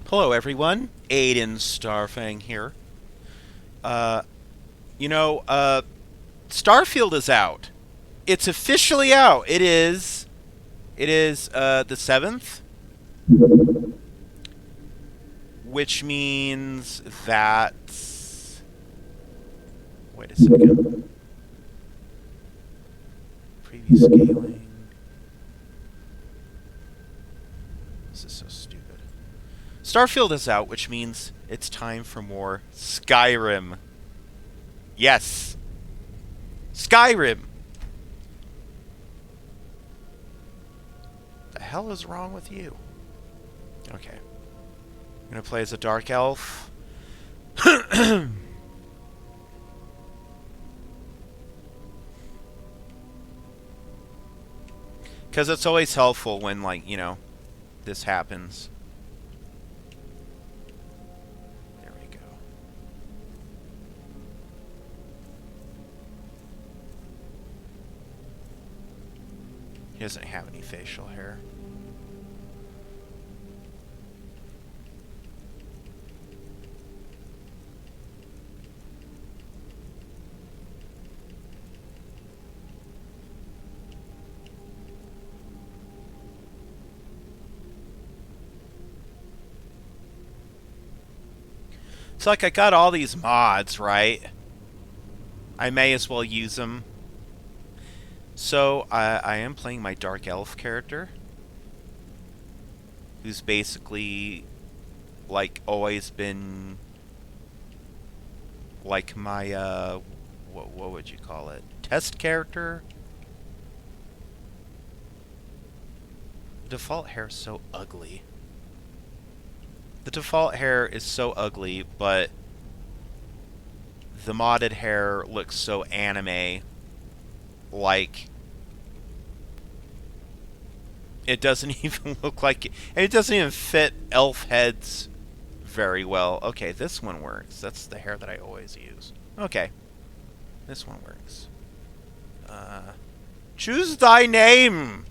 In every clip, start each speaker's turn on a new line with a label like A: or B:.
A: Hello, everyone. AedanStarfang here. Uh, you know, uh, Starfield is out. It's officially out. It is. It is the 7th, which means that. Wait a second. Preview scaling. This is so stupid. Starfield is out, which means it's time for more Skyrim. Yes, Skyrim. The hell is wrong with you? Okay. I'm gonna play as a dark elf. Because it's always helpful when, like, this happens. There we go. He doesn't have any facial hair. It's like I got all these mods, right? I may as well use them. So, I am playing my Dark Elf character, who's basically, like, always been, like, my, what would you call it? Test character? The default hair is so ugly. The default hair is so ugly, but the modded hair looks so anime. Like, it doesn't even look like it. And it doesn't even fit elf heads very well. Okay, this one works. That's the hair that I always use. Okay, this one works. Choose thy name!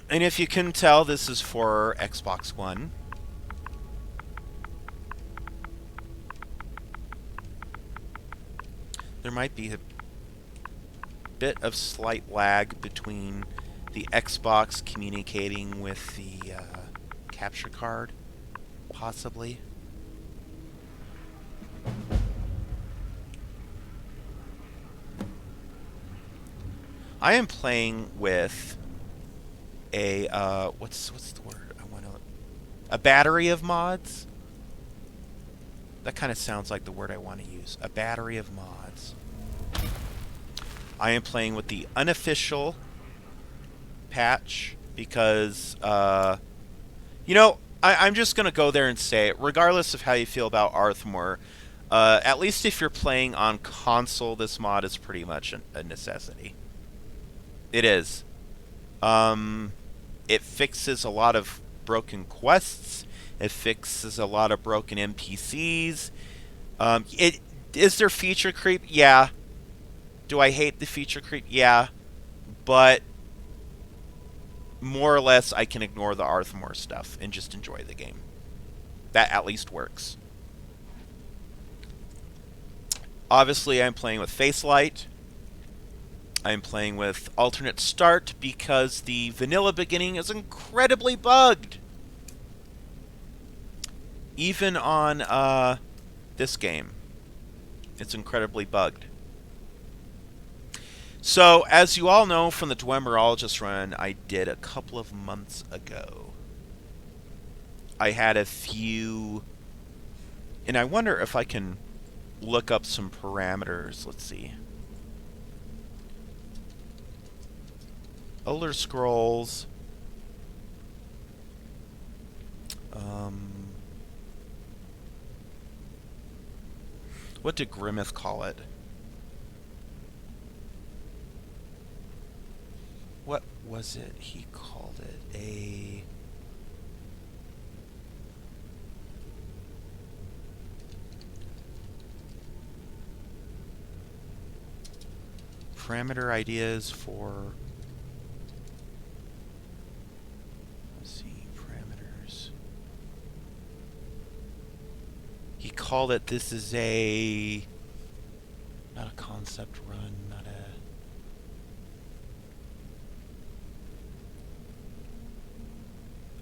A: And if you can tell, this is for Xbox One. There might be a bit of slight lag between the Xbox communicating with the capture card, possibly. I am playing with a what's the word I want to, a battery of mods. That kind of sounds like the word I want to use. A battery of mods. I am playing with the unofficial patch because, I'm just going to go there and say it. Regardless of how you feel about Arthmore, at least if you're playing on console, this mod is pretty much a necessity. It is. It fixes a lot of broken quests. It fixes a lot of broken NPCs. Is there feature creep? Yeah. Do I hate the feature creep? Yeah. But more or less, I can ignore the Arthmore stuff and just enjoy the game. That at least works. Obviously, I'm playing with Facelight. I'm playing with alternate start because the vanilla beginning is incredibly bugged. Even on this game, it's incredibly bugged. So, as you all know from the Dwemerologist run I did a couple of months ago, I had a few, and I wonder if I can look up some parameters. Let's see. Elder Scrolls. What did Grimmeth call it? What was it? He called it a... parameter ideas for call it, this is a... not a concept run, not a...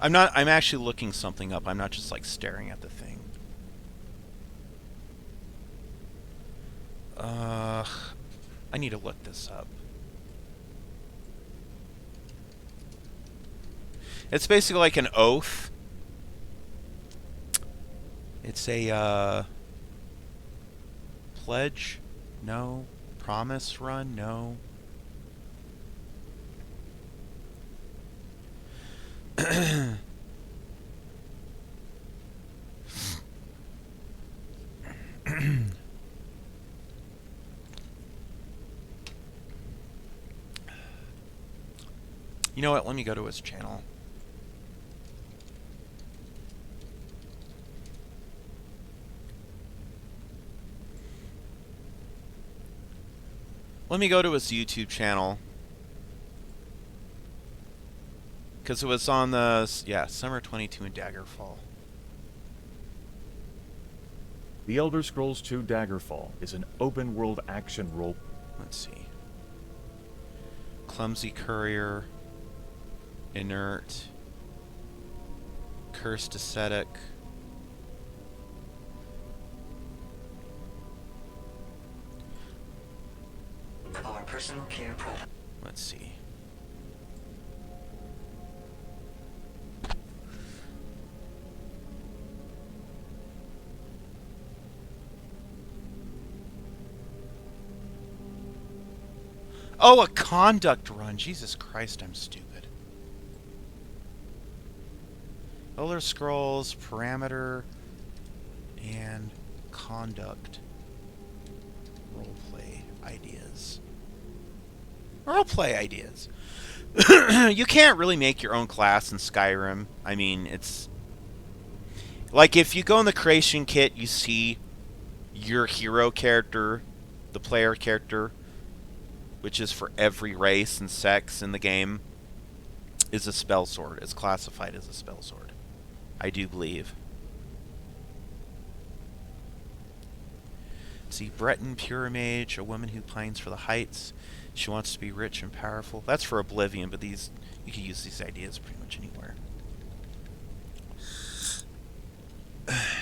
A: I'm actually looking something up. I'm not just like staring at the thing. I need to look this up. It's basically like an oath. It's a, pledge? No. Promise run? No. You know what? Let me go to his channel. Let me go to his YouTube channel. Because it was on the... yeah, Summer 22 in Daggerfall.
B: The Elder Scrolls II Daggerfall is an open-world action role...
A: Let's see. Clumsy Courier. Inert. Cursed Ascetic.
C: Our personal care program.
A: Let's see. Oh, a conduct run. Jesus Christ, I'm stupid. Elder Scrolls, parameter, and conduct. Roleplay ideas. Roleplay ideas. You can't really make your own class in Skyrim. I mean, it's... like, if you go in the creation kit, you see your hero character, the player character, which is for every race and sex in the game, is a spell sword. It's classified as a spell sword, I do believe. Let's see, Breton Pure Mage, a woman who pines for the heights. She wants to be rich and powerful. That's for Oblivion, but these, you can use these ideas pretty much anywhere.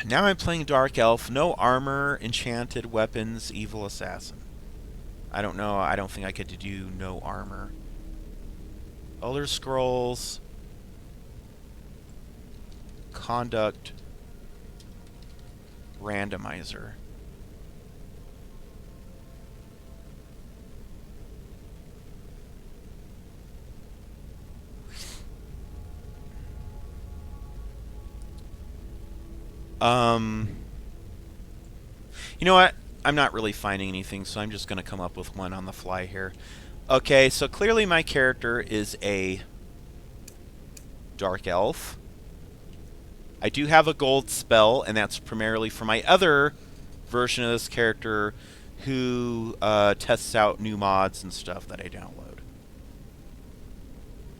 A: Now I'm playing Dark Elf. No armor, enchanted weapons, evil assassin. I don't know. I don't think I could do no armor. Elder Scrolls. Conduct. Randomizer. You know what? I'm not really finding anything, so I'm just going to come up with one on the fly here. Okay, so clearly my character is a Dark Elf. I do have a gold spell, and that's primarily for my other version of this character who tests out new mods and stuff that I download.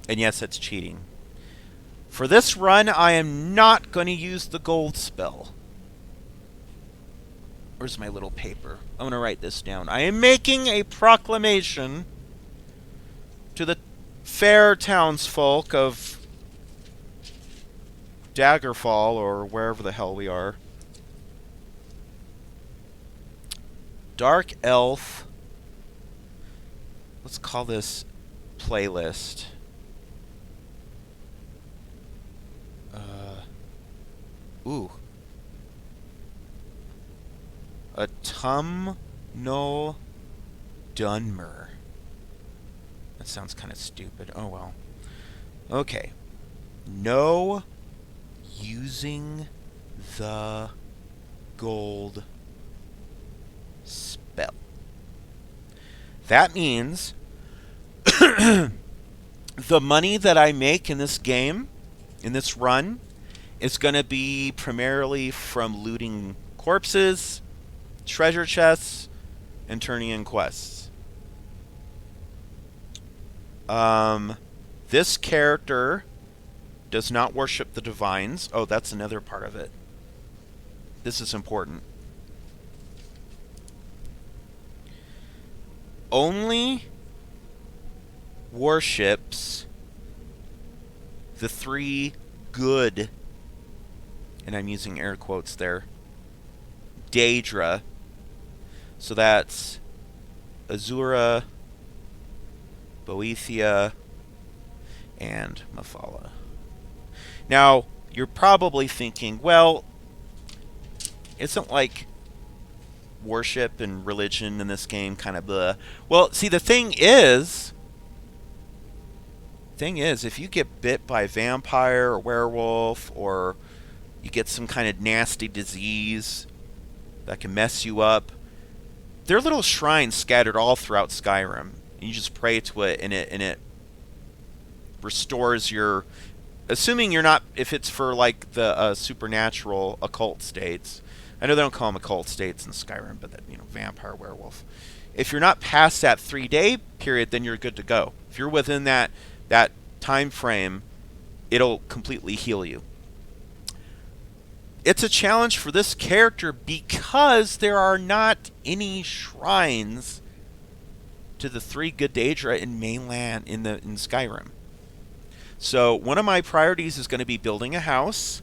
A: And yes, it's cheating. For this run, I am not going to use the gold spell. Where's my little paper? I'm going to write this down. I am making a proclamation to the fair townsfolk of Daggerfall, or wherever the hell we are. Dark Elf. Let's call this playlist. Ooh. Autumnal Dunmer. That sounds kind of stupid. Oh well. Okay. No using the gold spell. That means the money that I make in this game, in this run, is going to be primarily from looting corpses, treasure chests, and turning in quests. This character does not worship the divines. Oh, that's another part of it. This is important. Only worships the 3 good, and I'm using air quotes there, Daedra. So that's Azura, Boethiah, and Mephala. Now, you're probably thinking, well, isn't like worship and religion in this game kind of the... Well, see, the thing is, if you get bit by a vampire or werewolf, or you get some kind of nasty disease that can mess you up, there are little shrines scattered all throughout Skyrim. You just pray to it, and it restores your... Assuming you're not... If it's for, like, the supernatural occult states. I know they don't call them occult states in Skyrim, but, that, vampire, werewolf. If you're not past that 3-day period, then you're good to go. If you're within that time frame, it'll completely heal you. It's a challenge for this character because there are not any shrines to the 3 Good Daedra in mainland in Skyrim. So one of my priorities is going to be building a house,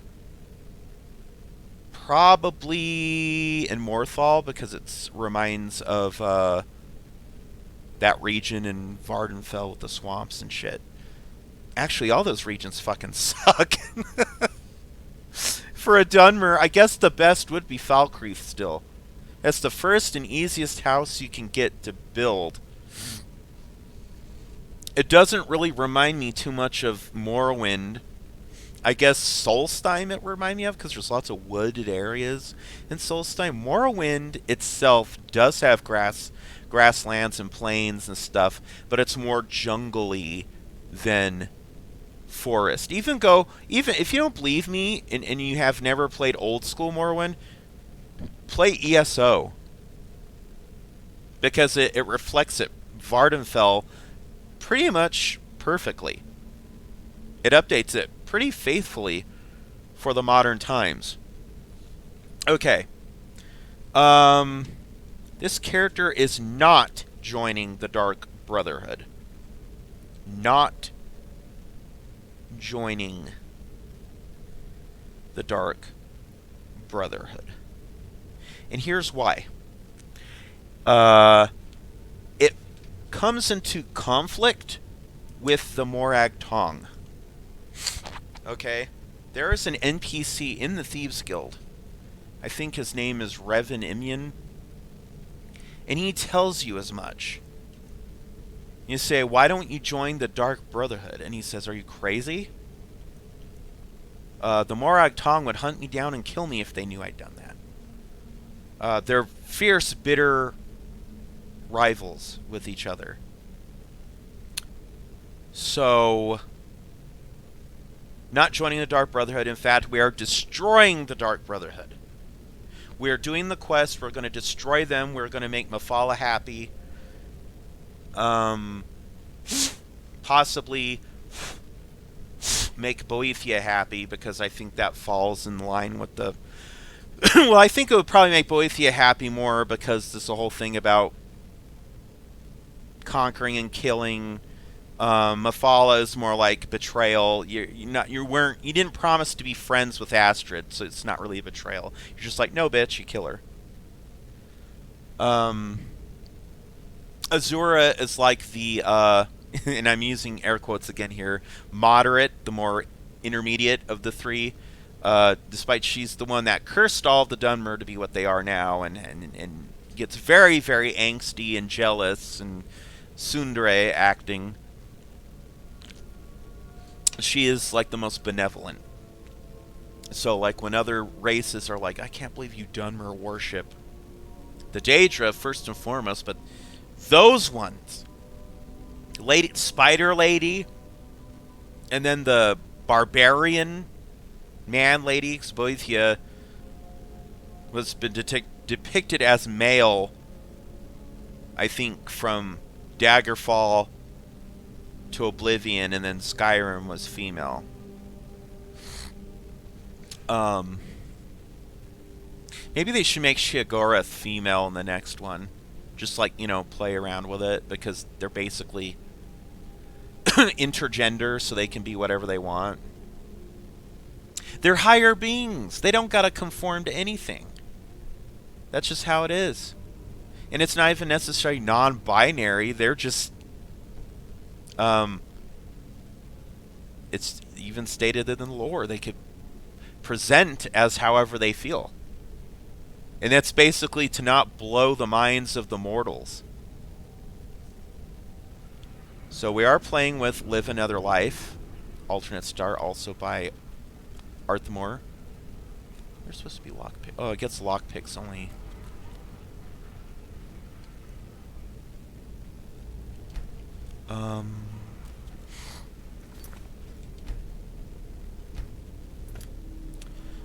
A: probably in Morthal, because it reminds of that region in Vardenfell with the swamps and shit. Actually, all those regions fucking suck. For a Dunmer, I guess the best would be Falkreath still. That's the first and easiest house you can get to build. It doesn't really remind me too much of Morrowind. I guess Solstheim it remind me of, because there's lots of wooded areas in Solstheim. Morrowind itself does have grasslands and plains and stuff, but it's more jungly than forest. Even if you don't believe me and you have never played old school Morrowind, play ESO, because it reflects it Vardenfell pretty much perfectly. It updates it pretty faithfully for the modern times. Okay. This character is not joining the Dark Brotherhood. Not joining the Dark Brotherhood. And here's why. It comes into conflict with the Morag Tong. Okay? There is an NPC in the Thieves Guild. I think his name is Revan Imyan. And he tells you as much. You say, why don't you join the Dark Brotherhood? And he says, are you crazy? The Morag Tong would hunt me down and kill me if they knew I'd done that. They're fierce, bitter rivals with each other. So, not joining the Dark Brotherhood. In fact, we are destroying the Dark Brotherhood. We are doing the quest. We're going to destroy them. We're going to make Mephala happy. Possibly make Boethiah happy, because I think that falls in line with the... Well, I think it would probably make Boethiah happy more, because this whole thing about conquering and killing. Mephala is more like betrayal. You didn't promise to be friends with Astrid, so it's not really a betrayal. You're just like, no, bitch, you kill her. Azura is like the, and I'm using air quotes again here, moderate, the more intermediate of the 3. Despite she's the one that cursed all of the Dunmer to be what they are now, and gets very, very angsty and jealous, and tsundere acting. She is like the most benevolent. So like when other races are like, I can't believe you Dunmer worship the Daedra first and foremost, but those ones, Spider Lady, and then the barbarian man lady, Boethiah, was been depicted as male, I think, from Daggerfall to Oblivion, and then Skyrim was female. Maybe they should make Shiogara female in the next one. Just like, you know, play around with it, because they're basically intergender, so they can be whatever they want. They're higher beings. They don't gotta conform to anything. That's just how it is. And it's not even necessarily non-binary. They're just... it's even stated in the lore. They could present as however they feel. And that's basically to not blow the minds of the mortals. So we are playing with Live Another Life. Alternate start, also by Arthmore. There's supposed to be lockpick. Oh, it gets lockpicks only.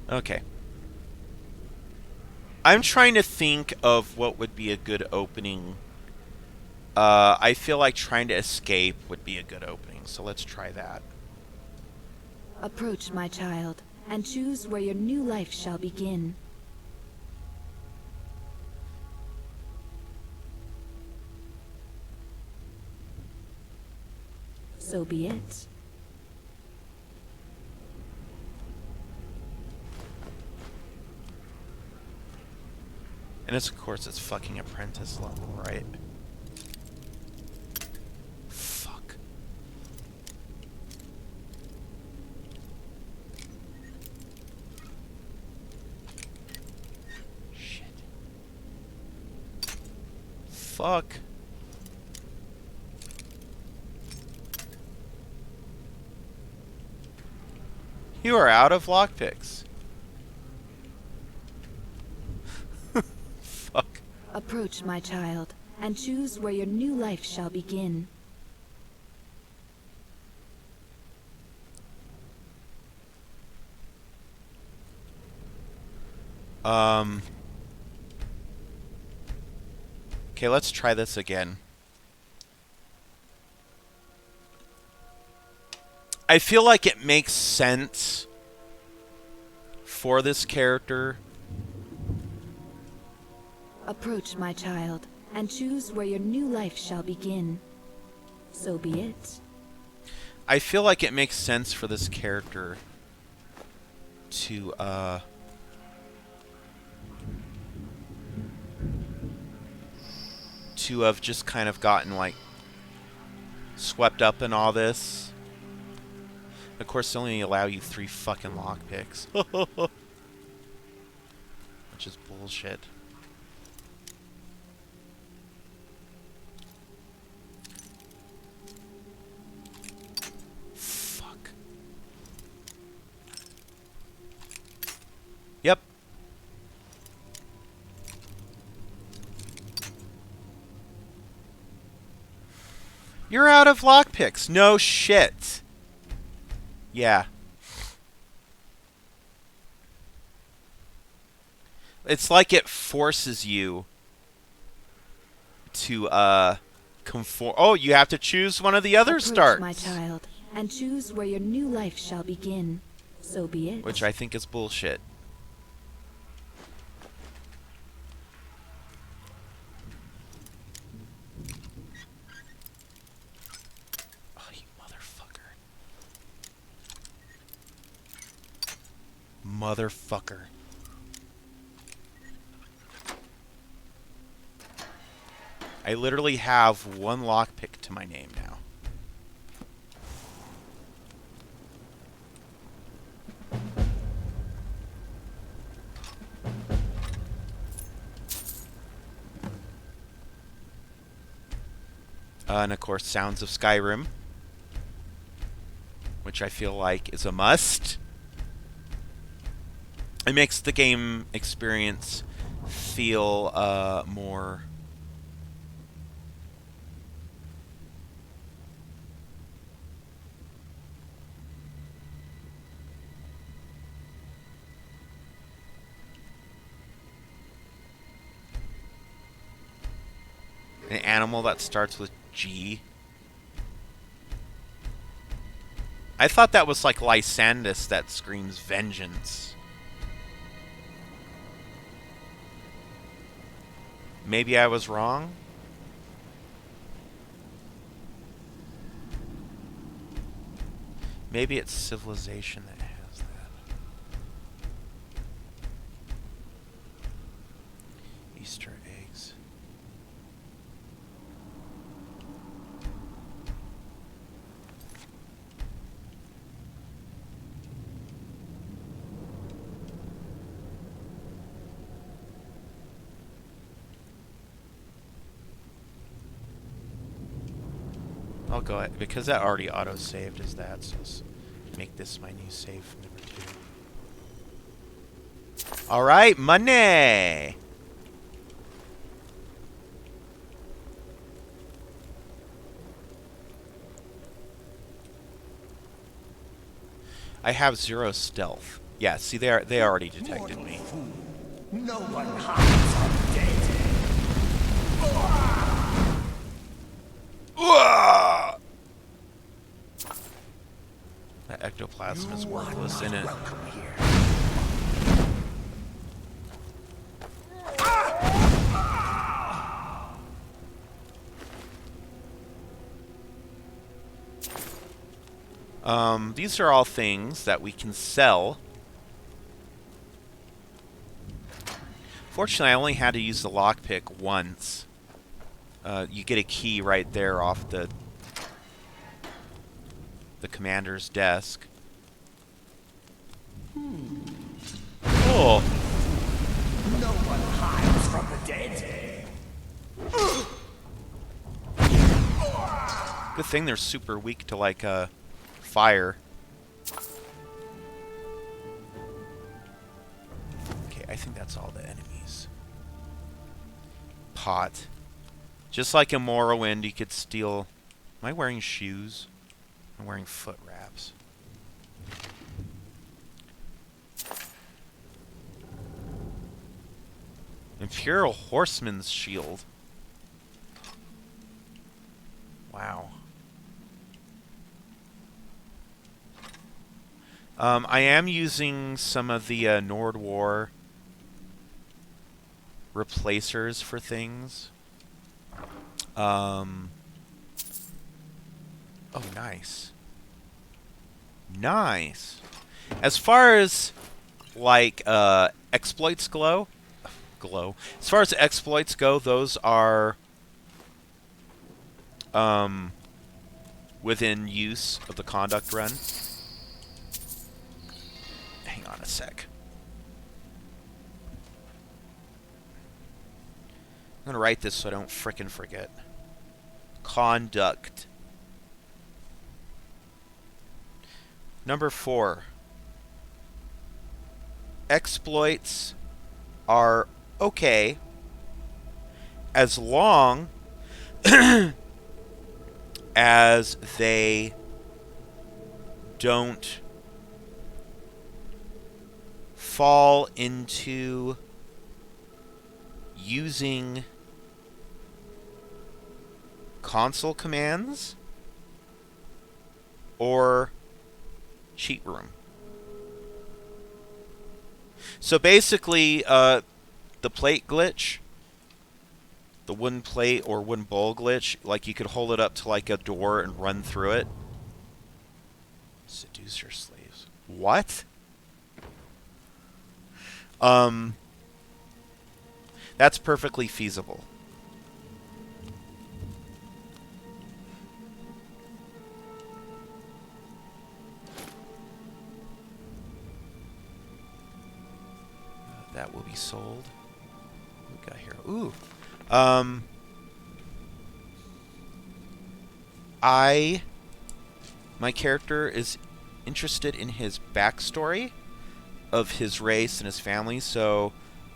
A: Okay. I'm trying to think of what would be a good opening. I feel like trying to escape would be a good opening, so let's try that.
D: Approach, my child, and choose where your new life shall begin. So be it.
A: And it's, of course, it's fucking apprentice level, right? Fuck. Shit. Fuck. You are out of lockpicks. Fuck.
D: Approach, my child, and choose where your new life shall begin.
A: Okay, let's try this again. I feel like it makes sense for this character.
D: Approach, my child, and choose where your new life shall begin. So be it.
A: I feel like it makes sense for this character to have just kind of gotten like swept up in all this. Of course, they only allow you 3 fucking lockpicks. Which is bullshit. Fuck. Yep. You're out of lockpicks. No shit. Yeah. It's like it forces you to conform. Oh, you have to choose one of the other
D: Approach,
A: starts.
D: my child, and choose where your new life shall begin. So be it.
A: Which I think is bullshit. Oh, you motherfucker. Motherfucker. I literally have 1 lockpick to my name now. And of course, Sounds of Skyrim, which I feel like is a must. It makes the game experience feel more... An animal that starts with G. I thought that was like Lysandus that screams vengeance. Maybe I was wrong. Maybe it's civilization that has that. Easter eggs. I'll go ahead, because that already auto-saved as that, so let's make this my new save number 2. Alright, money! I have 0 stealth. Yeah, see, they already detected me.
C: No one hides on dead.
A: That ectoplasm is worthless in it.
C: Welcome here.
A: These are all things that we can sell. Fortunately, I only had to use the lockpick once. You get a key right there off the commander's desk. Oh.
C: No one hides from the dead.
A: Good thing they're super weak to, like, fire. Okay, I think that's all the enemies. Pot. Just like in Morrowind, you could steal... Am I wearing shoes? I'm wearing foot wraps. Imperial Horseman's Shield. Wow. I am using some of the Nord War replacers for things. Oh, nice. Nice. As far as, like, exploits glow. As far as exploits go, those are within use of the conduct run. Hang on a sec. I'm gonna write this so I don't frickin' forget. Conduct. Number 4. Exploits are okay as long as they don't fall into using console commands or cheat room. So basically, the plate glitch, the wooden plate or wooden bowl glitch, like you could hold it up to like a door and run through it. Seduce your slaves. What? That's perfectly feasible. That will be sold. What we got here? Ooh. My character is interested in his backstory of his race and his family, so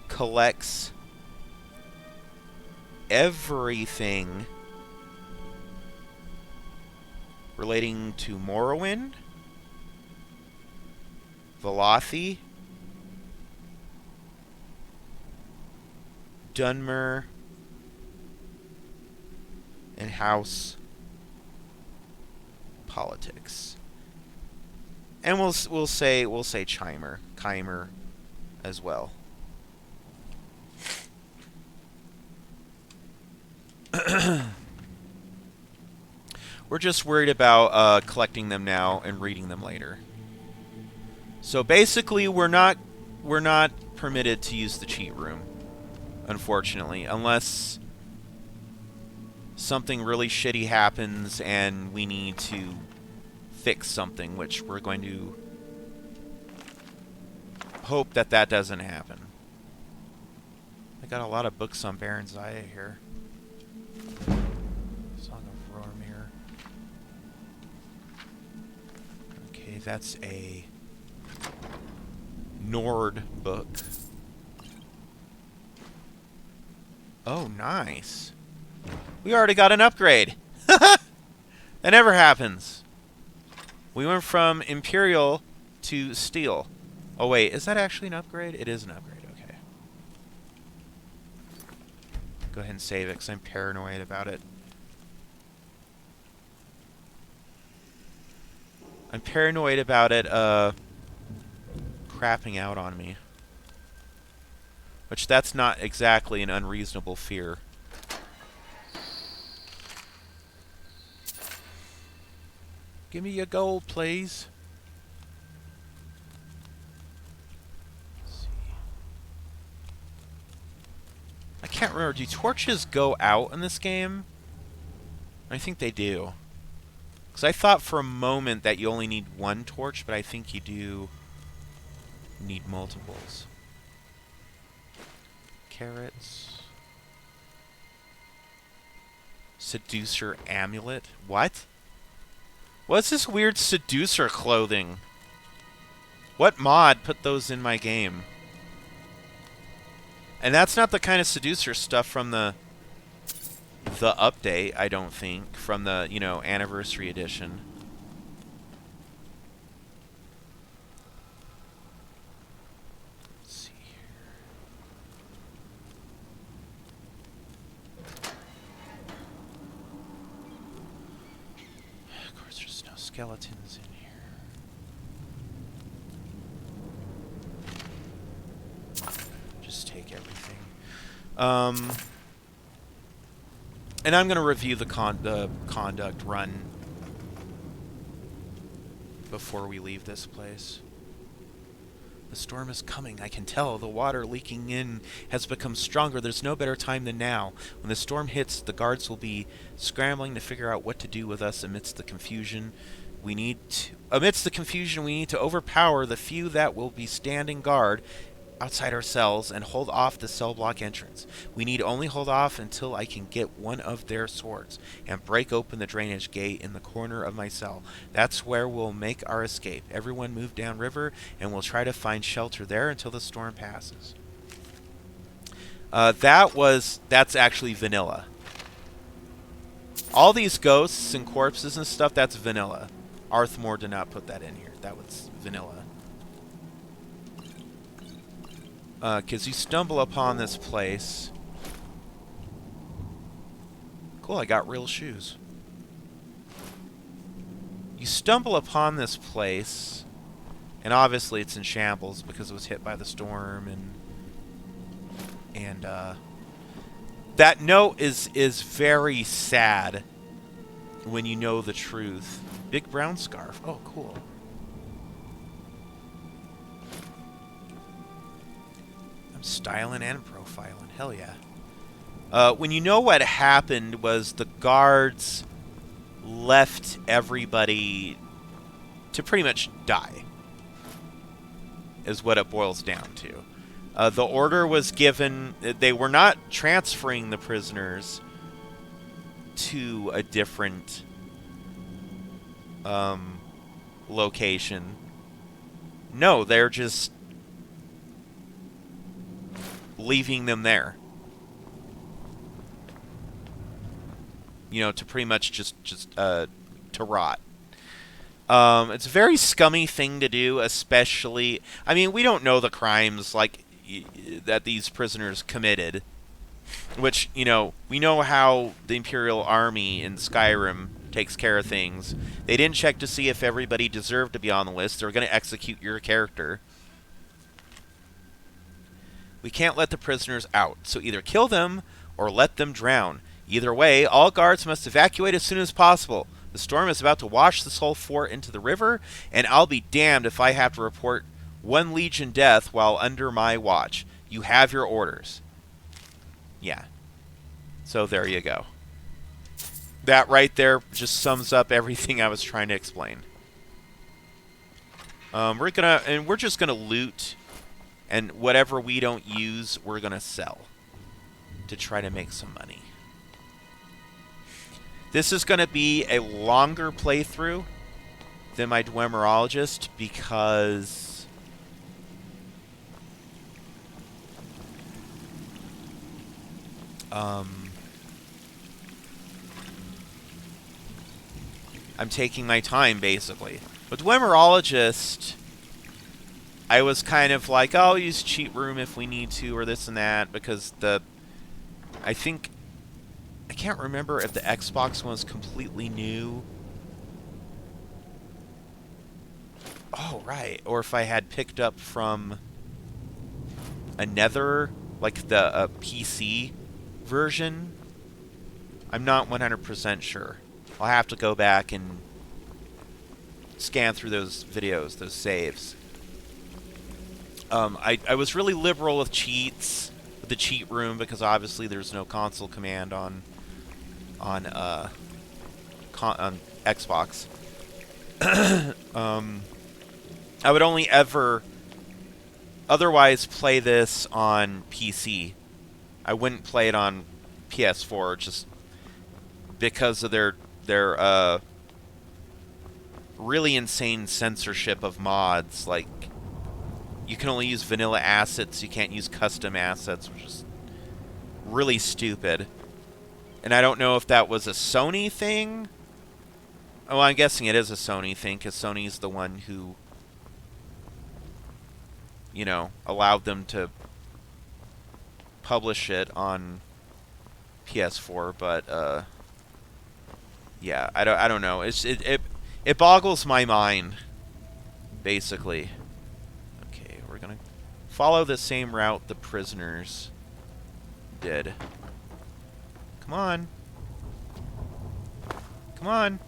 A: collects everything relating to Morrowind, Velothi, Dunmer, and House politics. And we'll say Chimer as well. We're just worried about collecting them now and reading them later. So basically, we're not permitted to use the cheat room, unfortunately, unless something really shitty happens and we need to fix something, which we're going to hope that that doesn't happen. I got a lot of books on Baron Zaya here. Song of Rormir. Okay, that's a Nord book. Oh, nice. We already got an upgrade. That never happens. We went from Imperial to Steel. Oh, wait. Is that actually an upgrade? It is an upgrade. Okay. Go ahead and save it, because I'm paranoid about it. I'm paranoid about it, crapping out on me. Which, that's not exactly an unreasonable fear. Give me your gold, please. Let's see. I can't remember. Do torches go out in this game? I think they do. Because I thought for a moment that you only need one torch, but I think you do need multiples. Carrots. Seducer amulet. What? What's this weird seducer clothing? What mod put those in my game? And that's not the kind of seducer stuff from the update, I don't think, from the, you know, anniversary edition. Let's see here. Of course, there's no skeletons in here. Just take everything. And I'm going to review the conduct run before we leave this place. The storm is coming, I can tell. The water leaking in has become stronger. There's no better time than now. When the storm hits, the guards will be scrambling to figure out what to do with us amidst the confusion. We need to overpower the few that will be standing guard outside our cells and hold off the cell block entrance. We need only hold off until I can get one of their swords and break open the drainage gate in the corner of my cell. That's where we'll make our escape. Everyone move downriver and we'll try to find shelter there until the storm passes. That's actually vanilla. All these ghosts and corpses and stuff, that's vanilla. Arthmore did not put that in here. That was vanilla. Because you stumble upon this place. Cool, I got real shoes. You stumble upon this place, and obviously it's in shambles because it was hit by the storm, and that note is very sad when you know the truth. Big brown scarf. Oh, cool. Styling and profiling. Hell yeah. When you know what happened was the guards left everybody to pretty much die, is what it boils down to. The order was given. They were not transferring the prisoners to a different location. No, they're just leaving them there. You know, to pretty much just to rot. It's a very scummy thing to do, especially... I mean, we don't know the crimes, like, that these prisoners committed. Which, you know, we know how the Imperial Army in Skyrim takes care of things. They didn't check to see if everybody deserved to be on the list. They were going to execute your character. We can't let the prisoners out, so either kill them or let them drown. Either way, all guards must evacuate as soon as possible. The storm is about to wash this whole fort into the river, and I'll be damned if I have to report 1 Legion death while under my watch. You have your orders. Yeah. So there you go. That right there just sums up everything I was trying to explain. We're just gonna loot, and whatever we don't use, we're gonna sell to try to make some money. This is gonna be a longer playthrough than my Dwemerologist because I'm taking my time, basically. With Dwemerologist, I was kind of like, oh, I'll use cheat room if we need to, or this and that, because I can't remember if the Xbox one was completely new. Oh, right. Or if I had picked up from another, like the PC version. I'm not 100% sure. I'll have to go back and scan through those videos, those saves. I was really liberal with cheats, with the cheat room, because obviously there's no console command on Xbox. I would only ever otherwise play this on PC. I wouldn't play it on PS4 just because of their really insane censorship of mods. Like, you can only use vanilla assets, you can't use custom assets, which is really stupid. And I don't know if that was a Sony thing. Oh, I'm guessing it is a Sony thing, because Sony's the one who, you know, allowed them to publish it on PS4, but yeah, I don't know. It boggles my mind, basically. Okay, we're gonna follow the same route the prisoners did. Come on. Come on.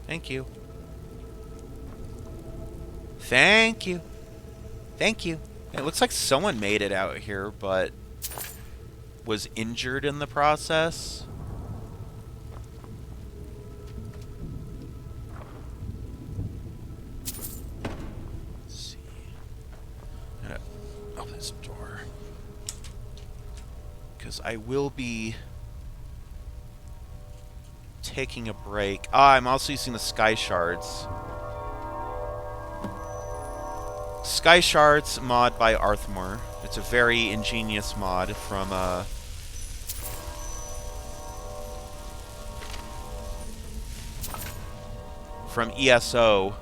A: Thank you. Thank you. Thank you. It looks like someone made it out here, but was injured in the process. Let's see. I'm gonna open this door, because I will be taking a break. I'm also using the Sky Shards. Sky Shards mod by Arthmore. It's a very ingenious mod from ESO.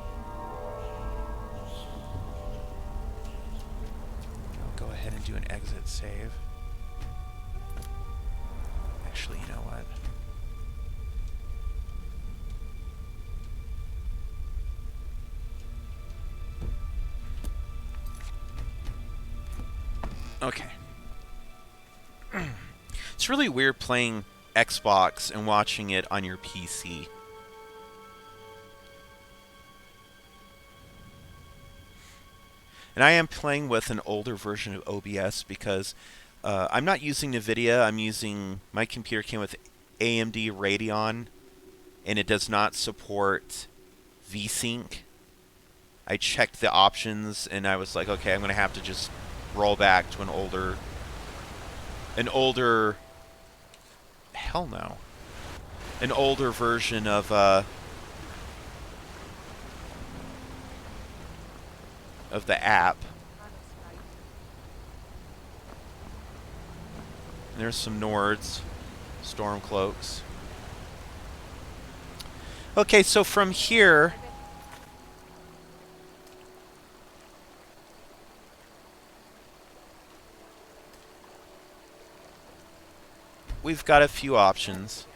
A: I'll go ahead and do an exit save. Actually, you know what? Okay. It's really weird playing Xbox and watching it on your PC. And I am playing with an older version of OBS because I'm not using NVIDIA. I'm using... My computer came with AMD Radeon, and it does not support VSync. I checked the options, and I was like, okay, I'm going to have to just roll back to an older... Hell no. An older version of the app. And there's some Nords, Stormcloaks. Okay, so from here, we've got a few options.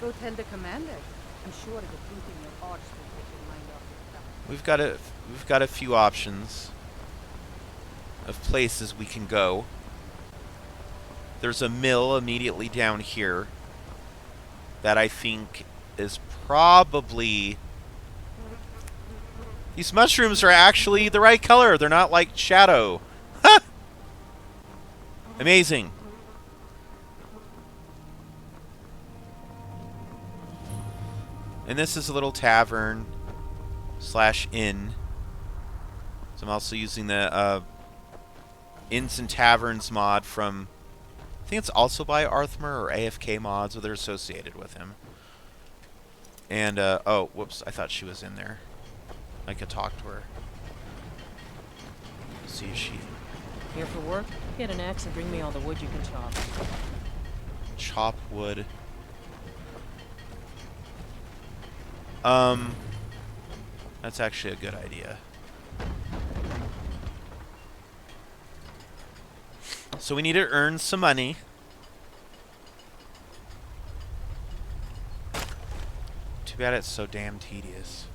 E: Go tell the commander. I'm sure the truth in your hearts will take your mind off your stuff.
A: We've got a few options of places we can go. There's a mill immediately down here that I think is probably... These mushrooms are actually the right color. They're not like shadow. Ha! Amazing. And this is a little tavern / inn. So I'm also using the Inns and Taverns mod from... I think it's also by Arthmer or AFK mods, or they're associated with him. And, oh, whoops, I thought she was in there. I could talk to her. See if she...
F: Here for work? Get an axe and bring me all the wood you can chop.
A: Chop wood. That's actually a good idea. So we need to earn some money. Too bad it's so damn tedious.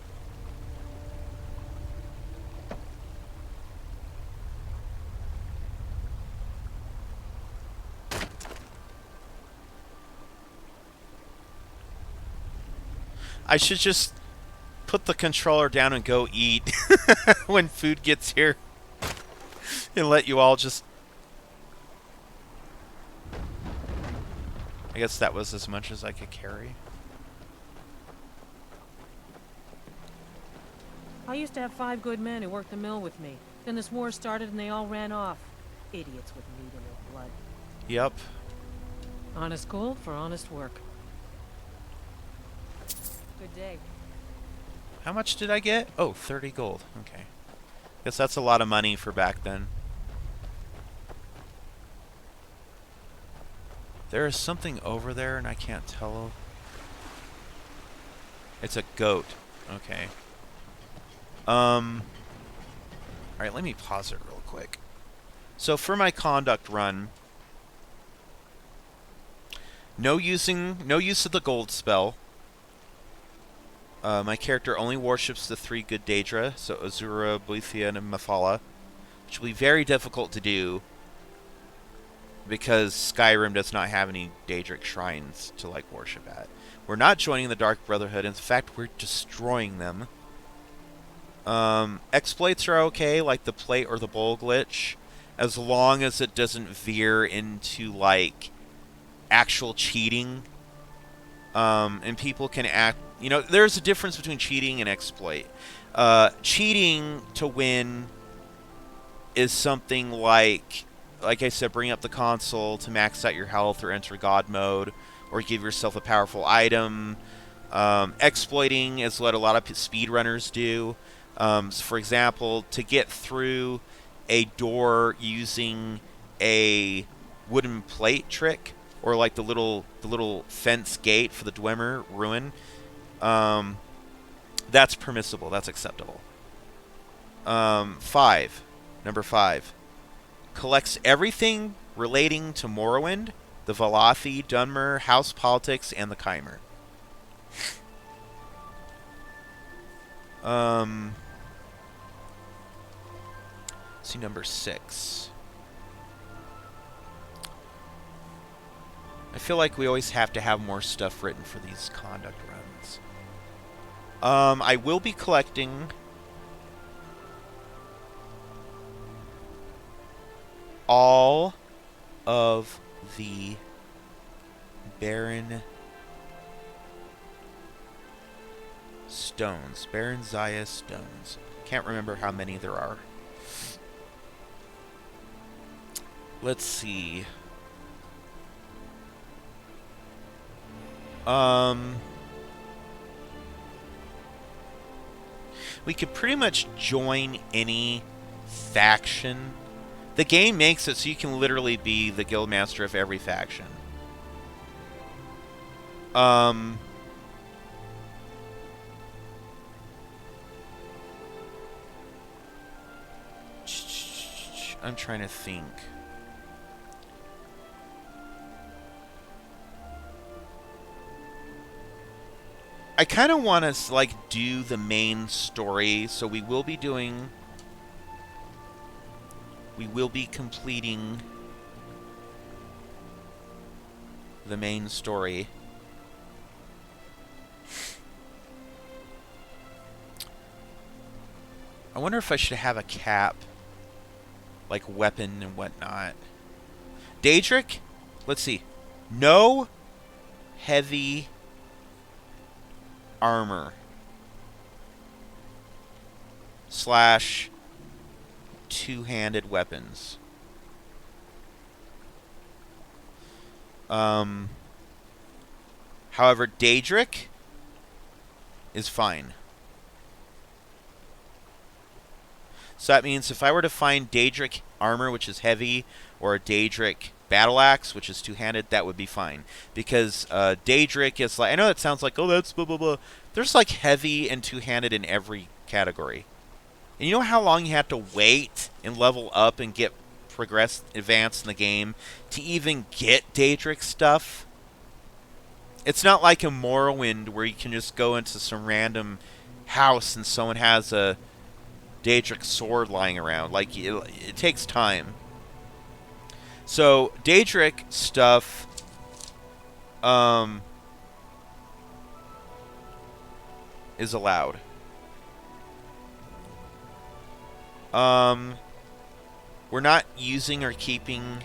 A: I should just put the controller down and go eat when food gets here. And let you all just... I guess that was as much as I could carry.
F: I used to have 5 good men who worked the mill with me. Then this war started and they all ran off. Idiots with meat in their blood.
A: Yep.
F: Honest gold for honest work. Good day.
A: How much did I get? Oh, 30 gold. Okay. Guess that's a lot of money for back then. There is something over there and I can't tell. It's a goat. Okay. Alright, let me pause it real quick. So for my conduct run, no use of the gold spell. My character only worships the 3 Good Daedra, so Azura, Boethiah, and Mephala, which will be very difficult to do because Skyrim does not have any Daedric shrines to like worship at. We're not joining the Dark Brotherhood. In fact, we're destroying them. Exploits are okay, like the plate or the bowl glitch, as long as it doesn't veer into like actual cheating. And people can act... You know, there's a difference between cheating and exploit. Cheating to win is something like I said, bring up the console to max out your health or enter God mode or give yourself a powerful item. Exploiting is what a lot of speedrunners do. So for example, to get through a door using a wooden plate trick, or like the little fence gate for the Dunmer ruin, that's permissible. That's acceptable. Number 5, collects everything relating to Morrowind, the Valathi, Dunmer, house politics, and the Chimer. See number 6. I feel like we always have to have more stuff written for these conduct runs. I will be collecting all of the Baron stones. Baron Zaya stones. Can't remember how many there are. Let's see. We could pretty much join any faction. The game makes it so you can literally be the guildmaster of every faction. I'm trying to think. I kind of want to like do the main story, so we will be completing the main story. I wonder if I should have a cap, like weapon and whatnot. Daedric, let's see. No heavy armor / two-handed weapons. However, Daedric is fine. So that means if I were to find Daedric armor, which is heavy, or a Daedric battle axe, which is two-handed, that would be fine. Because Daedric is like... I know that sounds like, oh, that's blah, blah, blah. There's like heavy and two-handed in every category. And you know how long you have to wait and level up and get advanced in the game to even get Daedric stuff? It's not like a Morrowind where you can just go into some random house and someone has a Daedric sword lying around. Like, it takes time. So, Daedric stuff... is allowed. We're not using or keeping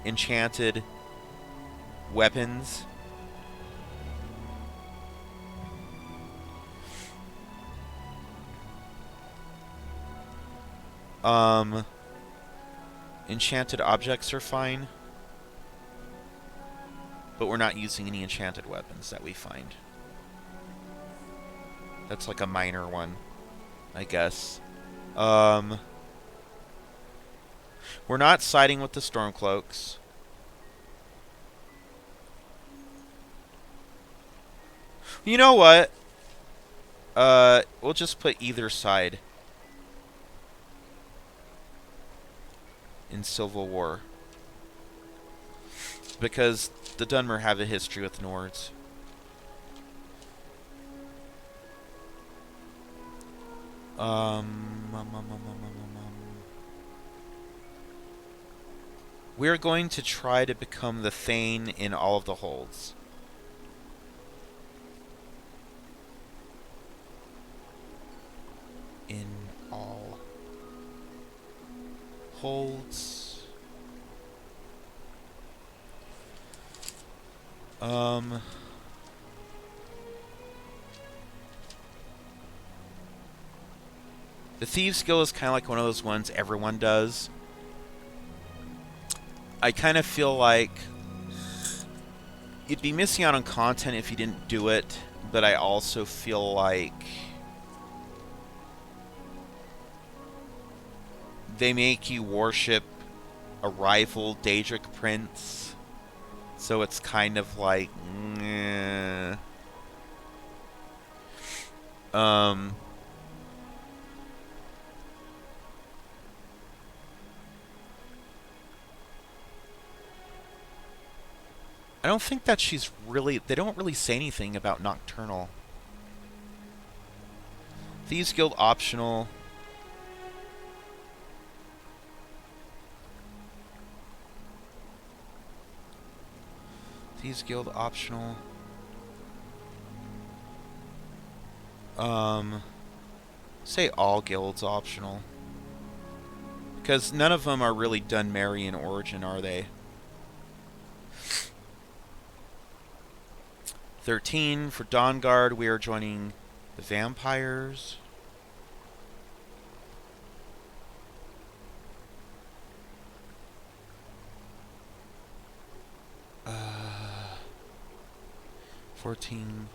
A: enchanted weapons. Enchanted objects are fine. But we're not using any enchanted weapons that we find. That's like a minor one, I guess. We're not siding with the Stormcloaks. You know what? We'll just put either side in Civil War. Because the Dunmer have a history with Nords. We're going to try to become the Thane in all of the holds. In all holds. The Thieves Guild is kind of like one of those ones everyone does. I kind of feel like you'd be missing out on content if you didn't do it, but I also feel like they make you worship a rival Daedric prince, so it's kind of like, I don't think that she's really... They don't really say anything about Nocturnal. Thieves Guild optional. Thieves Guild optional. Say all guilds optional. Because none of them are really Dunmer in origin, are they? 13 for Dawnguard, we are joining the vampires. Uh, 14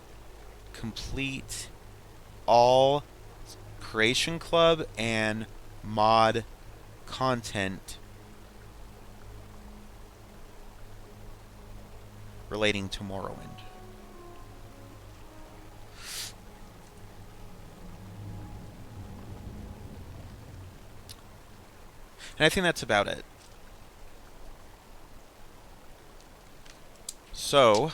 A: complete all Creation Club and mod content relating to Morrowind. And I think that's about it. So,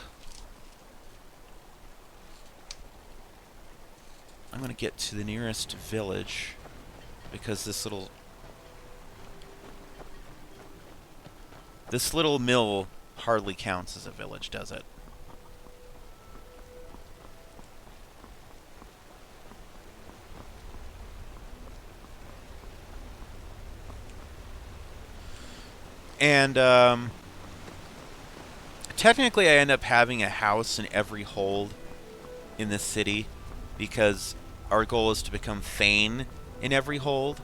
A: I'm going to get to the nearest village because this little mill hardly counts as a village, does it? And technically I end up having a house in every hold in this city because our goal is to become Thane in every hold.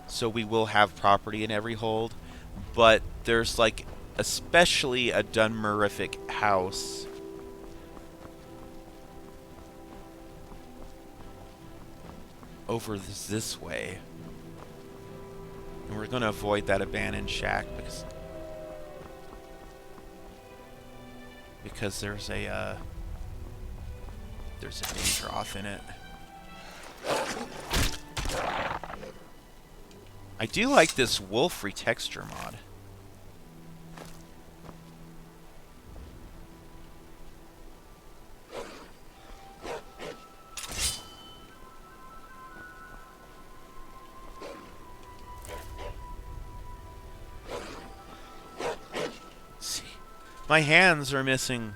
A: So we will have property in every hold. But there's like especially a Dunmerific house over this way. And we're going to avoid that abandoned shack because there's a Daedra in it. I do like this wolf retexture mod. See, my hands are missing.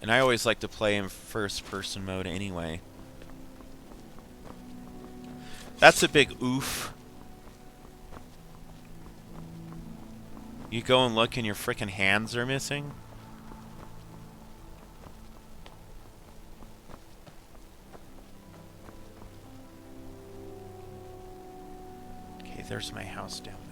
A: And I always like to play in first-person mode anyway. That's a big oof. You go and look and your frickin' hands are missing? Okay, there's my house down there.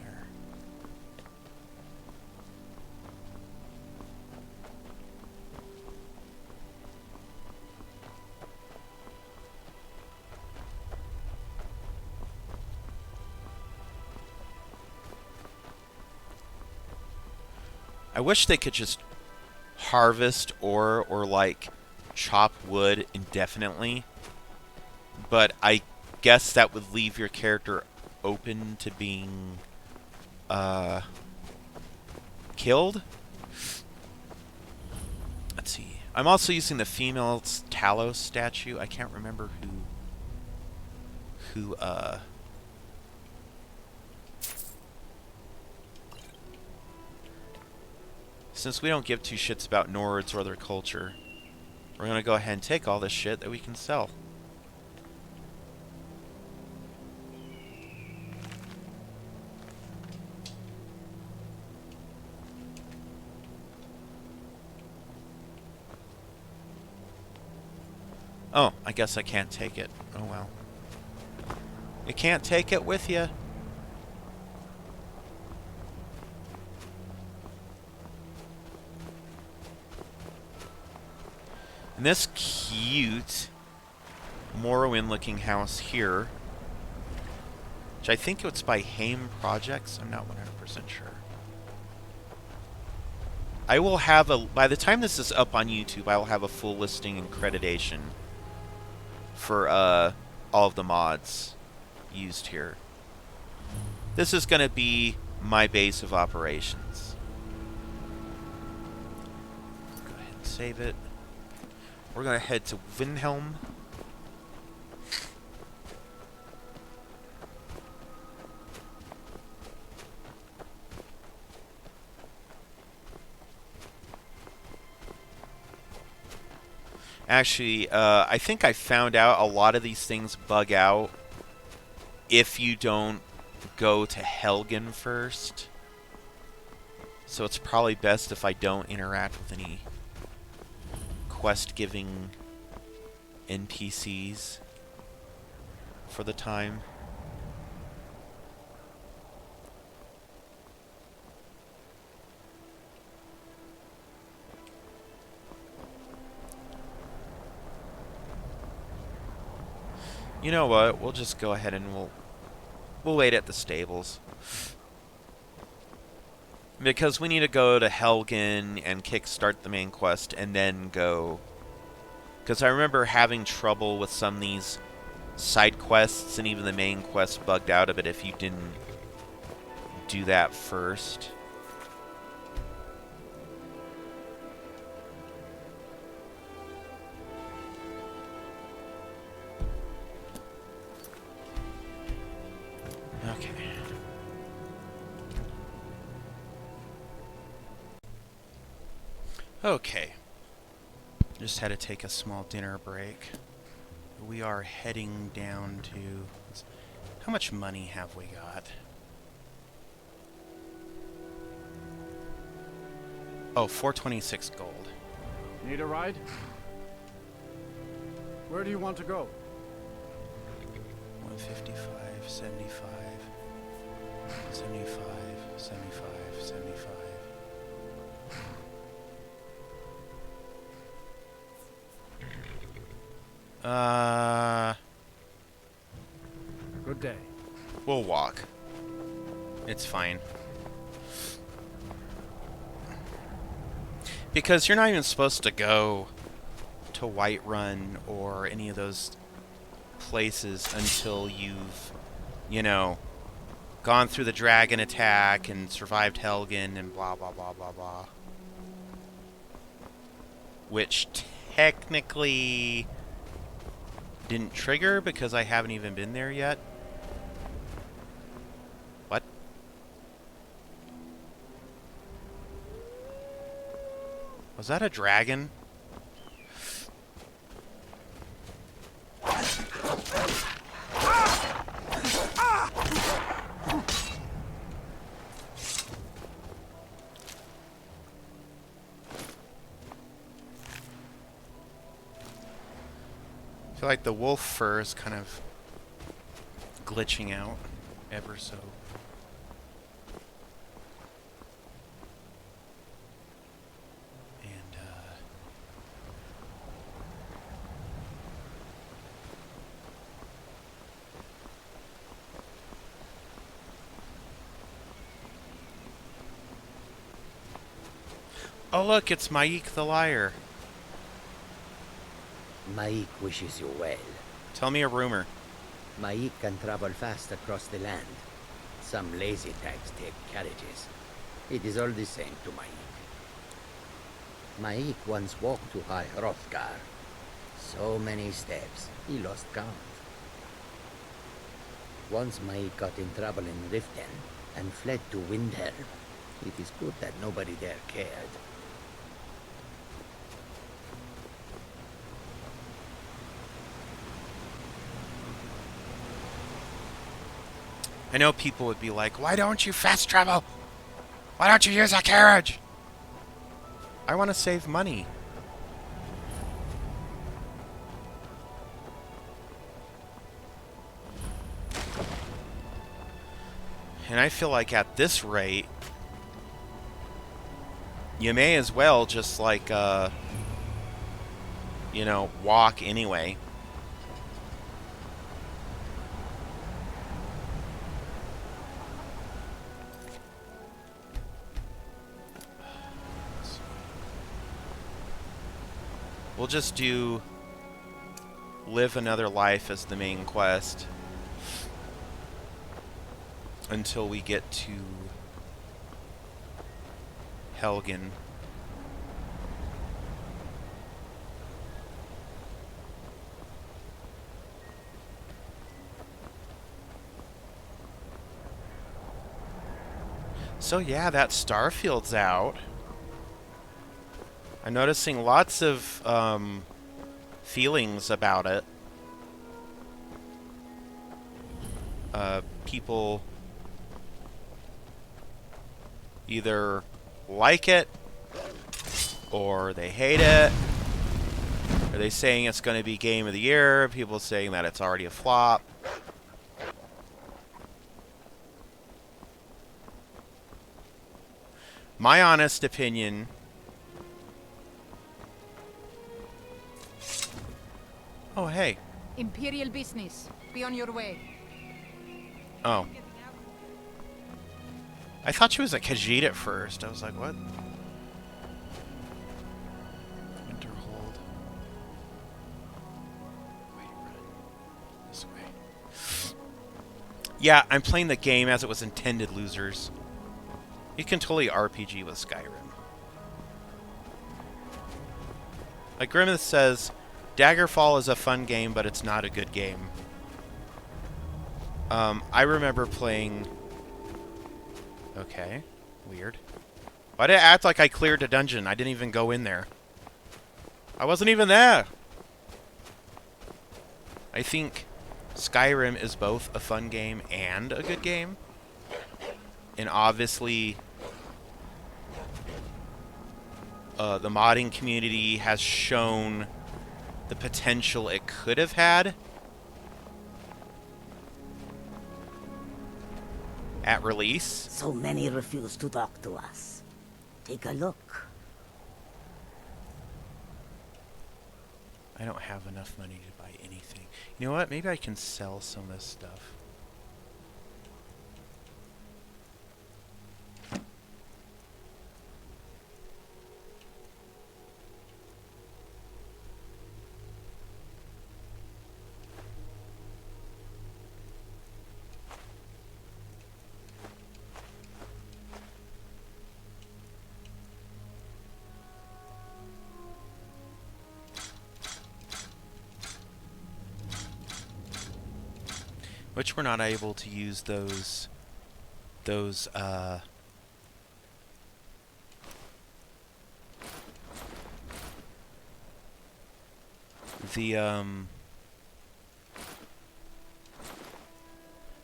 A: I wish they could just harvest ore or like chop wood indefinitely, but I guess that would leave your character open to being killed. Let's see. I'm also using the female Talos statue. I can't remember who since we don't give two shits about Nords or their culture, we're going to go ahead and take all this shit that we can sell. Oh, I guess I can't take it. Oh well. You can't take it with you. And this cute Morrowind-looking house here, which I think it's by Haim Projects, I'm not 100% sure. I will have by the time this is up on YouTube, I will have a full listing and creditation for all of the mods used here. This is going to be my base of operations. Go ahead and save it. We're going to head to Windhelm. Actually, I think I found out a lot of these things bug out if you don't go to Helgen first. So it's probably best if I don't interact with any quest-giving NPCs for the time. You know what? We'll just go ahead and we'll wait at the stables. Because we need to go to Helgen and kickstart the main quest and then go. Because I remember having trouble with some of these side quests and even the main quest bugged out of it if you didn't do that first. Okay. Okay. Just had to take a small dinner break. We are heading down to... How much money have we got? Oh, 426 gold.
B: Need a ride? Where do you want to go?
A: 155, 75, 75, 75, 75.
B: Good day.
A: We'll walk. It's fine. Because you're not even supposed to go to Whiterun or any of those places until you've, you know, gone through the dragon attack and survived Helgen and blah blah blah blah blah. Which technically didn't trigger because I haven't even been there yet. What? Was that a dragon? I feel like the wolf fur is kind of glitching out ever so. And, oh look, it's Maik the Liar.
G: Maik wishes you well.
A: Tell me a rumor.
G: Maik can travel fast across the land. Some lazy tags take carriages. It is all the same to Maik. Maik once walked to High Hrothgar. So many steps, he lost count. Once Maik got in trouble in Riften and fled to Windhelm. It is good that nobody there cared.
A: I know people would be like, why don't you fast travel? Why don't you use a carriage? I want to save money. And I feel like at this rate, you may as well just like, you know, walk anyway. We'll just do live another life as the main quest until we get to Helgen. So yeah, that Starfield's out. I'm noticing lots of feelings about it. People either like it or they hate it. Are they saying it's going to be game of the year? People saying that it's already a flop. My honest opinion... Oh, hey.
E: Imperial business. Be on your way.
A: Oh. I thought she was a Khajiit at first. I was like, what? Winterhold. Wait, run. This way. Yeah, I'm playing the game as it was intended, losers. You can totally RPG with Skyrim. Like Grimace says, Daggerfall is a fun game, but it's not a good game. I remember playing... Okay, weird. Why did it act like I cleared a dungeon? I didn't even go in there. I wasn't even there! I think Skyrim is both a fun game and a good game. And obviously, the modding community has shown the potential it could have had at release.
H: So many refuse to talk to us. Take a look.
A: I don't have enough money to buy anything. You know what? Maybe I can sell some of this stuff. Which we're not able to use those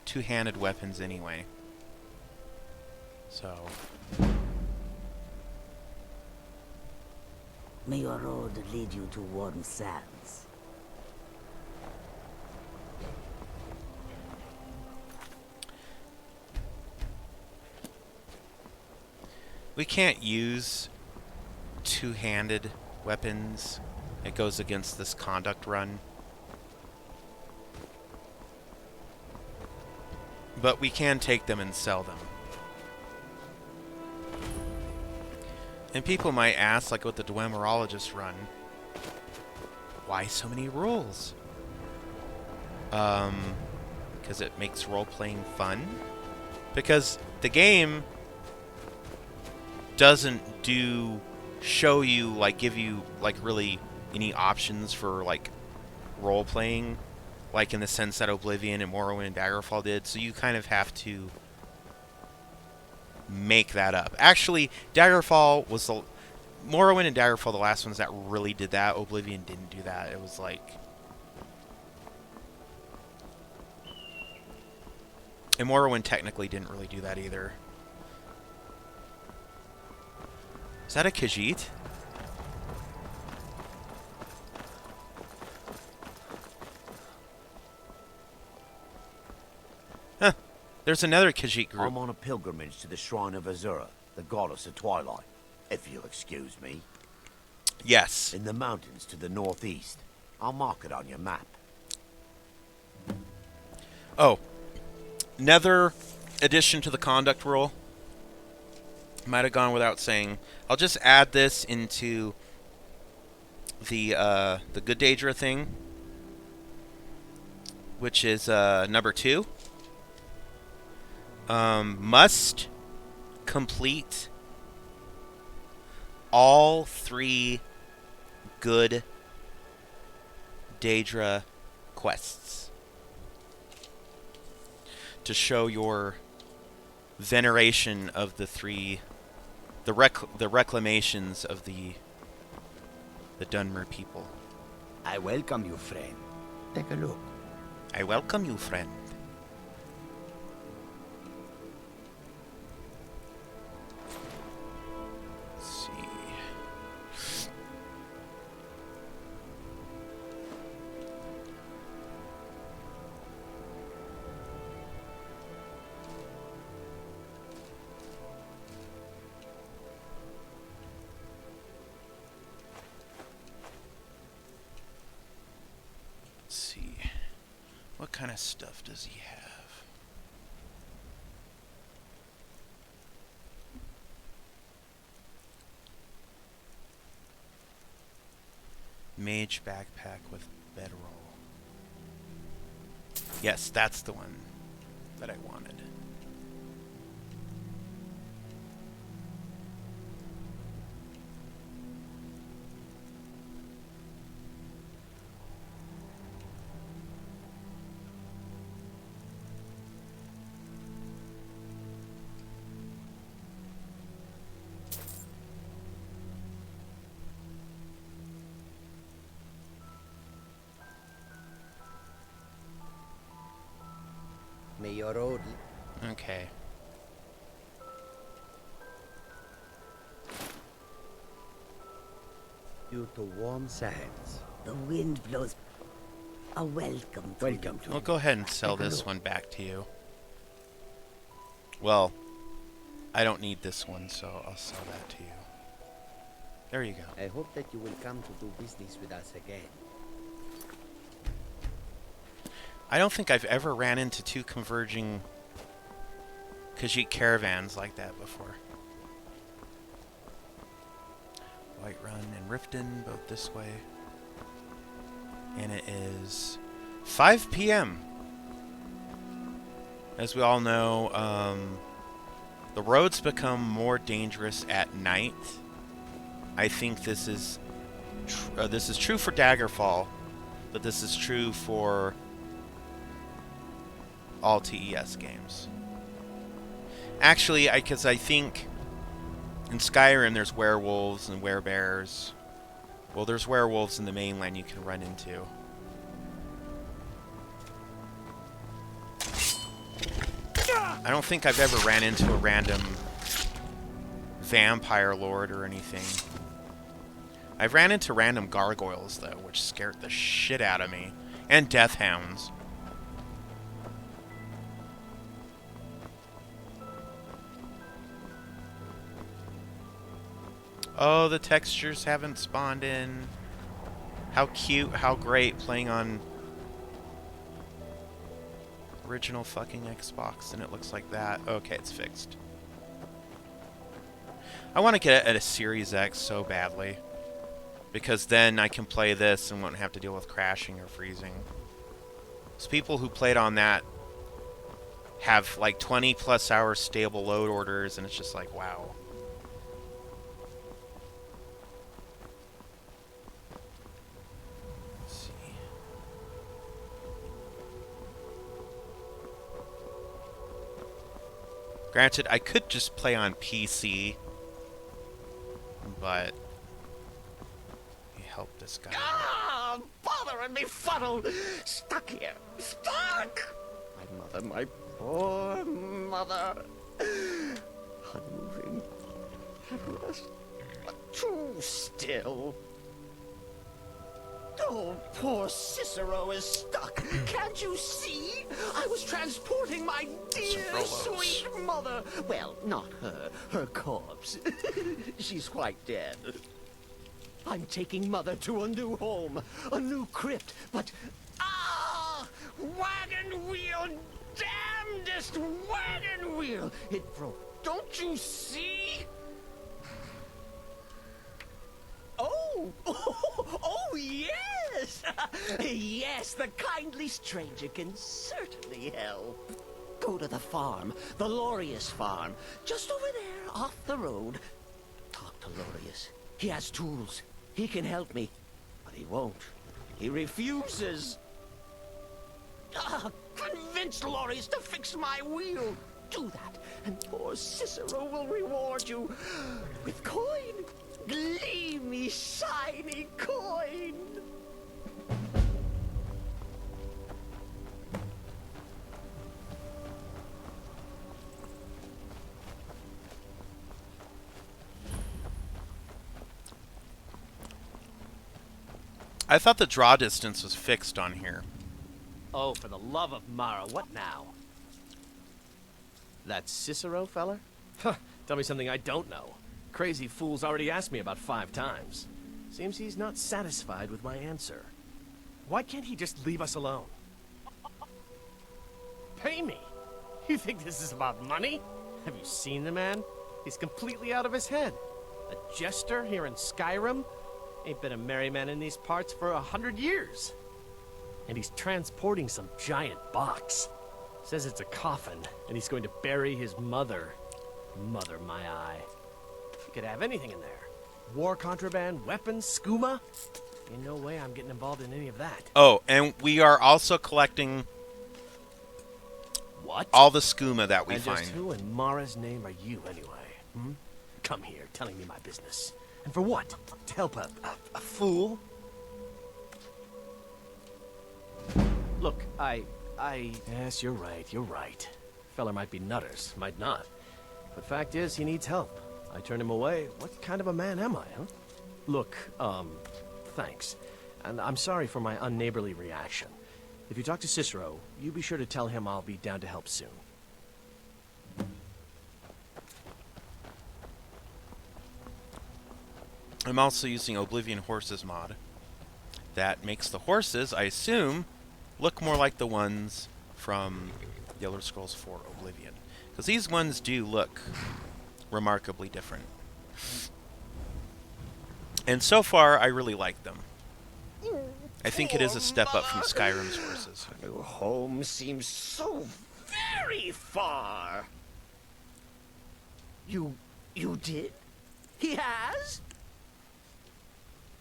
A: two-handed weapons anyway. So
H: May your road lead you to warm sands.
A: we can't use two-handed weapons. It goes against this conduct run. But we can take them and sell them. And people might ask, like with the Dwemerologist run, why so many rules? Because it makes role-playing fun. Because the game doesn't show you, like, give you, like, really any options for, like, role-playing, like, in the sense that Oblivion and Morrowind and Daggerfall did, so you kind of have to make that up. Actually, Daggerfall was the... Morrowind and Daggerfall, the last ones that really did that. Oblivion didn't do that. It was, like... And Morrowind technically didn't really do that either. Is that a Khajiit? Huh. There's another Khajiit group.
C: I'm on a pilgrimage to the shrine of Azura, the goddess of twilight, if you'll excuse me.
A: Yes.
C: In the mountains to the northeast. I'll mark it on your map.
A: Oh. Another addition to the conduct rule. Might have gone without saying. I'll just add this into the Good Daedra thing, which is number 2. Must complete all 3 Good Daedra quests to show your veneration of the 3, the reclamations of the Dunmer people.
C: I welcome you, friend. Take a look.
A: I welcome you, friend. Let's see. What kind of stuff does he have? Mage backpack with bedroll. Yes, that's the one that I wanted.
G: May your road
A: Okay.
G: you to warm sands.
H: The wind blows. A welcome to
G: Welcome
H: you.
G: to
A: I'll go ahead and sell this one back to you. Well, I don't need this one, so I'll sell that to you. There you go.
G: I hope that you will come to do business with us again.
A: I don't think I've ever ran into two converging Khajiit caravans like that before. Whiterun and Riften, both this way. And it is 5 p.m. As we all know, the roads become more dangerous at night. I think this is true for Daggerfall, but this is true for all TES games. Actually, because I think in Skyrim there's werewolves and werebears. Well, there's werewolves in the mainland you can run into. I don't think I've ever ran into a random vampire lord or anything. I've ran into random gargoyles, though, which scared the shit out of me. And death hounds. Oh, the textures haven't spawned in. How cute, how great playing on original fucking Xbox, and it looks like that. Okay, it's fixed. I want to get it at a Series X so badly, because then I can play this and won't have to deal with crashing or freezing. So people who played on that have like 20 plus hours stable load orders, and it's just like, wow. Granted, I could just play on PC, but help this guy.
I: Ah, bothering me fuddle! Stuck here! Stuck! My poor mother. Unmoving. At rest. But too still. Oh, poor Cicero is stuck. Can't you see? I was transporting my dear, sweet mother. Well, not her. Her corpse. She's quite dead. I'm taking Mother to a new home, a new crypt, but... Ah! Wagon wheel! Damnedest wagon wheel! It broke. Don't you see? Oh! Oh, yes! Yes, the kindly stranger can certainly help. Go to the farm, the Lorius farm, just over there, off the road. Talk to Lorius. He has tools. He can help me. But he won't. He refuses. Convince Lorius to fix my wheel. Do that, and poor Cicero will reward you with coin. Gleamy, shiny coin!
A: I thought the draw distance was fixed on here.
J: Oh, for the love of Mara, what now? That Cicero feller? Huh, tell me something I don't know. Crazy fool's already asked me about 5 times. Seems he's not satisfied with my answer. Why can't he just leave us alone? Pay me? You think this is about money? Have you seen the man? He's completely out of his head. A jester here in Skyrim? Ain't been a merry man in these parts for 100 years. And he's transporting some giant box. Says it's a coffin, and he's going to bury his mother. Mother, my eye. Could have anything in there. War contraband, weapons, skooma. In no way I'm getting involved in any of that.
A: Oh, and we are also collecting
J: what?
A: All the skooma that we
J: and
A: find.
J: Just who in Mara's name are you anyway? Hmm? Come here, telling me my business. And for what? To help a fool? Look, I Yes, you're right. Feller might be nutters, might not. But fact is, he needs help. I turned him away. What kind of a man am I, huh? Look, thanks. And I'm sorry for my unneighborly reaction. If you talk to Cicero, you be sure to tell him I'll be down to help soon.
A: I'm also using Oblivion Horses mod. That makes the horses, I assume, look more like the ones from The Elder Scrolls 4 Oblivion. Because these ones do look remarkably different. And so far, I really like them. I think it is a step up from Skyrim's horses.
I: Your home seems so very far. You did? He has?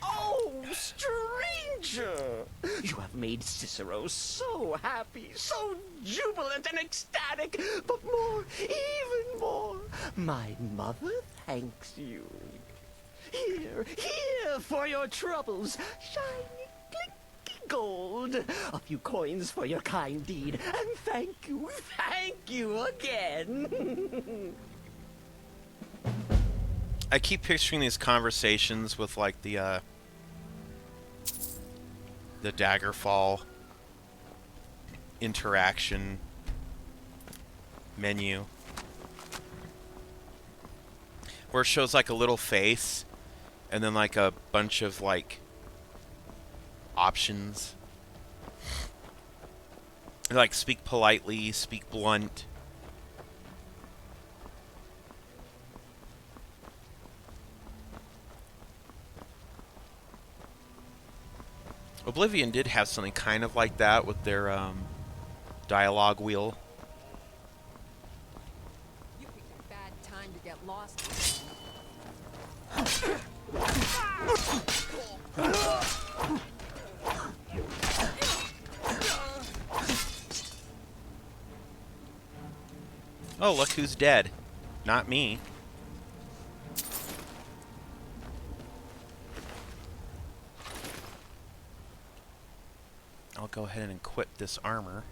I: Oh, stranger! You have made Cicero so happy, so jubilant and ecstatic, but more, even more, my mother thanks you. Here for your troubles, shiny, clicky gold. A few coins for your kind deed, and thank you again.
A: I keep picturing these conversations with, like, the Daggerfall interaction menu, where it shows, like, a little face, and then, like, a bunch of, like, options. Like, speak politely, speak blunt. Oblivion did have something kind of like that with their dialogue wheel.
E: You picked a bad time to get lost.
A: Oh, look who's dead. Not me. I'll go ahead and equip this armor.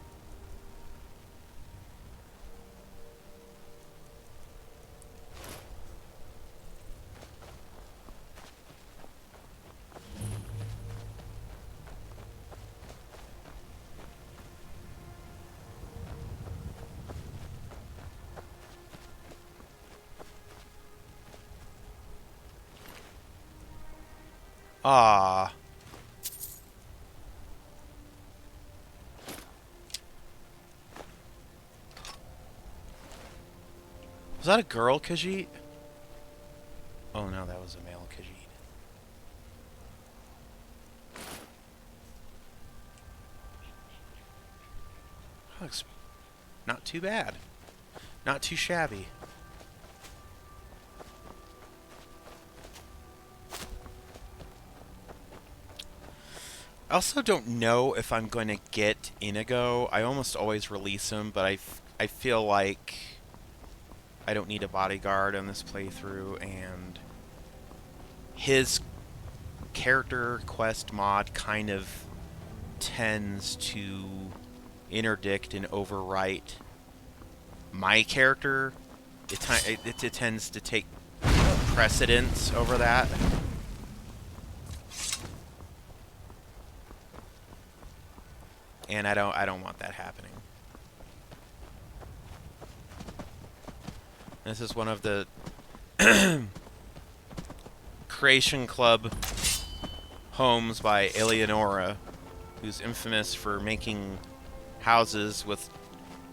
A: Ah. Was that a girl Khajiit? Oh no, that was a male Khajiit. Looks not too bad. Not too shabby. I also don't know if I'm going to get Inigo. I almost always release him, but I feel like I don't need a bodyguard on this playthrough, and his character quest mod kind of tends to interdict and overwrite my character. It tends to take precedence over that. And I don't want that happening. This is one of the Creation Club homes by Eleonora, who's infamous for making houses with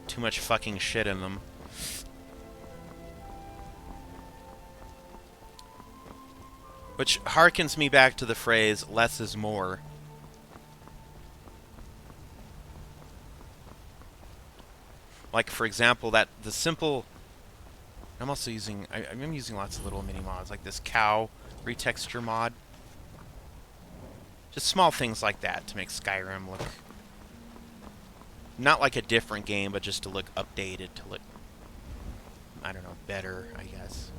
A: too much fucking shit in them. Which harkens me back to the phrase, less is more. Like, for example, the simple... I'm also using... I'm using lots of little mini mods, like this cow retexture mod. Just small things like that to make Skyrim look... not like a different game, but just to look updated, to look... I don't know, better, I guess.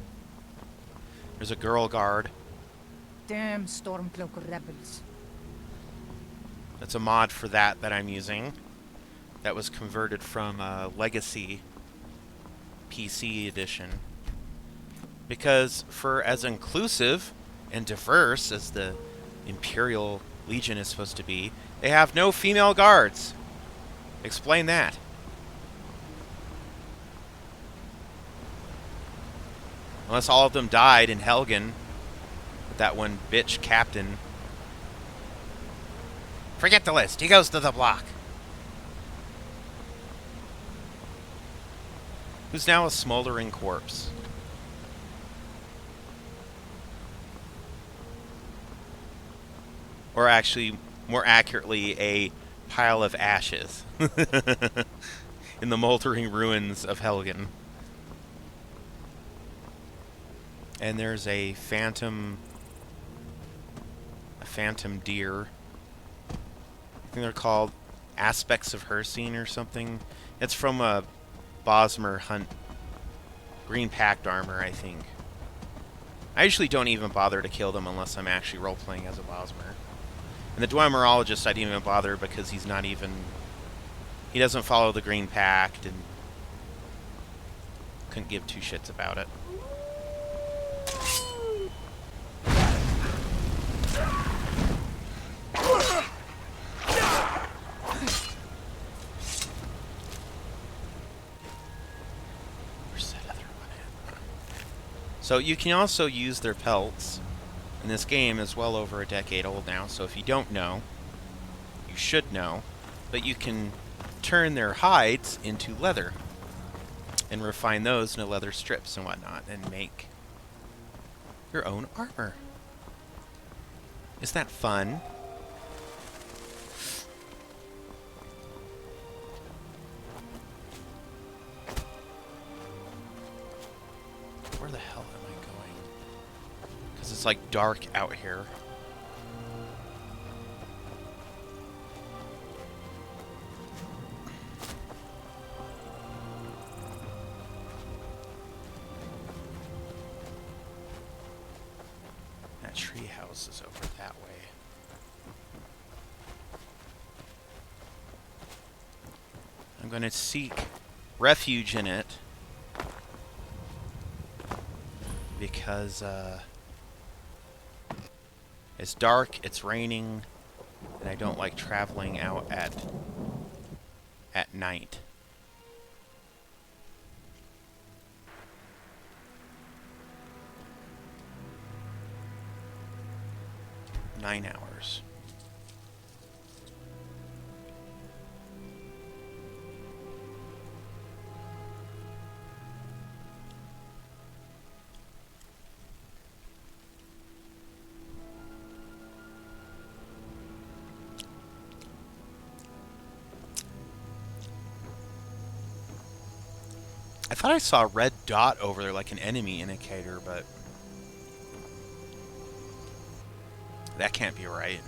A: There's a girl guard.
E: Damn Stormcloak rebels.
A: That's a mod for that I'm using. that was converted from Legacy PC edition. Because for as inclusive and diverse as the Imperial Legion is supposed to be, they have no female guards. Explain that. Unless all of them died in Helgen with that one bitch captain. Forget the list. He goes to the block. Who's now a smoldering corpse. Or actually, more accurately, a pile of ashes in the moldering ruins of Helgen. And there's a phantom deer. I think they're called Aspects of Hercene or something. It's from a Bosmer hunt. Green packed armor, I think. I usually don't even bother to kill them unless I'm actually role-playing as a Bosmer. And the Dwemerologist I didn't even bother because he's not even... He doesn't follow the Green Pact and couldn't give two shits about it. So you can also use their pelts. And this game is well over a decade old now, so if you don't know, you should know. But you can turn their hides into leather and refine those into leather strips and whatnot and make your own armor. Isn't that fun? Where the hell am I going? Because it's like dark out here. That tree house is over that way. I'm going to seek refuge in it. Because it's dark, it's raining, and I don't like traveling out at night. Nine hours. I thought I saw a red dot over there like an enemy indicator, but that can't be right.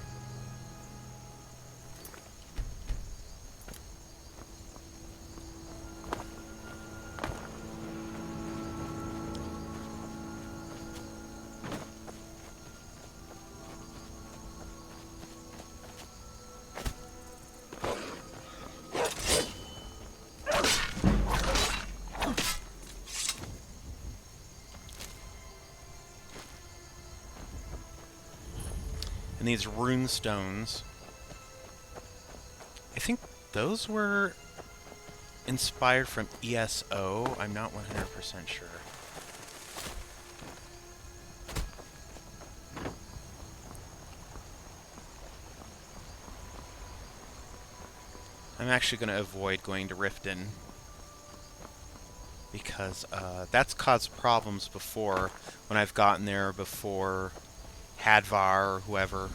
A: And these rune stones, I think those were inspired from ESO. I'm not 100% sure. I'm actually going to avoid going to Riften because that's caused problems before when I've gotten there before Hadvar or whoever.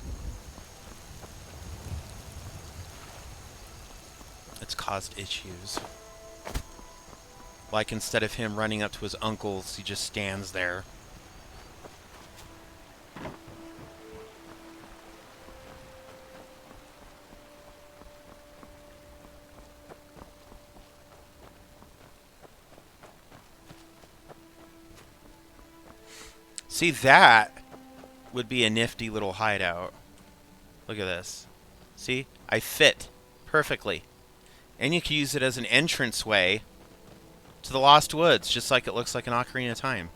A: It's caused issues. Like instead of him running up to his uncles, he just stands there. See, that would be a nifty little hideout. Look at this. See? I fit perfectly. And you can use it as an entranceway to the Lost Woods, just like it looks like an Ocarina of Time.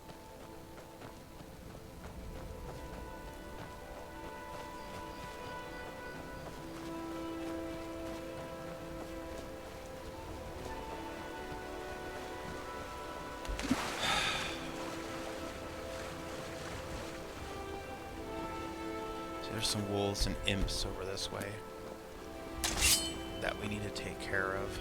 A: There's some wolves and imps over this way that we need to take care of.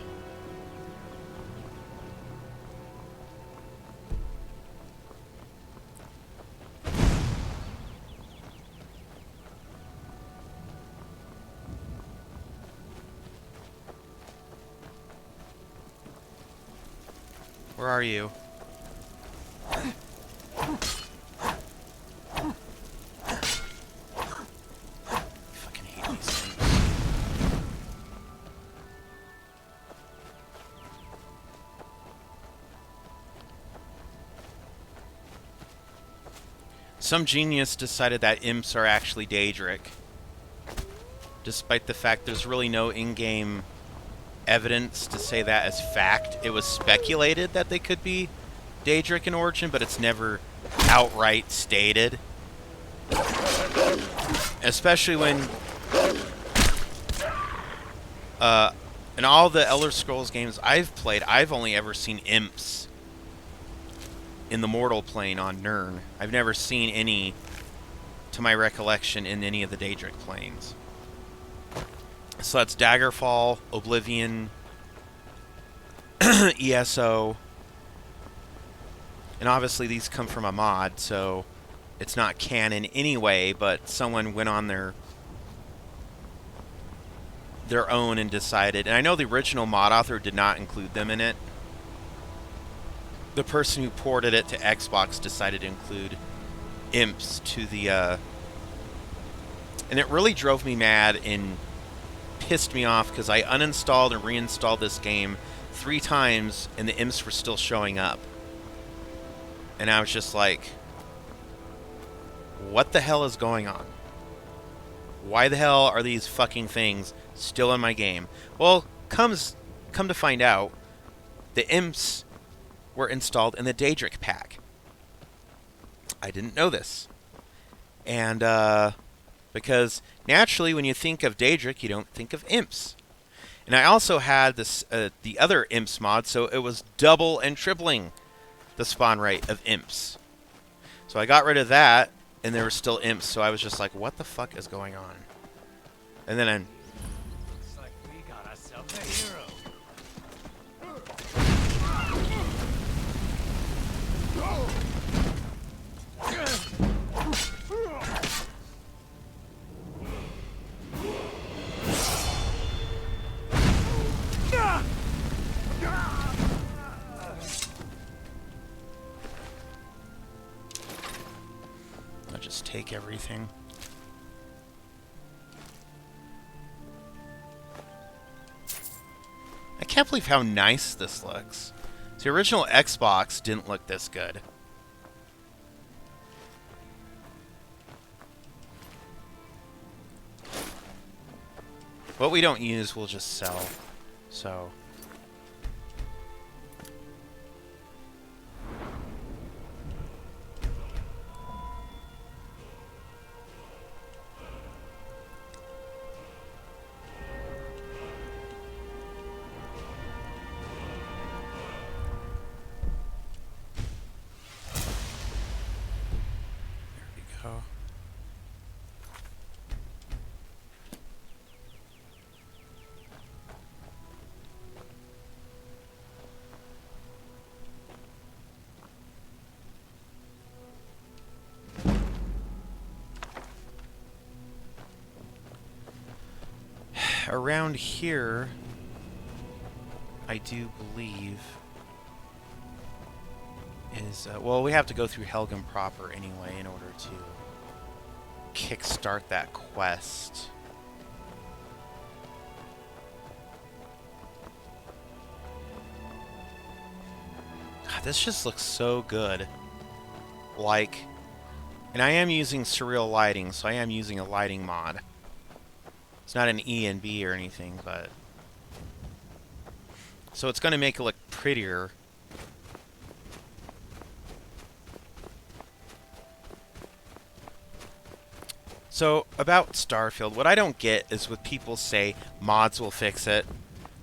A: Where are you? Some genius decided that imps are actually Daedric, despite the fact there's really no in-game evidence to say that as fact. It was speculated that they could be Daedric in origin, but it's never outright stated. Especially when in all the Elder Scrolls games I've played, I've only ever seen imps in the mortal plane on Nirn. I've never seen any, to my recollection, in any of the Daedric planes. So that's Daggerfall, Oblivion, ESO. And obviously these come from a mod, so it's not canon anyway, but someone went on their own and decided. And I know the original mod author did not include them in it. The person who ported it to Xbox decided to include imps to the, and it really drove me mad and pissed me off because I uninstalled and reinstalled this game 3 times and the imps were still showing up. And I was just like, what the hell is going on? Why the hell are these fucking things still in my game? Well, come to find out, the imps were installed in the Daedric pack. I didn't know this. And, because naturally when you think of Daedric, you don't think of imps. And I also had this, the other imps mod, so it was double and tripling the spawn rate of imps. So I got rid of that, and there were still imps, so I was just like, what the fuck is going on? And then
J: Looks like we got ourselves a hero.
A: I'll just take everything. I can't believe how nice this looks. The original Xbox didn't look this good. What we don't use, we'll just sell. So... around here, I do believe, is... well, we have to go through Helghan proper anyway in order to kickstart that quest. God, this just looks so good. Like... And I am using surreal lighting, so I am using a lighting mod. It's not an E and B or anything, but So it's going to make it look prettier. So, about Starfield, what I don't get is when people say mods will fix it,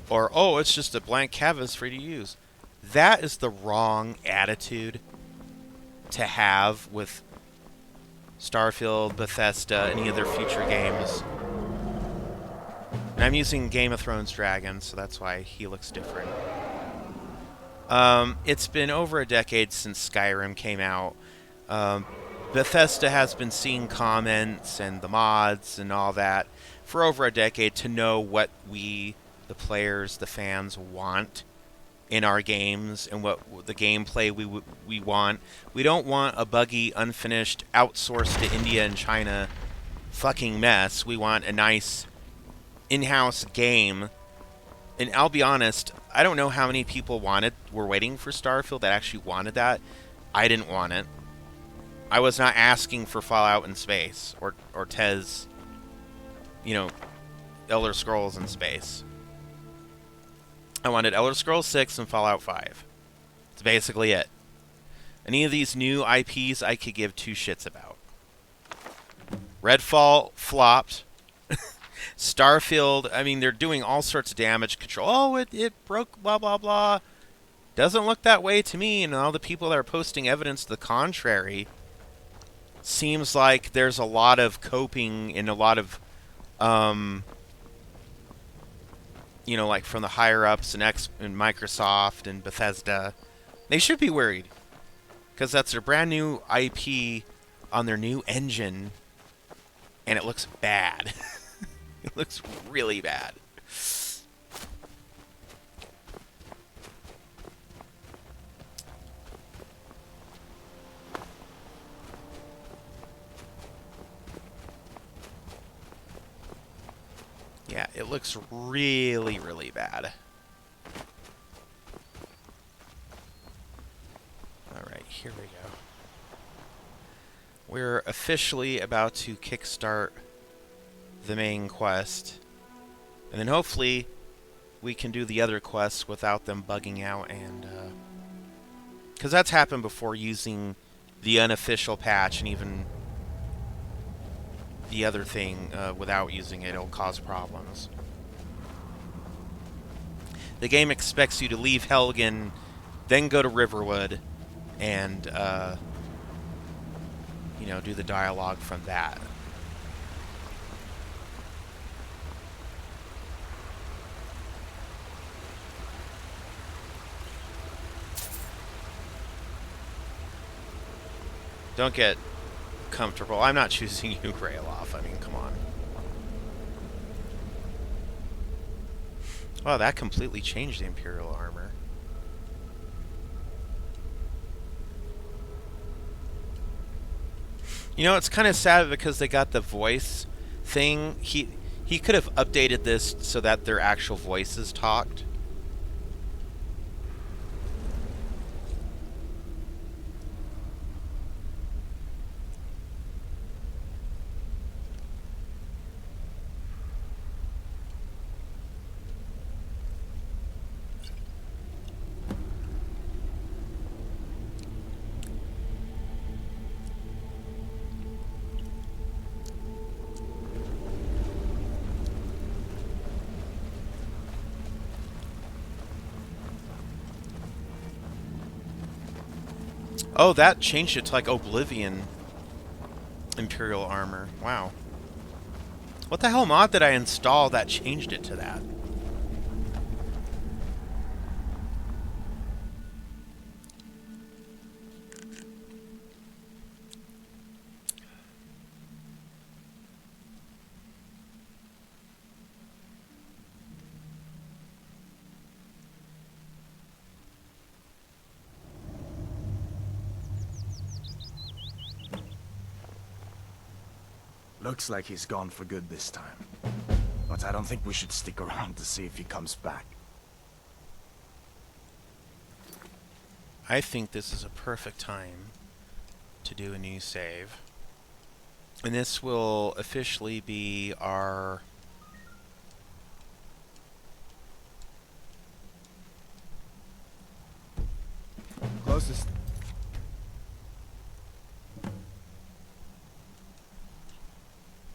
A: or, oh, it's just a blank canvas for you to use. That is the wrong attitude to have with Starfield, Bethesda, any of their future games. And I'm using Game of Thrones Dragon, so that's why he looks different. It's been over a decade since Skyrim came out. Bethesda has been seeing comments and the mods and all that for over a decade to know what we, the players, the fans, want in our games and what the gameplay we want. We don't want a buggy, unfinished, outsourced to India and China fucking mess. We want a nice in-house game. And I'll be honest, I don't know how many people were waiting for Starfield that actually wanted that. I didn't want it. I was not asking for Fallout in space or TES, you know, Elder Scrolls in space. I wanted Elder Scrolls 6 and Fallout 5. That's basically it. Any of these new IPs I could give two shits about. Redfall flopped. Starfield, I mean, they're doing all sorts of damage control. Oh, it broke, blah, blah, blah. Doesn't look that way to me, and all the people that are posting evidence to the contrary, seems like there's a lot of coping and a lot of, you know, like from the higher-ups and Microsoft and Bethesda. They should be worried, because that's their brand new IP on their new engine, and it looks bad. It looks really bad. Yeah, it looks really, really bad. Alright, here we go. We're officially about to kickstart the main quest. And then hopefully we can do the other quests without them bugging out, and because that's happened before using the unofficial patch, and even the other thing without using it, it'll cause problems. The game expects you to leave Helgen, then go to Riverwood, and you know, do the dialogue from that. Don't get comfortable. I'm not choosing you, Greyloff. I mean, come on. Wow, that completely changed the Imperial armor. You know, it's kind of sad because they got the voice thing. He could have updated this so that their actual voices talked. Oh, that changed it to like Oblivion Imperial armor. Wow. What the hell mod did I install that changed it to that?
K: Looks like he's gone for good this time. But I don't think we should stick around to see if he comes back.
A: I think this is a perfect time to do a new save. And this will officially be our
K: closest.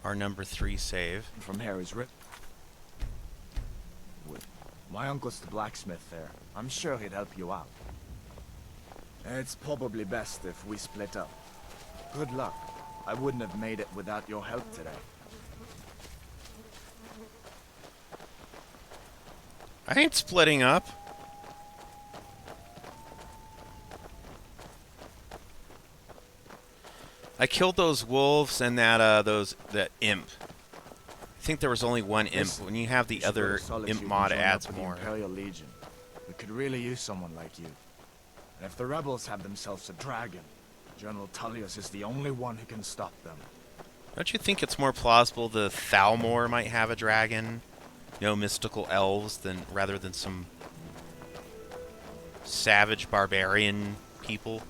A: Our number 3 save.
K: From Harry's Rip. My uncle's the blacksmith there. I'm sure he'd help you out. It's probably best if we split up. Good luck. I wouldn't have made it without your help today.
A: I ain't splitting up. I killed those wolves and that imp. I think there was only one imp. When you have the other imp mod, it adds more.
K: Imperial Legion. We could really use someone like you. And if the rebels have themselves a dragon, General Tullius is the only one who can stop them.
A: Don't you think it's more plausible the Thalmor might have a dragon? No mystical elves rather than some savage barbarian people?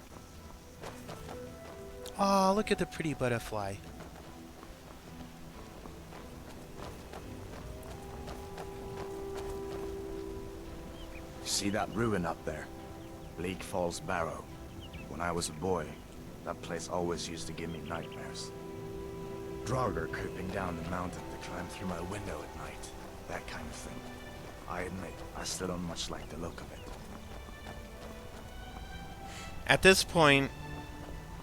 A: Aw, look at the pretty butterfly.
K: See that ruin up there? Bleak Falls Barrow. When I was a boy, that place always used to give me nightmares. Draugr creeping down the mountain to climb through my window at night. That kind of thing. I admit, I still don't much like the look of it.
A: At this point,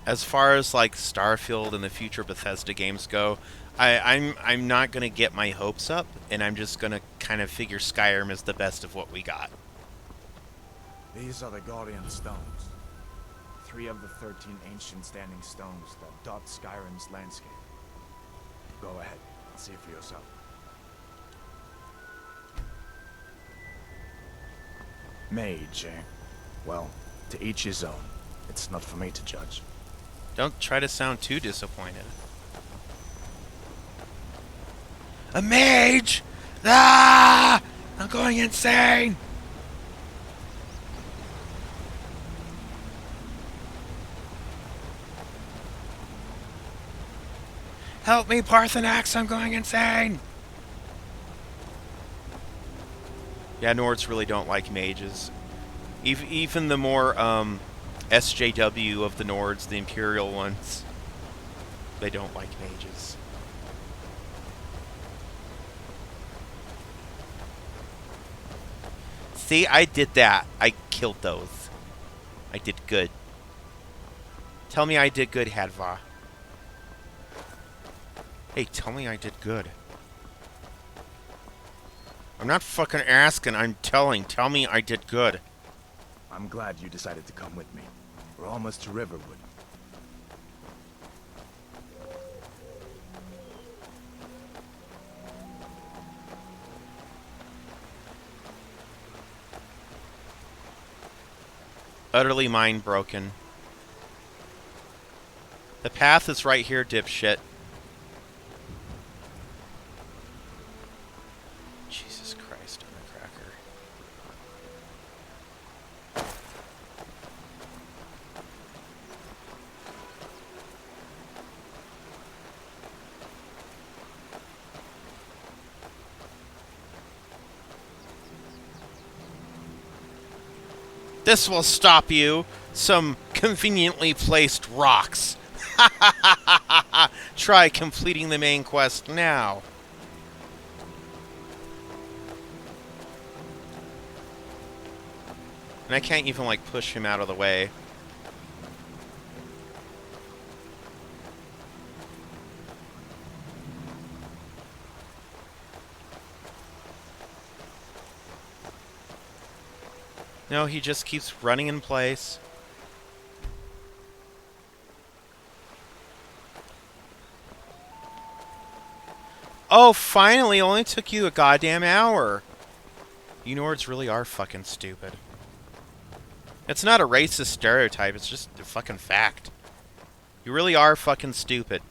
A: as far as like Starfield and the future Bethesda games go, I'm not gonna get my hopes up, and I'm just gonna kind of figure Skyrim is the best of what we got.
K: These are the Guardian Stones. 3 of the 13 ancient standing stones that dot Skyrim's landscape. Go ahead, see for yourself. Mage, eh? Well, to each his own. It's not for me to judge.
A: Don't try to sound too disappointed. A mage! Ah! I'm going insane! Help me, Parthenax! I'm going insane! Yeah, Nords really don't like mages. Even the more SJW of the Nords, the Imperial ones, they don't like mages. See, I did that. I killed those. I did good. Tell me I did good, Hadvar. Hey, tell me I did good. I'm not fucking asking, I'm telling. Tell me I did good.
K: I'm glad you decided to come with me. We're almost to Riverwood.
A: Utterly mind broken. The path is right here, dipshit. Jesus Christ, I'm a cracker. This will stop you. Some conveniently placed rocks. Try completing the main quest now. And I can't even, like, push him out of the way. No, he just keeps running in place. Oh, finally! Only took you a goddamn hour. You Nords really are fucking stupid. It's not a racist stereotype, it's just a fucking fact. You really are fucking stupid.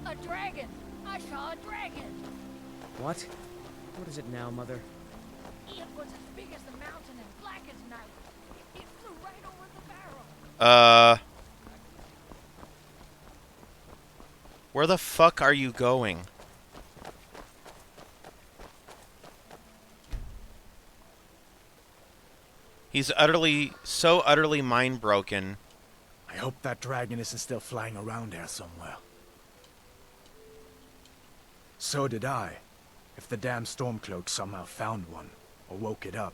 E: A dragon! I saw a dragon!
J: What? What is it now, Mother?
E: It was as big as the mountain and black as night. It flew right over the barrel.
A: Where the fuck are you going? He's so utterly mind broken.
K: I hope that dragon isn't still flying around here somewhere. So did I. If the damn Stormcloak somehow found one, or woke it up,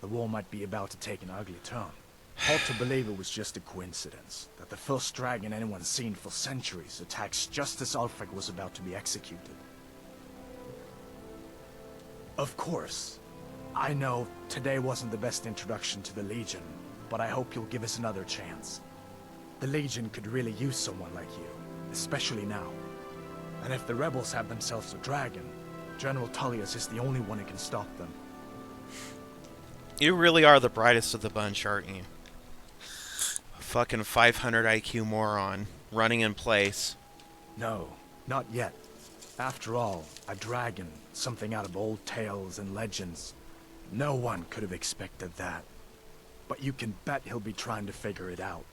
K: the war might be about to take an ugly turn. Hard to believe it was just a coincidence, that the first dragon anyone's seen for centuries attacks just as Ulfric was about to be executed. Of course, I know today wasn't the best introduction to the Legion, but I hope you'll give us another chance. The Legion could really use someone like you, especially now. And if the rebels have themselves a dragon, General Tullius is the only one who can stop them.
A: You really are the brightest of the bunch, aren't you? Fucking 500 IQ moron, running in place.
K: No, not yet. After all, a dragon, something out of old tales and legends. No one could have expected that. But you can bet he'll be trying to figure it out.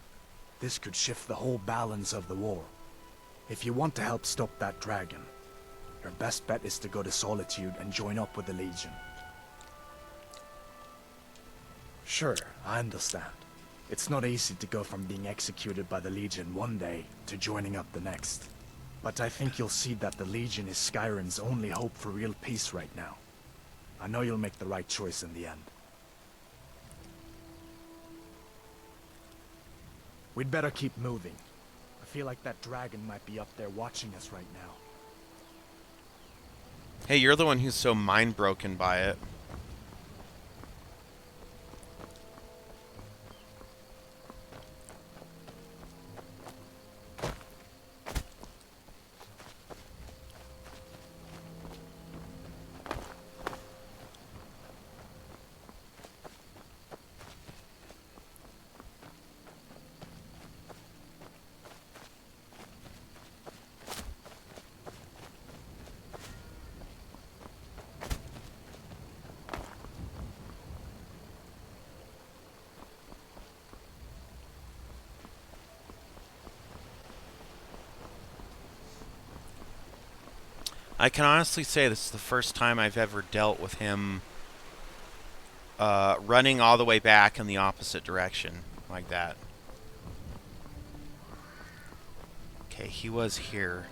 K: This could shift the whole balance of the war. If you want to help stop that dragon, your best bet is to go to Solitude and join up with the Legion. Sure, I understand. It's not easy to go from being executed by the Legion one day to joining up the next. But I think you'll see that the Legion is Skyrim's only hope for real peace right now. I know you'll make the right choice in the end. We'd better keep moving. I feel like that dragon might be up there watching us right now.
A: Hey, you're the one who's so mind broken by it. I can honestly say this is the first time I've ever dealt with him running all the way back in the opposite direction like that. Okay, he was here.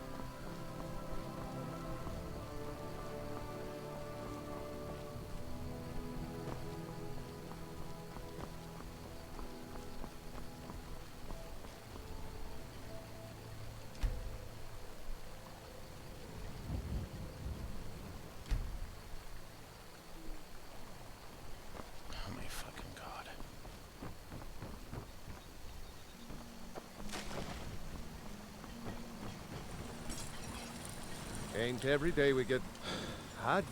L: Ain't every day we get Hadvar.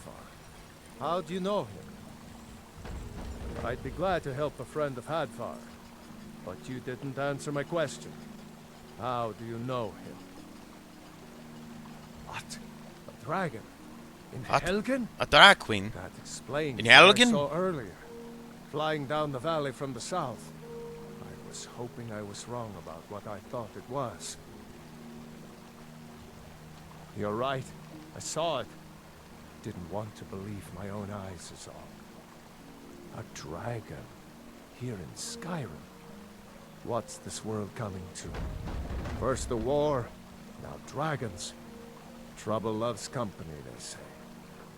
L: How do you know him? I'd be glad to help a friend of Hadvar, but you didn't answer my question. How do you know him? What? A dragon? In Helgen?
A: A drag queen?
L: That explains
A: in
L: what I
A: Helgen?
L: saw earlier, flying down the valley from the south. I was hoping I was wrong about what I thought it was. You're right. I saw it. Didn't want to believe my own eyes is all. A dragon. Here in Skyrim. What's this world coming to? First the war, now dragons. Trouble loves company, they say.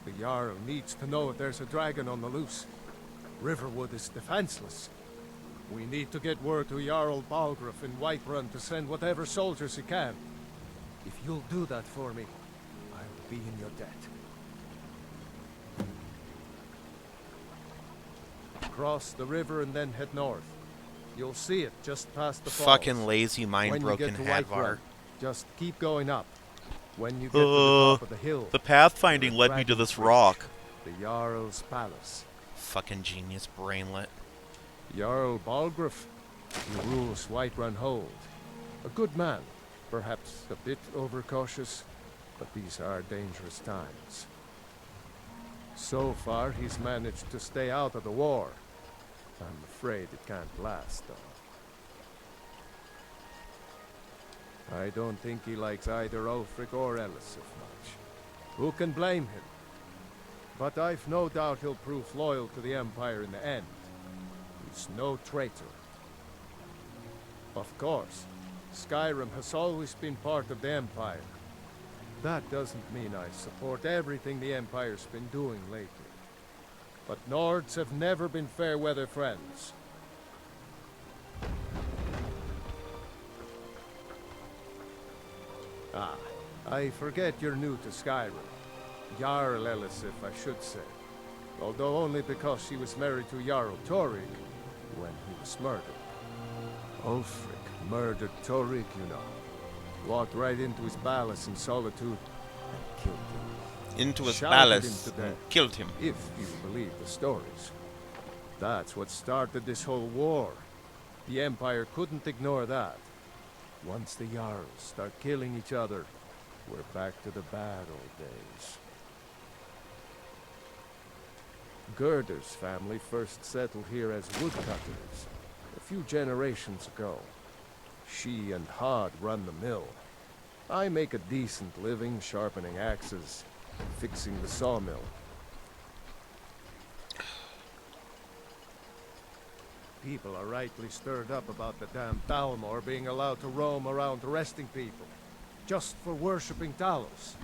L: The Jarl needs to know if there's a dragon on the loose. Riverwood is defenseless. We need to get word to Jarl Balgruuf in Whiterun to send whatever soldiers he can. If you'll do that for me, I'll be in your debt. Cross the river and then head north. You'll see it just past the falls.
A: Fucking lazy, mind-broken Hadvar.
L: Just keep going up. When you get to the top of the hill,
A: the pathfinding led me to this rock.
L: The Jarl's palace.
A: Fucking genius brainlet.
L: Jarl Balgruuf. He rules Whiterun Hold. A good man. Perhaps a bit overcautious, but these are dangerous times. So far, he's managed to stay out of the war. I'm afraid it can't last, though. I don't think he likes either Ulfric or Elisif much. Who can blame him? But I've no doubt he'll prove loyal to the Empire in the end. He's no traitor. Of course, Skyrim has always been part of the Empire. That doesn't mean I support everything the Empire's been doing lately. But Nords have never been fair-weather friends. Ah, I forget you're new to Skyrim. Jarl Elisif, I should say. Although only because she was married to Jarl Torig when he was murdered. Ulfric murdered Torig, you know. Walked right into his palace in Solitude and killed him.
A: Into his
L: Shouted
A: palace
L: him to death,
A: and killed him.
L: If you believe the stories. That's what started this whole war. The Empire couldn't ignore that. Once the Jarls start killing each other, we're back to the bad old days. Gerder's family first settled here as woodcutters a few generations ago. She and Hod run the mill. I make a decent living sharpening axes, fixing the sawmill. People are rightly stirred up about the damn Dalmor being allowed to roam around arresting people, just for worshipping Talos.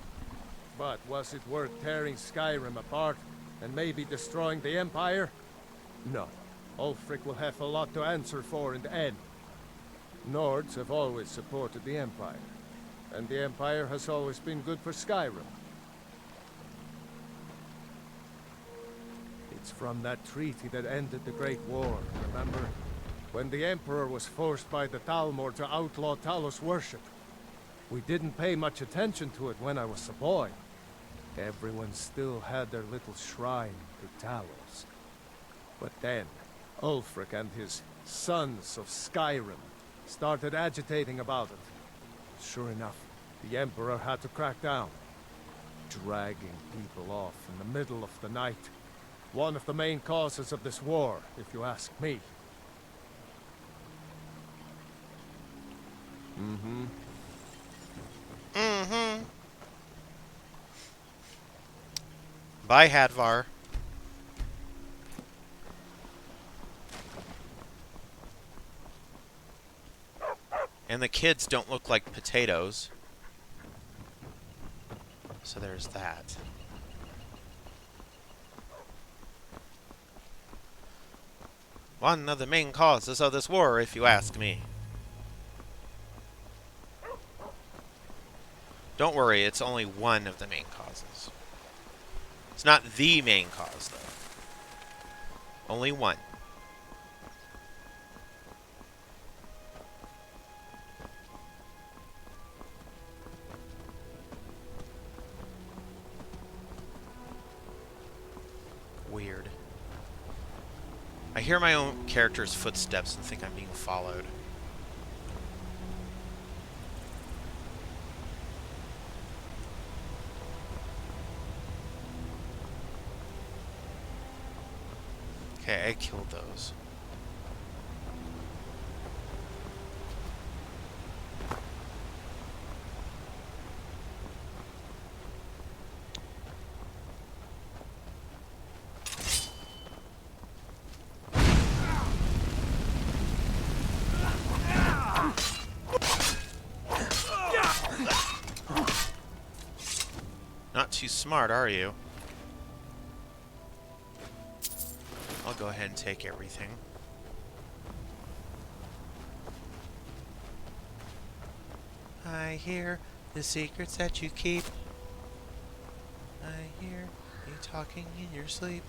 L: But was it worth tearing Skyrim apart and maybe destroying the Empire? No. Ulfric will have a lot to answer for in the end. Nords have always supported the Empire, and the Empire has always been good for Skyrim. It's from that treaty that ended the Great War, remember? When the Emperor was forced by the Dalmor to outlaw Talos worship. We didn't pay much attention to it when I was a boy. Everyone still had their little shrine to Talos. But then, Ulfric and his Sons of Skyrim started agitating about it. Sure enough, the Emperor had to crack down. Dragging people off in the middle of the night. One of the main causes of this war, if you ask me. Mm-hmm.
A: Mm-hmm. Bye, Hadvar. And the kids don't look like potatoes. So there's that. One of the main causes of this war, if you ask me. Don't worry, it's only one of the main causes. It's not the main cause, though. Only one. Weird. I hear my own character's footsteps and think I'm being followed. Okay, I killed those. Not too smart, are you? I'll go ahead and take everything. I hear the secrets that you keep. I hear you talking in your sleep.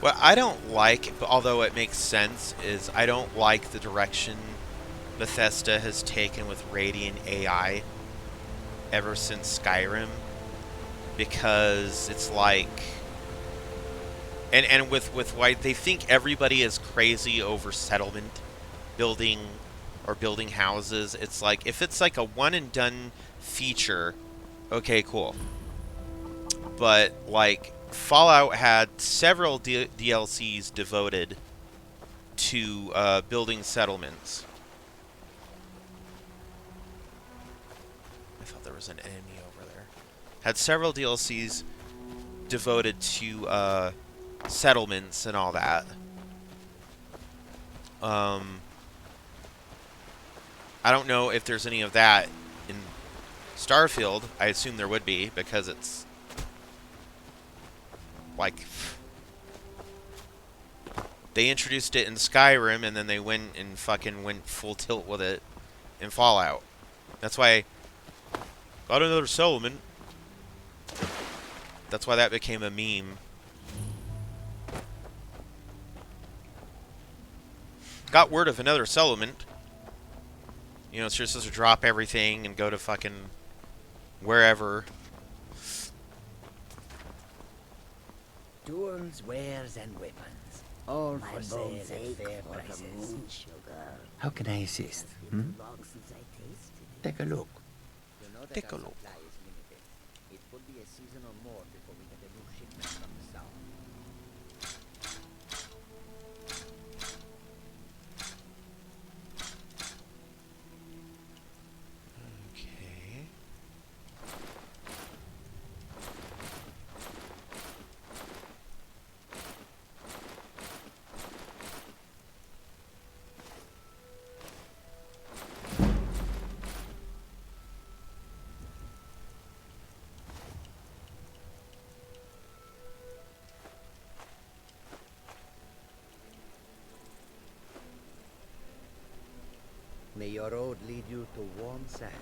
A: What I don't like, although it makes sense, is I don't like the direction Bethesda has taken with Radiant AI ever since Skyrim, because it's like, and with why they think everybody is crazy over settlement building or building houses. It's like, if it's like a one and done feature, okay, cool. But like Fallout had several DLCs devoted to building settlements. I thought there was an enemy over there. Had several DLCs devoted to settlements and all that. I don't know if there's any of that in Starfield. I assume there would be, because it's like they introduced it in Skyrim and then they went full tilt with it in Fallout. That's why I got another settlement. That's why that became a meme. Got word of another settlement. You know, it's just supposed to drop everything and go to fucking wherever.
G: Tools, wares, and weapons. All for sale at fair prices. How can I assist? Take a look.
A: Take a look.
G: It could be a season or more before we get a new shipment from the south.
A: Okay.
G: May your road lead you to warm sands.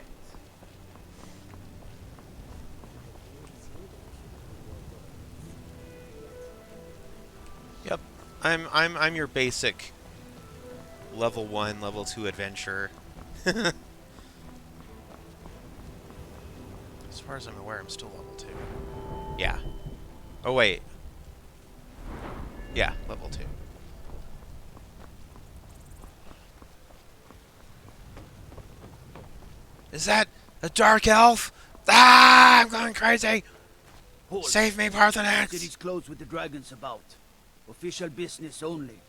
A: Yep. I'm your basic level 1, level 2 adventurer. As far as I'm aware, I'm still level 2. Yeah. Oh wait. Yeah, level 2. Is that a dark elf? Ah, I'm going crazy.
I: Hold.
A: Save me, Parthenax.
I: City's closed with the dragons about. Official business only.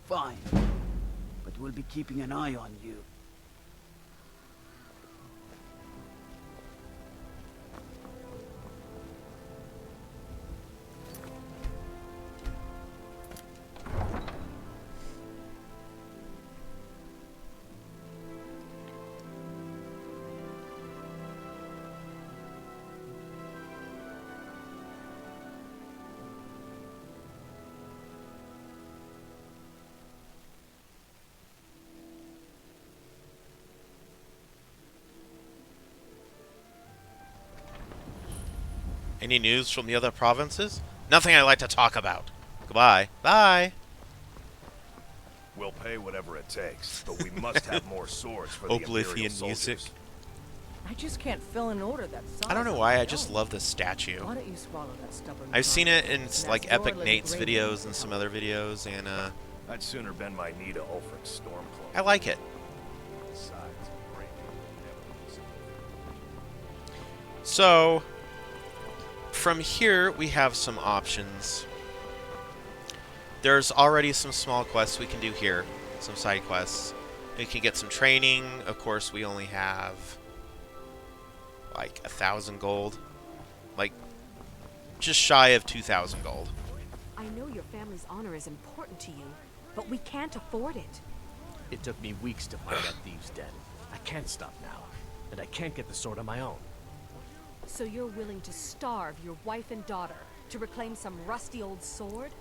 I: Fine. But we'll be keeping an eye on you.
A: Any news from the other provinces? Nothing I like to talk about. Goodbye. Bye.
K: We'll pay whatever it takes, but we must have more swords for the
A: Oblivion
K: Imperial
A: music.
K: soldiers.
E: I just can't fill an order that size.
A: I don't know why, I just love this statue.
E: Why don't you swallow that stubborn
A: I've seen it in
E: conscience and
A: like
E: ask
A: Epic
E: Laura
A: Nate's
E: Lady
A: videos and some other videos, and
K: I'd sooner bend my knee to Ulfric's Stormcloak.
A: I like it.
K: Besides, breaking will never be so.
A: So, from here we have some options. There's already some small quests we can do here, some side quests. We can get some training. Of course, we only have like 1,000 gold, like just shy of 2,000 gold.
M: I know your family's honor is important to you, but we can't afford it.
J: It took me weeks to find that thieves' den. I can't stop now, and I can't get the sword on my own.
M: So you're willing to starve your wife and daughter to reclaim some rusty old sword?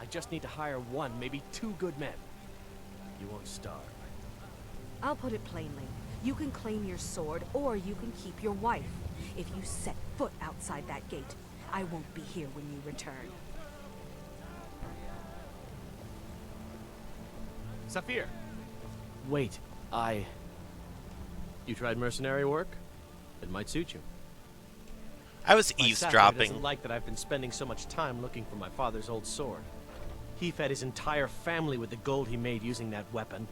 J: I just need to hire one, maybe 2 good men. You won't starve.
M: I'll put it plainly. You can claim your sword, or you can keep your wife. If you set foot outside that gate, I won't be here when you return.
J: Saphir! Wait, You tried mercenary work? It might suit you.
A: I was
J: My Saphir
A: eavesdropping.
J: doesn't like that I've been spending so much time looking for my father's old sword. He fed his entire family with the gold he made using that weapon.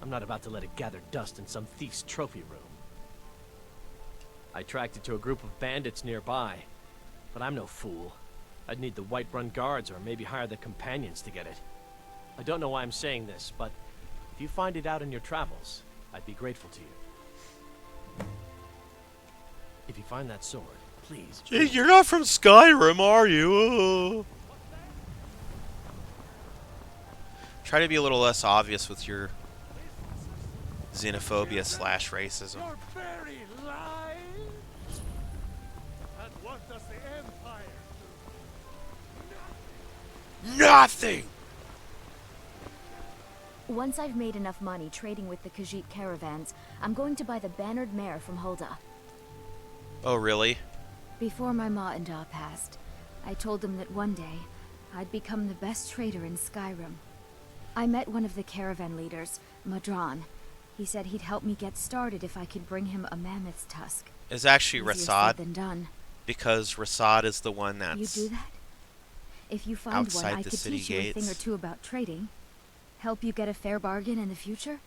J: I'm not about to let it gather dust in some thief's trophy room. I tracked it to a group of bandits nearby, but I'm no fool. I'd need the Whiterun guards or maybe hire the companions to get it. I don't know why I'm saying this, but if you find it out in your travels, I'd be grateful to you. If you find that sword, please.
A: You're not from Skyrim, are you? Try to be a little less obvious with your xenophobia / racism.
L: Your very lives? And what does the Empire do?
A: Nothing!
N: Once I've made enough money trading with the Khajiit caravans, I'm going to buy the bannered mare from Hulda.
A: Oh, really?
N: Before my ma and Da passed, I told them that one day, I'd become the best trader in Skyrim. I met one of the caravan leaders, Madran. He said he'd help me get started if I could bring him a mammoth's tusk.
A: It's actually
N: Easier said
A: Rasad.
N: than done.
A: Because Rasad is the one that's
N: You do that? If you find
A: outside
N: one, I
A: the
N: could
A: city
N: teach you a thing or
A: gates.
N: two about trading. Help you get a fair bargain in the future?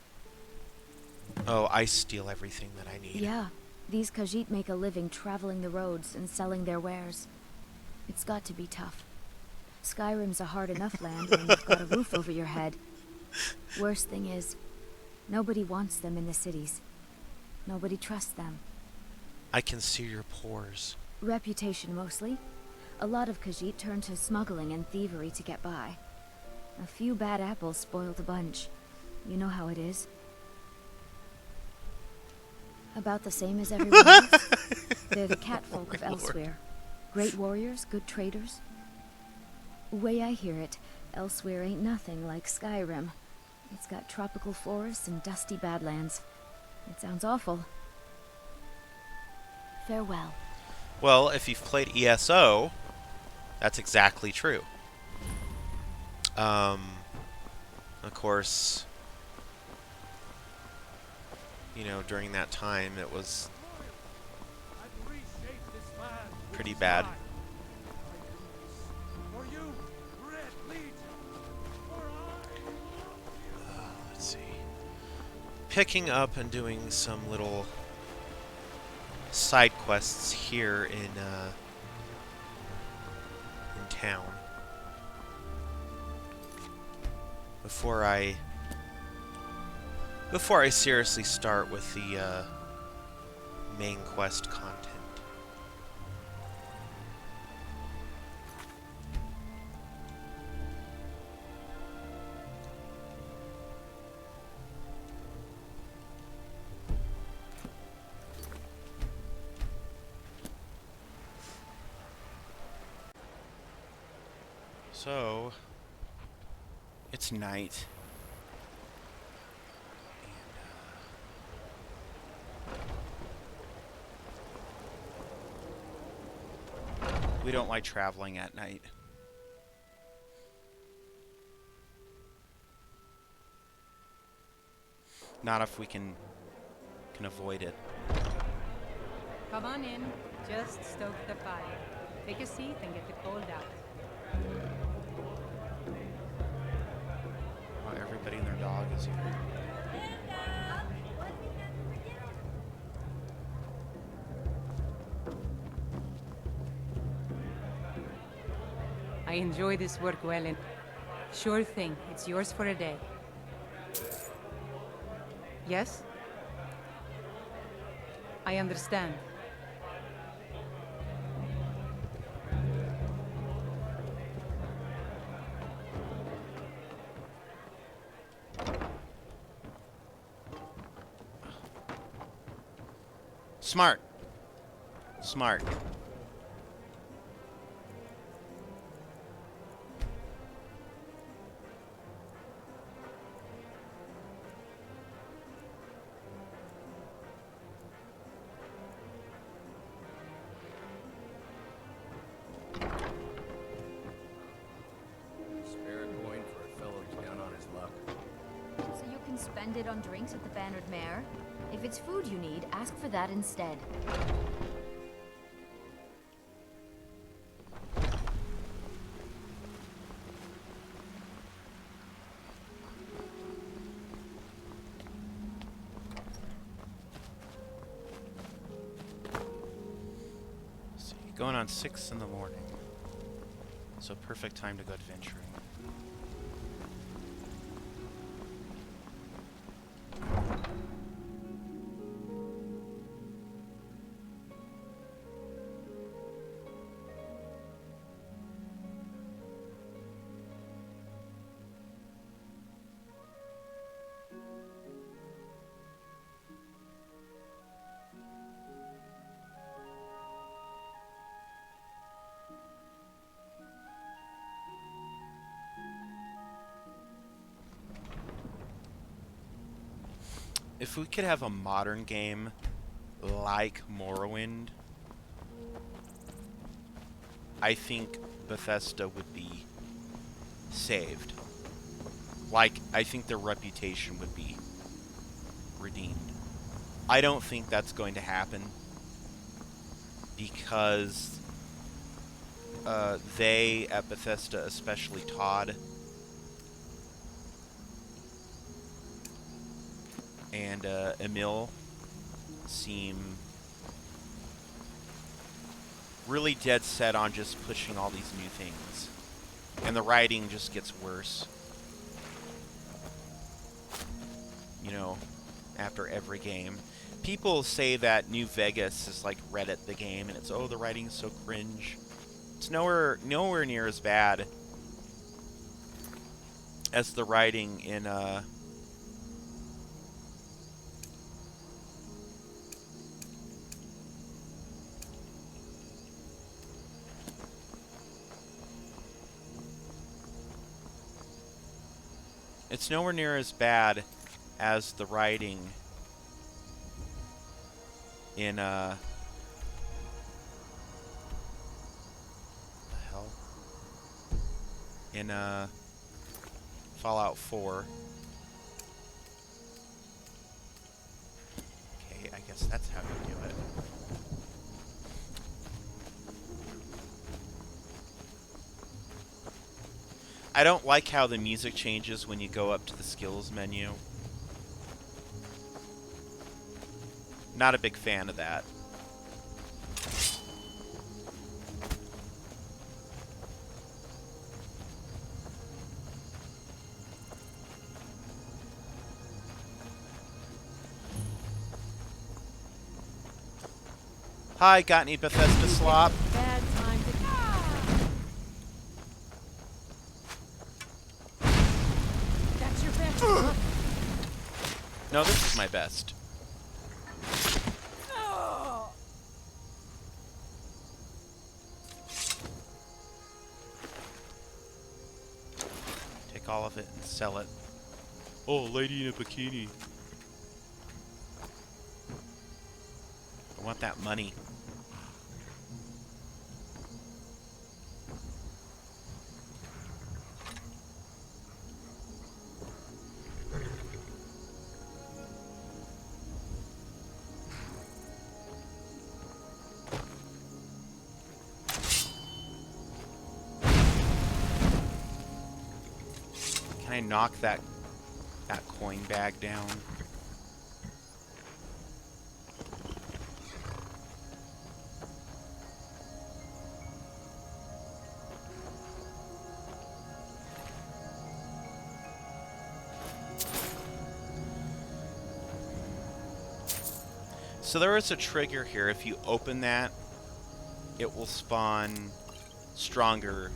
A: Oh, I steal everything that I need.
N: Yeah. These Khajiit make a living traveling the roads and selling their wares. It's got to be tough. Skyrim's a hard enough land when you've got a roof over your head. Worst thing is, nobody wants them in the cities. Nobody trusts them.
A: I can see your pores.
N: Reputation mostly. A lot of Khajiit turn to smuggling and thievery to get by. A few bad apples spoil the bunch. You know how it is. About the same as everyone else. They're the catfolk of Elsewhere. Great warriors, good traders. Way I hear it, Elsewhere ain't nothing like Skyrim. It's got tropical forests and dusty badlands. It sounds awful. Farewell.
A: Well, if you've played ESO, that's exactly true. Of course, you know, during that time it was pretty bad. Let's see. Picking up and doing some little side quests here in town before I seriously start with the main quest content. So, it's night. We don't like traveling at night. Not if we can avoid it.
E: Come on in. Just stoke the fire. Take a seat and get the cold out.
A: Oh, everybody and their dog is here.
E: I enjoy this work well and... Sure thing. It's yours for a day. Yes? I understand.
A: Smart. Smart.
K: Spare a coin for a fellow who's down on his luck.
N: So you can spend it on drinks at the Bannered Mare? If it's food you need, ask for that instead.
A: Going on 6 in the morning. So perfect time to go adventuring. If we could have a modern game like Morrowind, I think Bethesda would be saved. Like, I think their reputation would be redeemed. I don't think that's going to happen because they at Bethesda, especially Todd and Emil, seem really dead set on just pushing all these new things. And the writing just gets worse. You know, after every game. People say that New Vegas is like Reddit the game, and it's, oh, the writing's so cringe. It's nowhere near as bad as the writing in it's nowhere near as bad as the writing in what the hell? In Fallout 4. Okay, I guess that's how you do it. I don't like how the music changes when you go up to the skills menu. Not a big fan of that. Hi, got any Bethesda slop?
F: Bad time to... That's your best, huh?
A: No, this is my best. Take all of it and sell it. Oh, lady in a bikini. I want that money. Can I knock that coin bag down? So there is a trigger here. If you open that, it will spawn stronger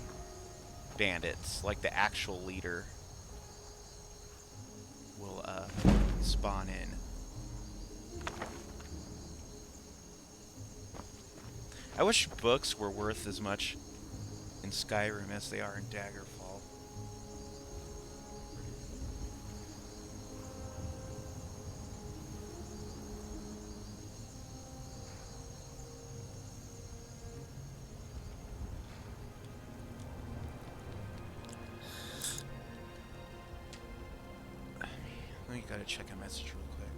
A: bandits, like the actual leader will spawn in. I wish books were worth as much in Skyrim as they are in Daggerfall. I gotta check a message real quick.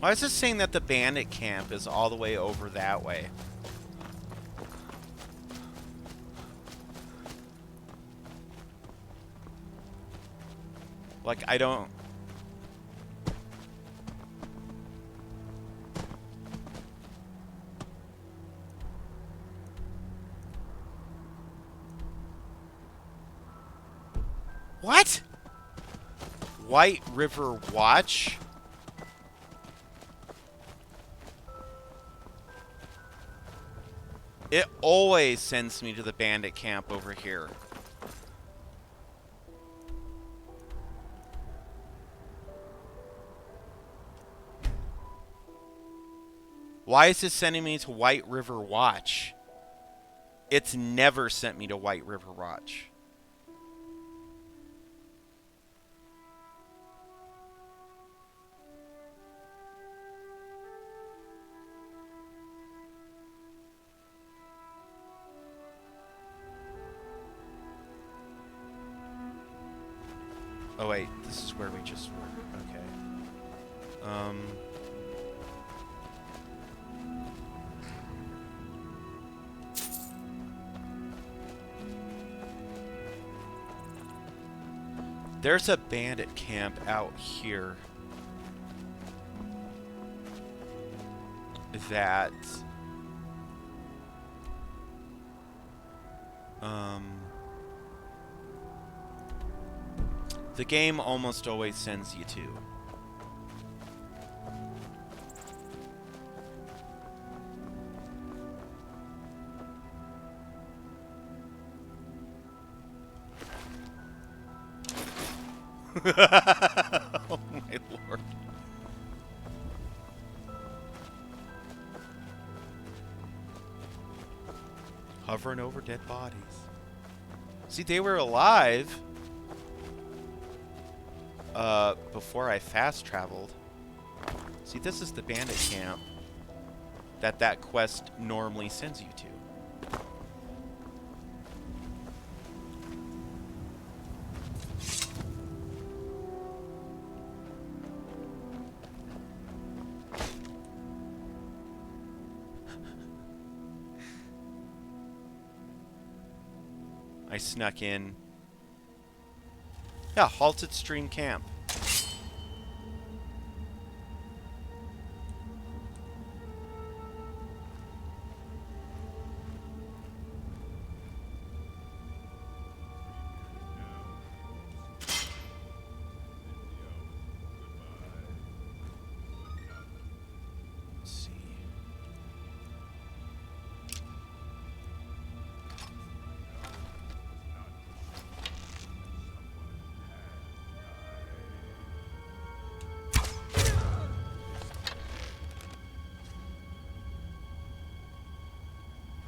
A: Why is it saying that the bandit camp is all the way over that way? Like, I don't... What? White River Watch? It always sends me to the bandit camp over here. Why is it sending me to White River Watch? It's never sent me to White River Watch. Oh wait, this is where we just were. Okay. There's a bandit camp out here that the game almost always sends you to. Oh my lord. Hovering over dead bodies. See, they were alive before I fast traveled. See, this is the bandit camp that quest normally sends you to. I snuck in. Yeah, halted stream camp.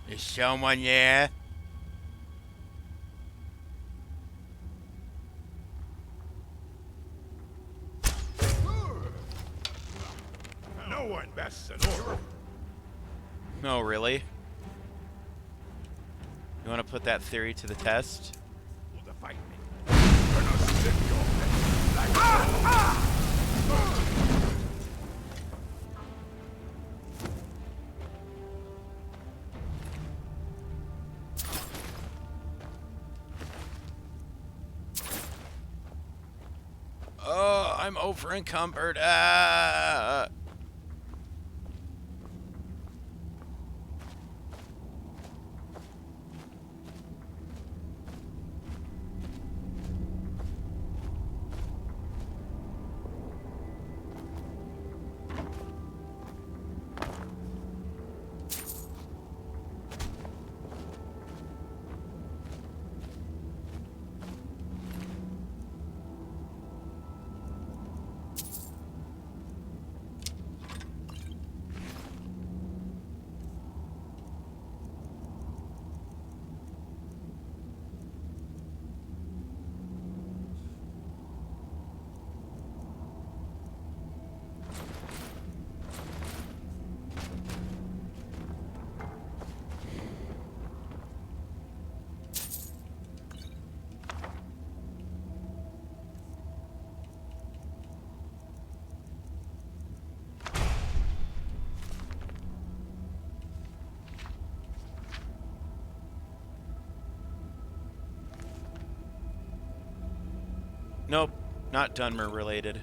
A: Is someone there?
O: No one bests an order.
A: No, really? You want to put that theory to the test?
O: Will define me. Gonna slip your head like
A: Oh, I'm over encumbered. Ah! Nope, not Dunmer related.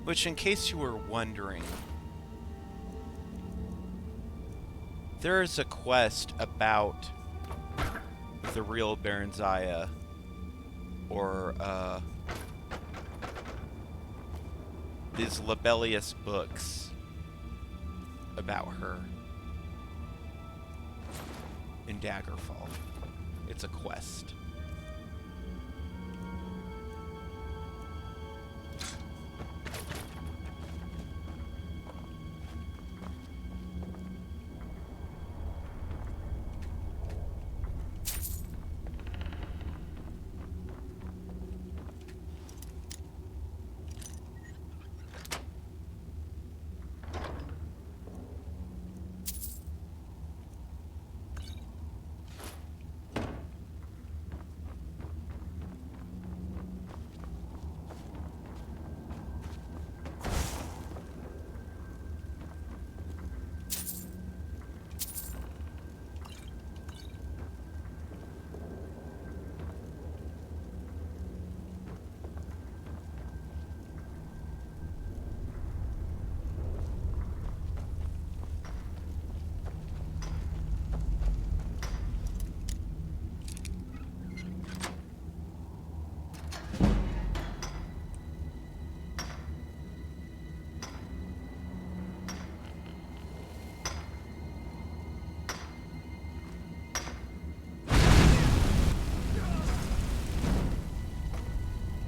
A: Which, in case you were wondering, there is a quest about the real Baronzaya, or these libellous books about her in Daggerfall. It's a quest.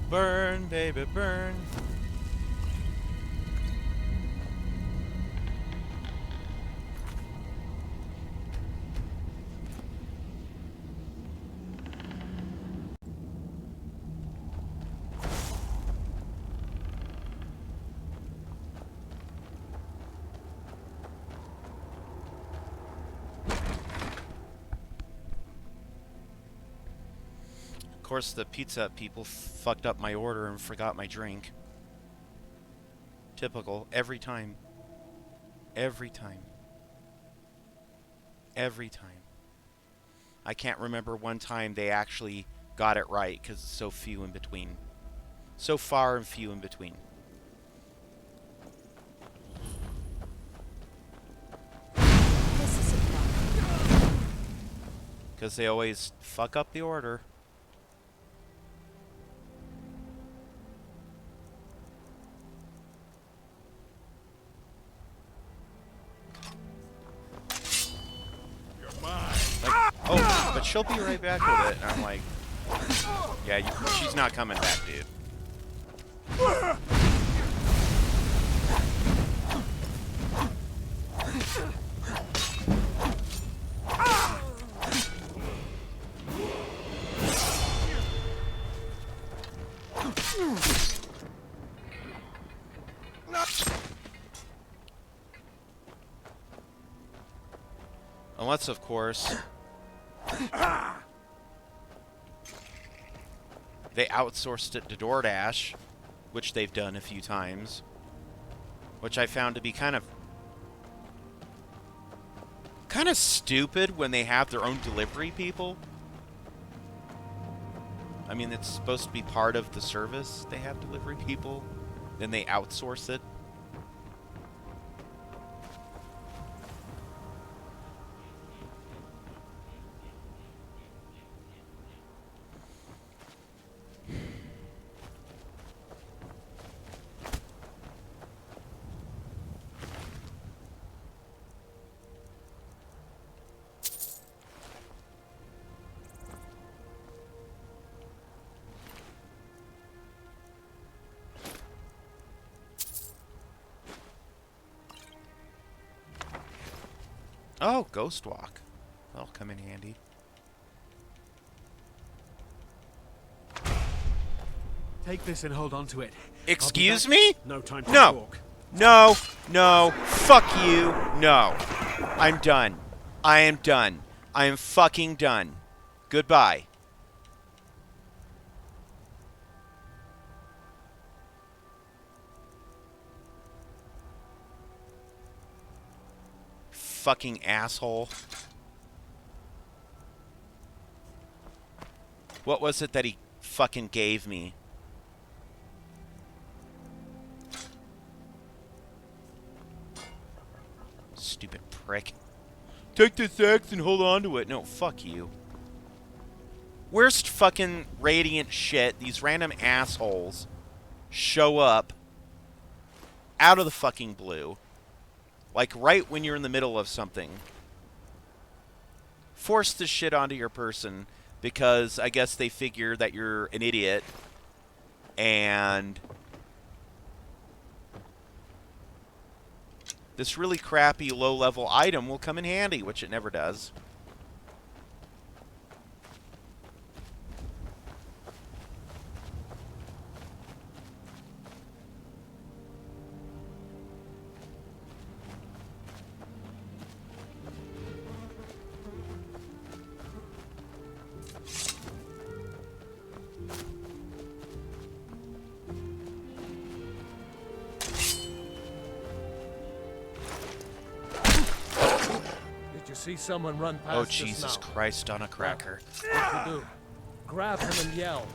A: Burn, baby, burn. Of course, the pizza people fucked up my order and forgot my drink. Typical. Every time. Every time. Every time. I can't remember one time they actually got it right because it's so few in between. So far and few in between. Because they always fuck up the order. Oh, but she'll be right back with it. And I'm like, yeah, she's not coming back, dude. Unless, of course, they outsourced it to DoorDash, which they've done a few times, which I found to be kind of stupid when they have their own delivery people. I mean, it's supposed to be part of the service. They have delivery people, then they outsource it. Oh, Ghost Walk. That'll come in handy.
P: Take this and hold on to it.
A: Excuse me?
P: No time to
A: No.
P: talk.
A: No. No. Fuck you. No. I'm done. I am done. I am fucking done. Goodbye. Fucking asshole. What was it that he fucking gave me? Stupid prick. Take this axe and hold on to it. No, fuck you. Worst fucking Radiant shit. These random assholes show up out of the fucking blue. Like right when you're in the middle of something. Force this shit onto your person because I guess they figure that you're an idiot. And this really crappy low-level item will come in handy, which it never does.
L: See someone run past
A: Oh,
L: us
A: Jesus
L: now.
A: Christ on a cracker.
L: What to do? Grab him and yell.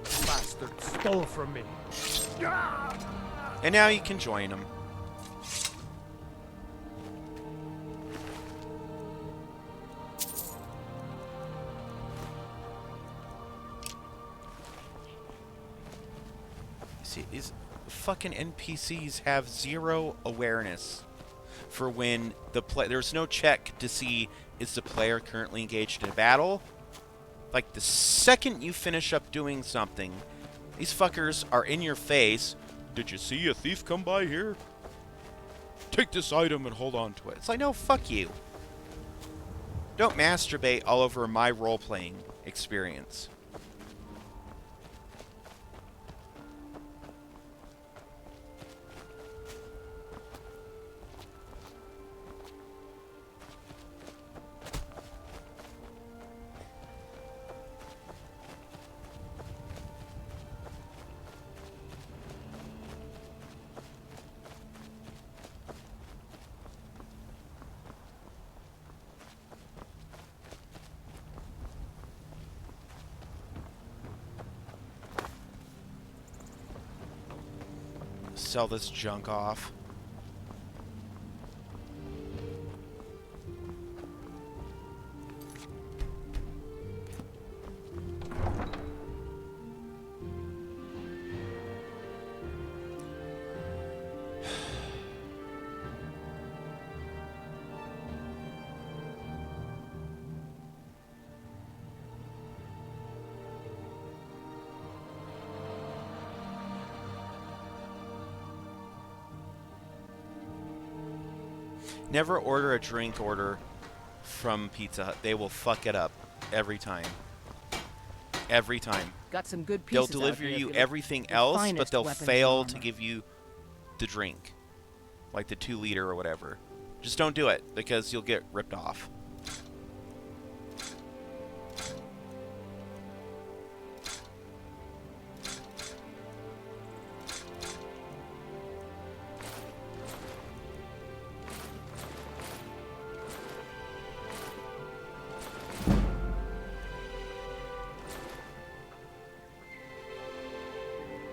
L: Bastard stole from me.
A: And now you can join him. See, these fucking NPCs have zero awareness for when the there's no check to see is the player currently engaged in a battle. Like the second you finish up doing something, these fuckers are in your face. Did you see a thief come by here? Take this item and hold on to it. It's like, no, fuck you. Don't masturbate all over my role-playing experience. Sell this junk off. Never order a drink order from Pizza Hut. They will fuck it up every time. Every time.
Q: Got some good
A: They'll
Q: pieces
A: deliver
Q: out here
A: you
Q: if
A: everything
Q: the
A: else, but
Q: finest
A: they'll
Q: weapons
A: fail
Q: and
A: to
Q: armor.
A: give you the drink. Like the 2-liter or whatever. Just don't do it, because you'll get ripped off.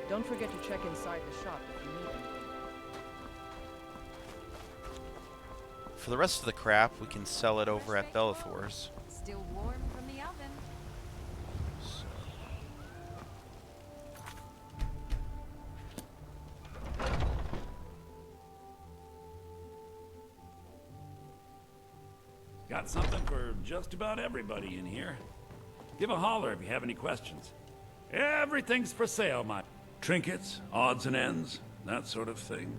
Q: Don't forget to check inside the shop if you need anything.
A: For the rest of the crap, we can sell it over at Bellathor's.
M: Still warm from the oven.
R: Got something for just about everybody in here. Give a holler if you have any questions. Everything's for sale, my trinkets, odds and ends, that sort of thing.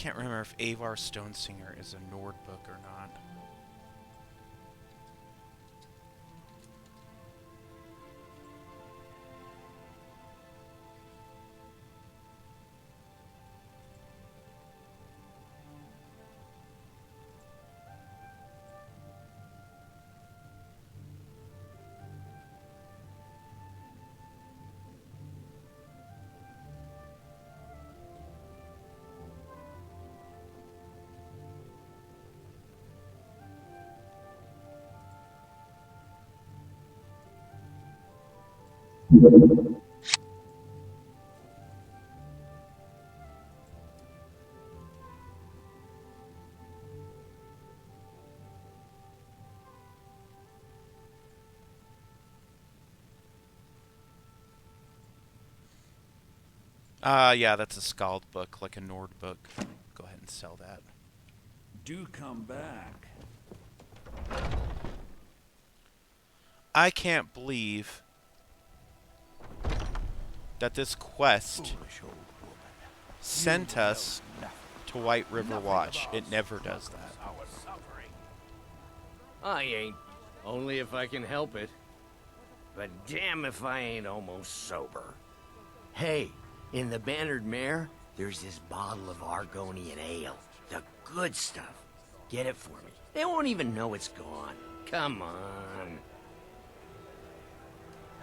A: can't remember if Avar Stonesinger is a Nord book or not. Yeah, that's a Skald book, like a Nord book. Go ahead and sell that.
R: Do come back.
A: I can't believe that this quest sent us to White River Watch. It never does that.
G: I ain't. Only if I can help it. But damn if I ain't almost sober. Hey, in the Bannered Mare, there's this bottle of Argonian ale. The good stuff. Get it for me. They won't even know it's gone. Come on.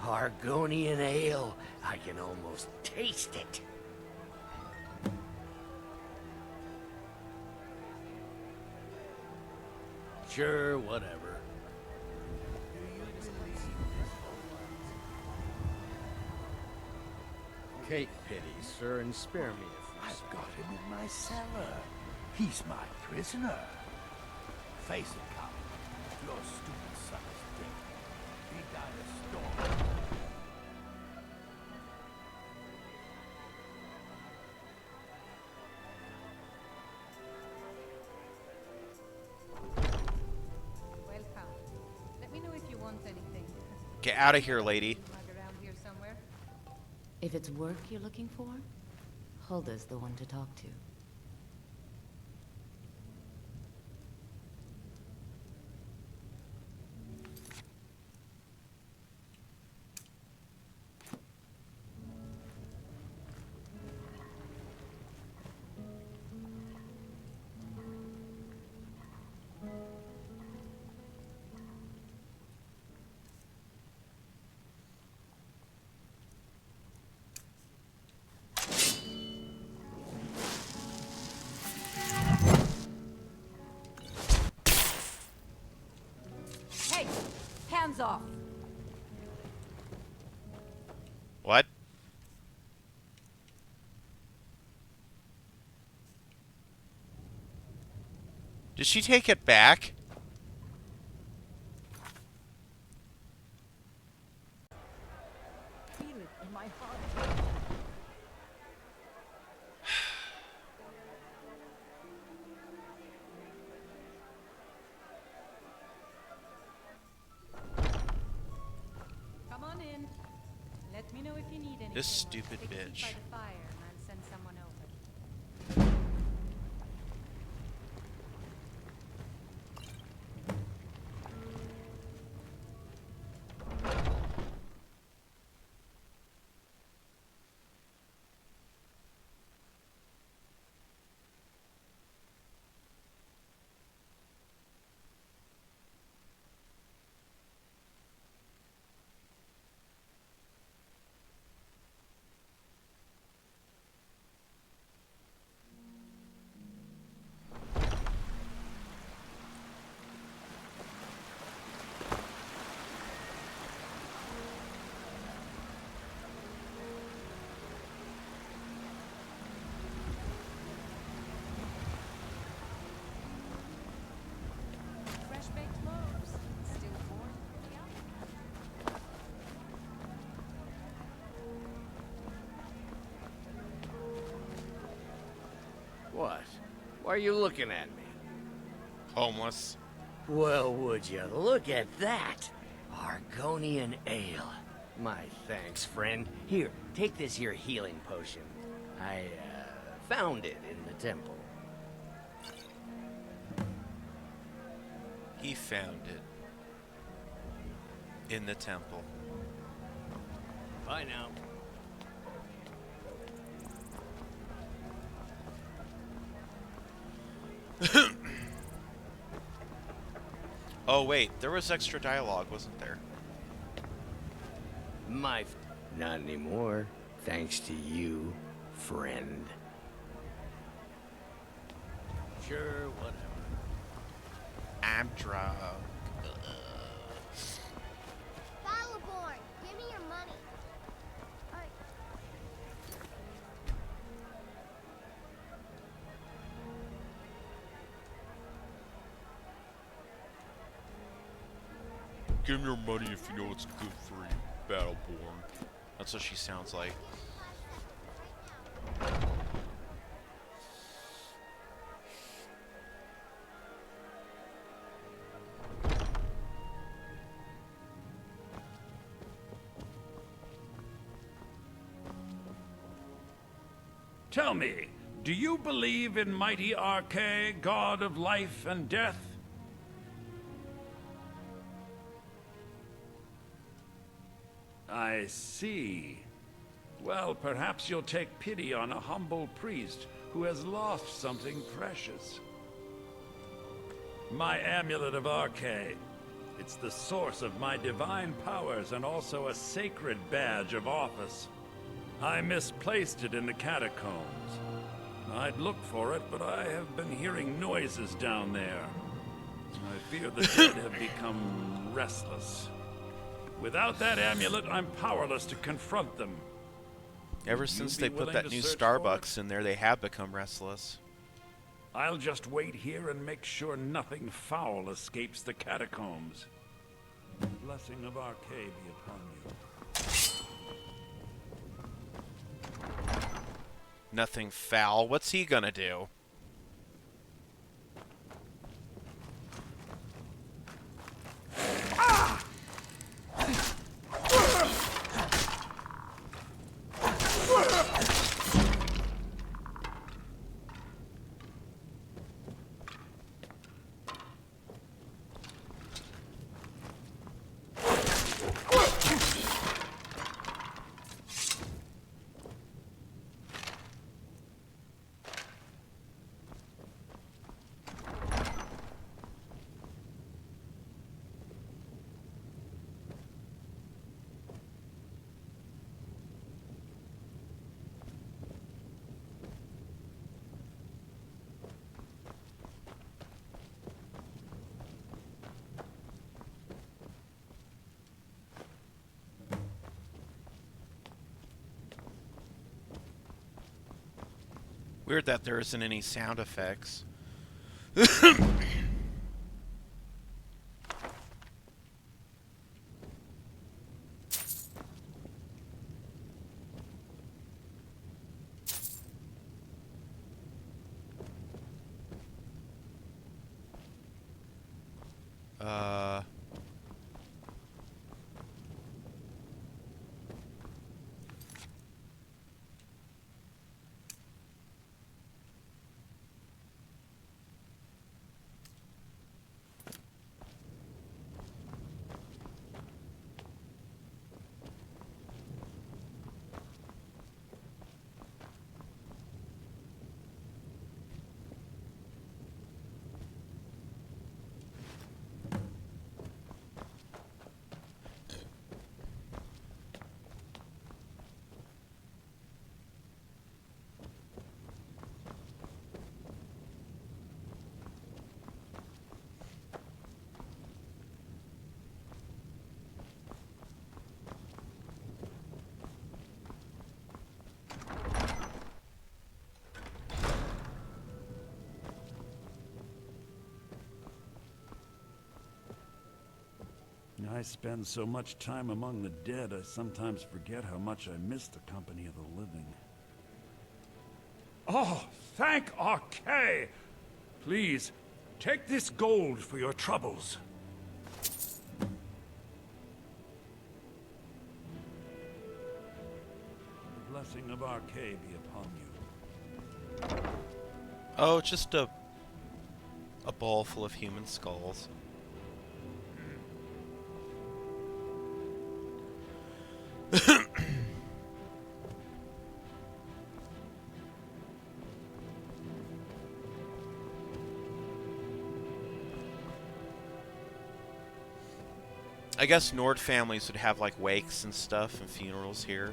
G: Argonian ale. I can almost taste it. Sure, whatever. Take pity, sir, and spare me a few
O: I've got him in my cellar. He's my prisoner. Face it, Carl. Your stupid son is dead. He died a storm.
E: Welcome. Let me know if you want anything.
A: Get out of here, lady.
E: Mug around here somewhere?
S: If it's work you're looking for, Hulda's the one to talk to.
E: Hands off!
A: What? Did she take it back?
H: Feel it in my heart.
E: Come on in. Let me know if you need anything.
A: This stupid
E: Take a seat
A: bitch.
E: by the fire and I'll send someone over. Fresh baked loaves. Still warm in the oven.
G: What? Why are you looking at me?
A: Homeless.
G: Well, would you look at that? Argonian ale. My thanks, friend. Here, take this here healing potion. I, found it in the temple.
A: He found it. In the temple.
G: Bye now.
A: Oh wait, there was extra dialogue, wasn't there?
G: Not anymore. Thanks to you, friend. Sure, whatever.
A: I'm drunk.
T: Battleborn, give me your money.
A: Give me your money if you know it's good for you, Battleborn. That's what she sounds like.
R: Tell me, do you believe in mighty Arche, god of life and death? I see. Well, perhaps you'll take pity on a humble priest who has lost something precious. My amulet of Arche. It's the source of my divine powers and also a sacred badge of office. I misplaced it in the catacombs. I'd look for it, but I have been hearing noises down there. I fear the dead have become restless. Without that amulet, I'm powerless to confront them.
A: Ever since they put that new Starbucks in there, they have become restless.
R: I'll just wait here and make sure nothing foul escapes the catacombs. The blessing of Arche be upon you.
A: Nothing foul. What's he gonna do? Weird that there isn't any sound effects.
R: I spend so much time among the dead, I sometimes forget how much I miss the company of the living. Oh, thank Arche! Please, take this gold for your troubles. The blessing of Arche be upon you.
A: Oh, just a bowl full of human skulls. I guess Nord families would have like wakes and stuff and funerals here.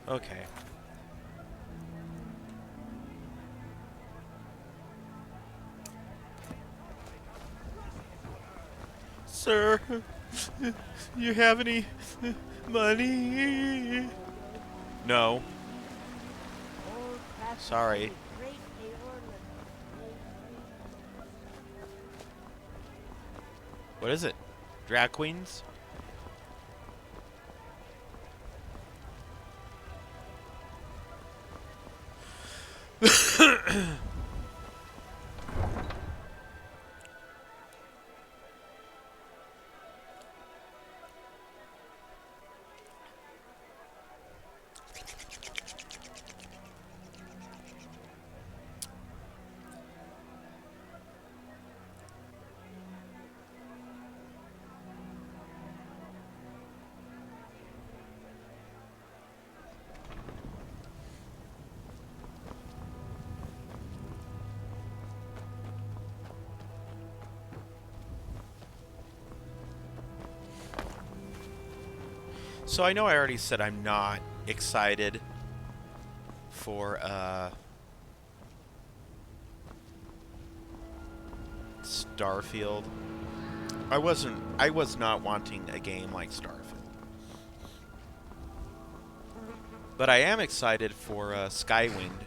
A: Okay. Sir, you have any money? No. Sorry. What is it? Drag queens? So I know I already said I'm not excited for Starfield. I was not wanting a game like Starfield. But I am excited for Skywind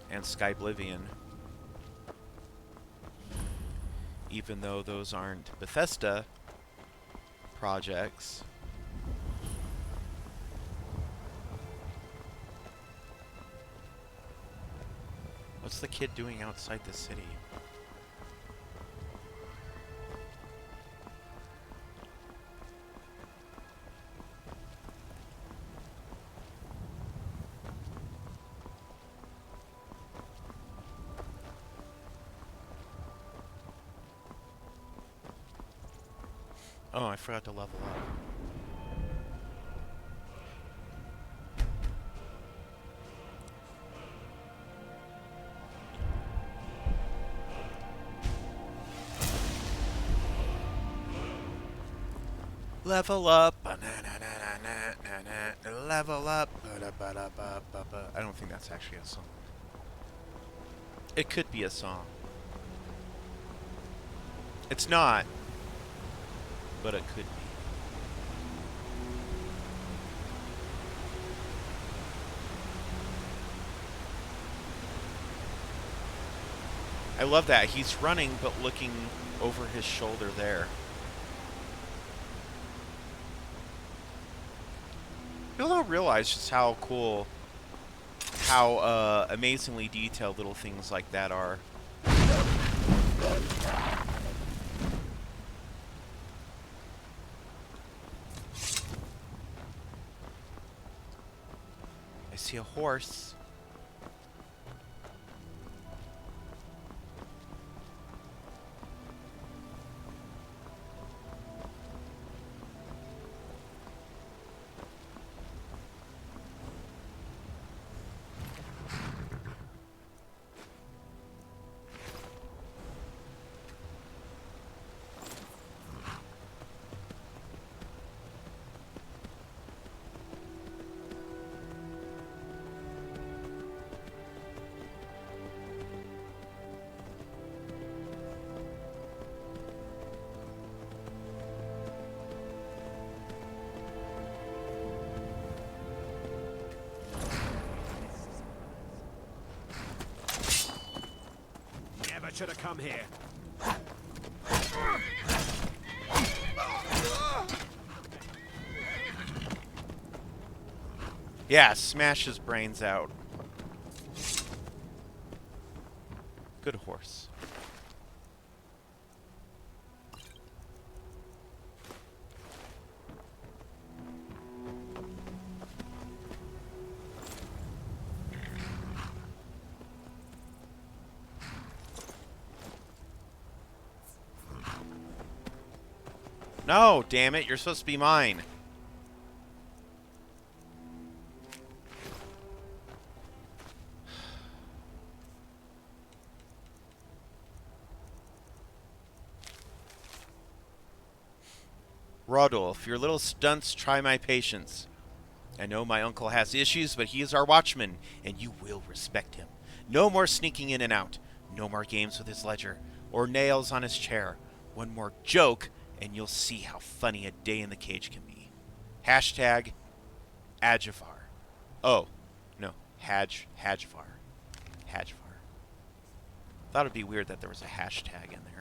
A: and Skyblivion. Even though those aren't Bethesda projects. What's the kid doing outside the city? Oh, I forgot to level up. Level up, level up. I don't think that's actually a song. It could be a song. It's not, but it could be. I love that. He's running, but looking over his shoulder there. People don't realize just how cool, how amazingly detailed little things like that are. I see a horse.
P: should have come here.
A: Yeah, smash his brains out. Good horse. No, damn it, you're supposed to be mine. Rodolph, your little stunts try my patience. I know my uncle has issues, but he is our watchman, and you will respect him. No more sneaking in and out. No more games with his ledger, or nails on his chair. One more joke, and you'll see how funny a day in the cage can be. Hashtag Adjafar. Oh, no, Hajvar. Hajvar. Thought it'd be weird that there was a hashtag in there.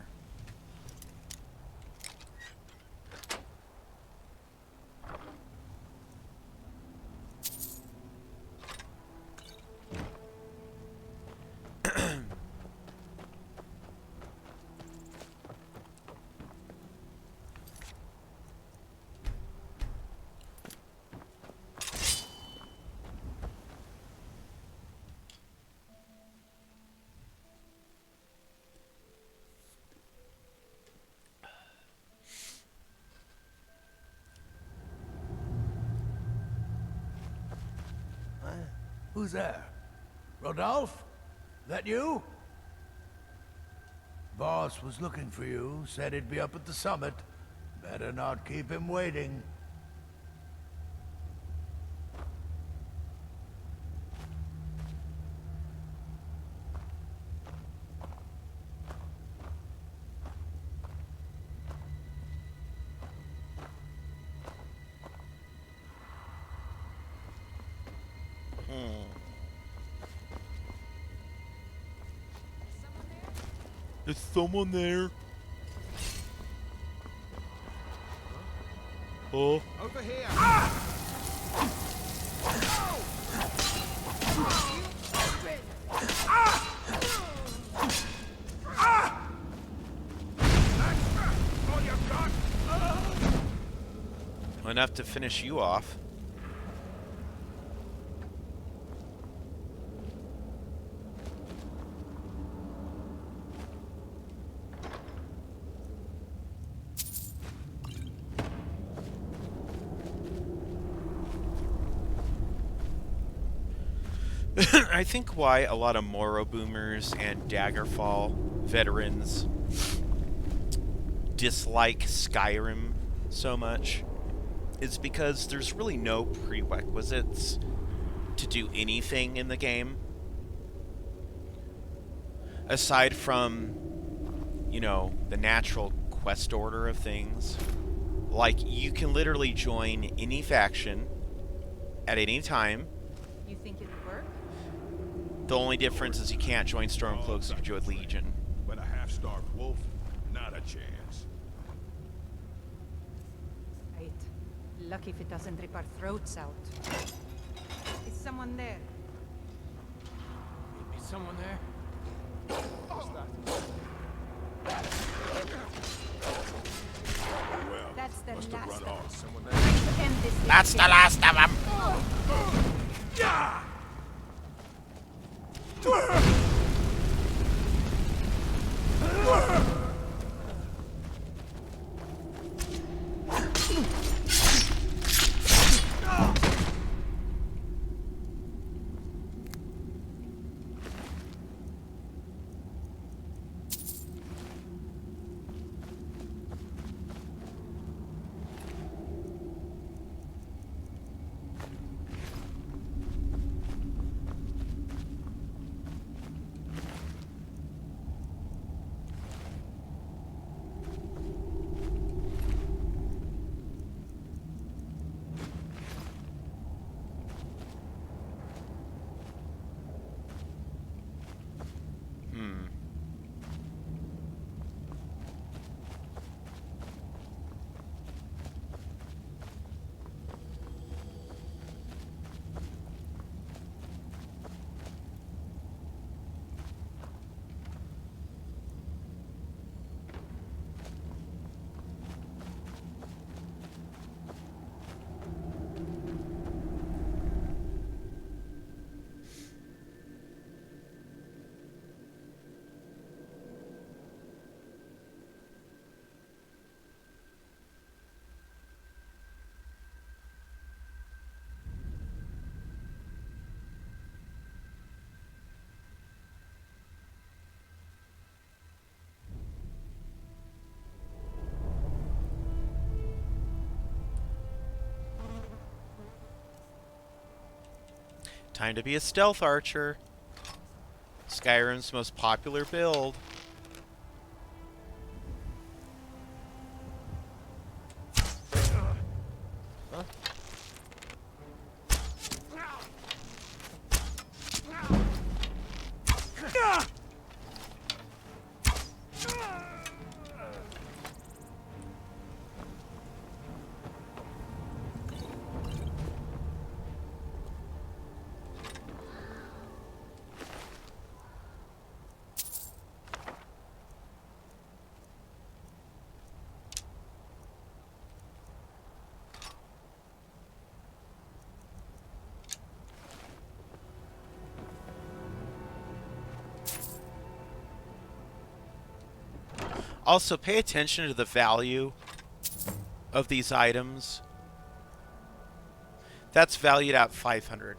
O: Who's there? Rodolph? That you? Boss was looking for you, said he'd be up at the summit. Better not keep him waiting.
A: Is someone there? Oh.
P: Over here.
A: Enough to finish you off. I think why a lot of Moro boomers and Daggerfall veterans dislike Skyrim so much is because there's really no prerequisites to do anything in the game. Aside from, you know, the natural quest order of things. Like, you can literally join any faction at any time.
E: You think it'd work?
A: The only difference is you can't join Stormcloaks if you join Legion.
U: But a half-starved wolf, not a chance.
E: Right. Lucky if it doesn't rip our throats out. Is someone there?
L: Is someone there?
U: Well,
E: that's the
U: must have
E: last
U: run
E: of
U: off.
E: Someone there. End this
A: That's the last of them!
U: Yeah!
A: Time to be a stealth archer. Skyrim's most popular build. Huh? Also, pay attention to the value of these items. That's valued at 500.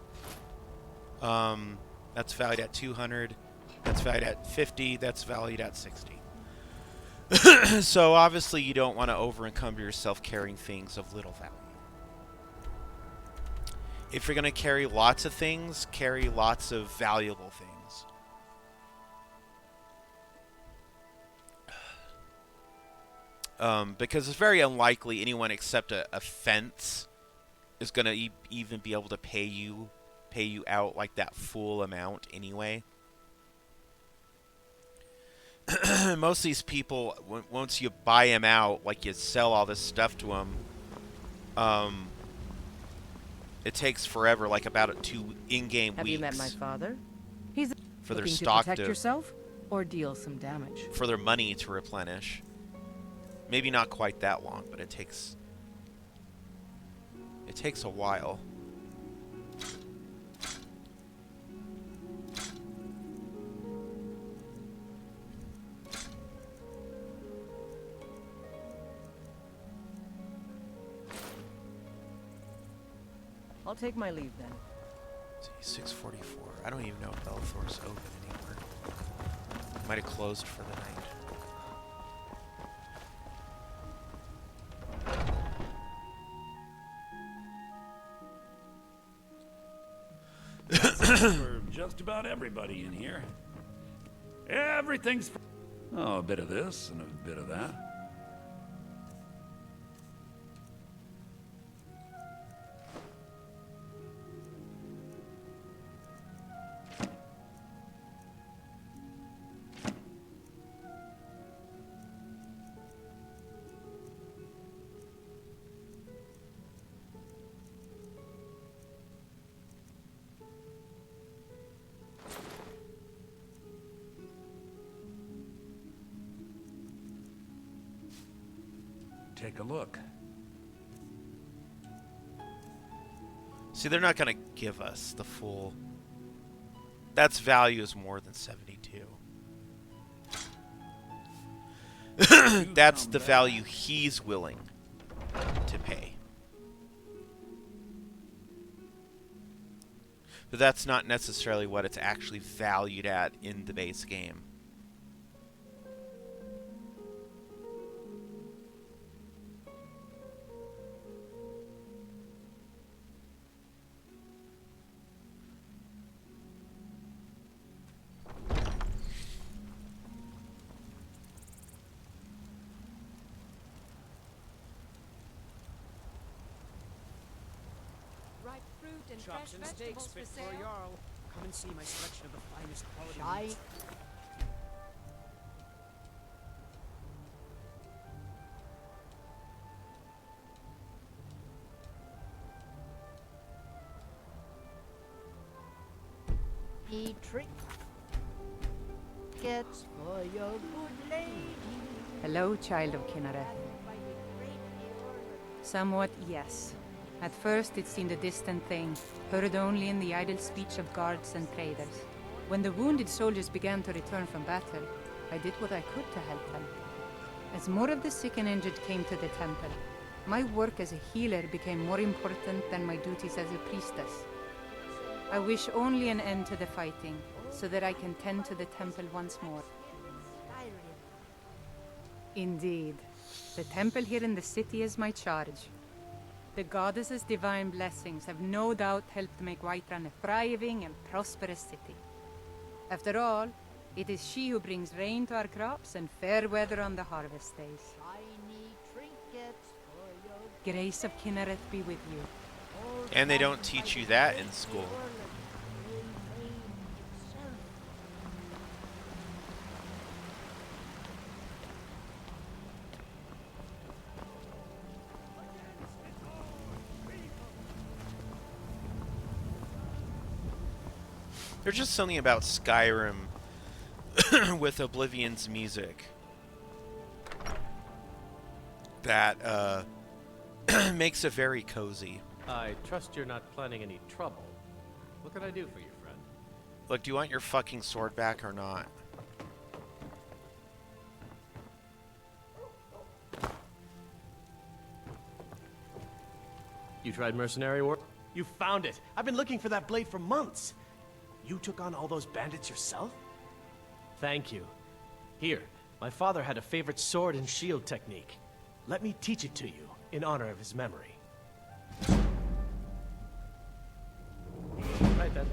A: That's valued at 200. That's valued at 50. That's valued at 60. So obviously you don't want to over-encumber yourself carrying things of little value. If you're going to carry lots of things, carry lots of valuable things. Because it's very unlikely anyone except a fence is going to even be able to pay you out like that full amount anyway. Most of these people, once you buy them out, like you sell all this stuff to them, it takes forever, like about 2 in-game weeks.
Q: Have you met my father? He's
A: for their
Q: looking
A: stock
Q: to protect yourself or deal some damage.
A: For their money to replenish. Maybe not quite that long, but it takes a while.
Q: I'll take my leave then.
A: 6:44. I don't even know if Belthor's open anymore. Might have closed for the night.
R: For just about everybody in here. Everything's... Oh, a bit of this and a bit of that. Take a look.
A: See, they're not going to give us the full... That's value is more than 72. That's the value he's willing to pay. But that's not necessarily what it's actually valued at in the base game.
J: Chops and steaks fit for a Jarl. Come and see my selection of the finest quality meats.
H: Tickets for your good lady.
E: Hello, child of Kinnereth. Somewhat, yes. At first it seemed a distant thing, heard only in the idle speech of guards and traders. When the wounded soldiers began to return from battle, I did what I could to help them. As more of the sick and injured came to the temple, my work as a healer became more important than my duties as a priestess. I wish only an end to the fighting, so that I can tend to the temple once more. Indeed. The temple here in the city is my charge. The goddess's divine blessings have no doubt helped make Whiterun a thriving and prosperous city. After all, it is she who brings rain to our crops and fair weather on the harvest days.
U: Shiny trinkets for your
E: Grace of Kinnereth be with you.
A: And they don't teach you that in school. There's just something about Skyrim with Oblivion's music that makes it very cozy.
J: I trust you're not planning any trouble. What can I do for you, friend?
A: Look, do you want your fucking sword back or not?
J: You tried mercenary work? You found it! I've been looking for that blade for months! You took on all those bandits yourself? Thank you. Here, my father had a favorite sword and shield technique. Let me teach it to you, in honor of his memory. Right then.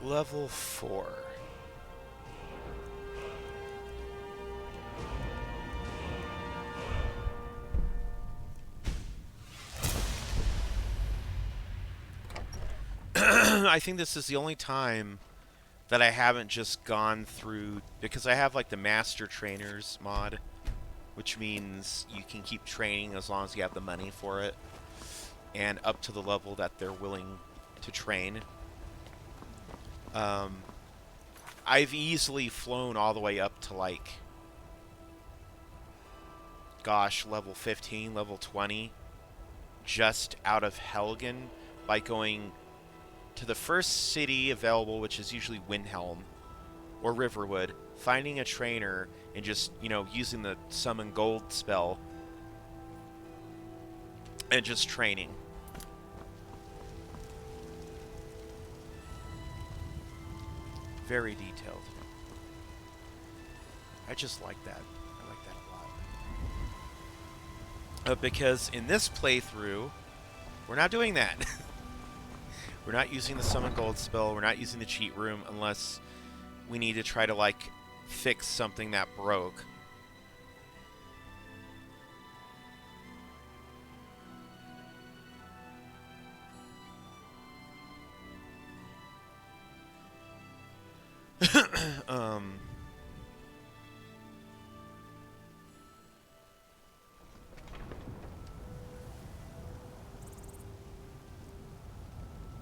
A: Level 4. I think this is the only time that I haven't just gone through, because I have like the Master Trainers mod, which means you can keep training as long as you have the money for it, and up to the level that they're willing to train. I've easily flown all the way up to like, gosh, level 15, level 20, just out of Helgen by going to the first city available, which is usually Windhelm or Riverwood, finding a trainer and just, you know, using the summon gold spell and just training. Very detailed. I just like that. I like that a lot. Because in this playthrough, we're not doing that. We're not using the summon gold spell. We're not using the cheat room unless we need to try to, like, fix something that broke.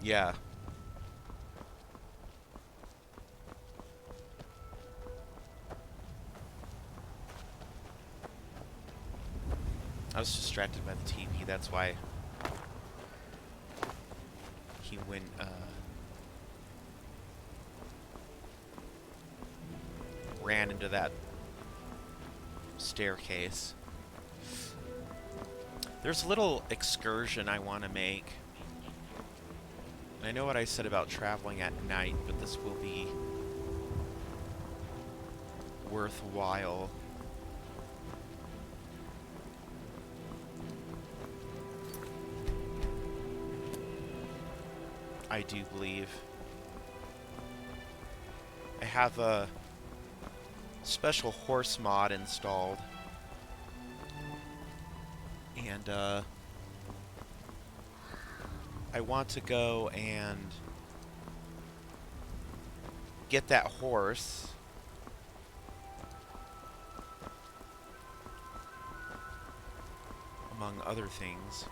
A: Yeah. I was distracted by the TV, that's why he went, ran into that staircase. There's a little excursion I want to make. I know what I said about traveling at night, but this will be worthwhile. I do believe. I have a special horse mod installed. And, I want to go and get that horse. Among other things.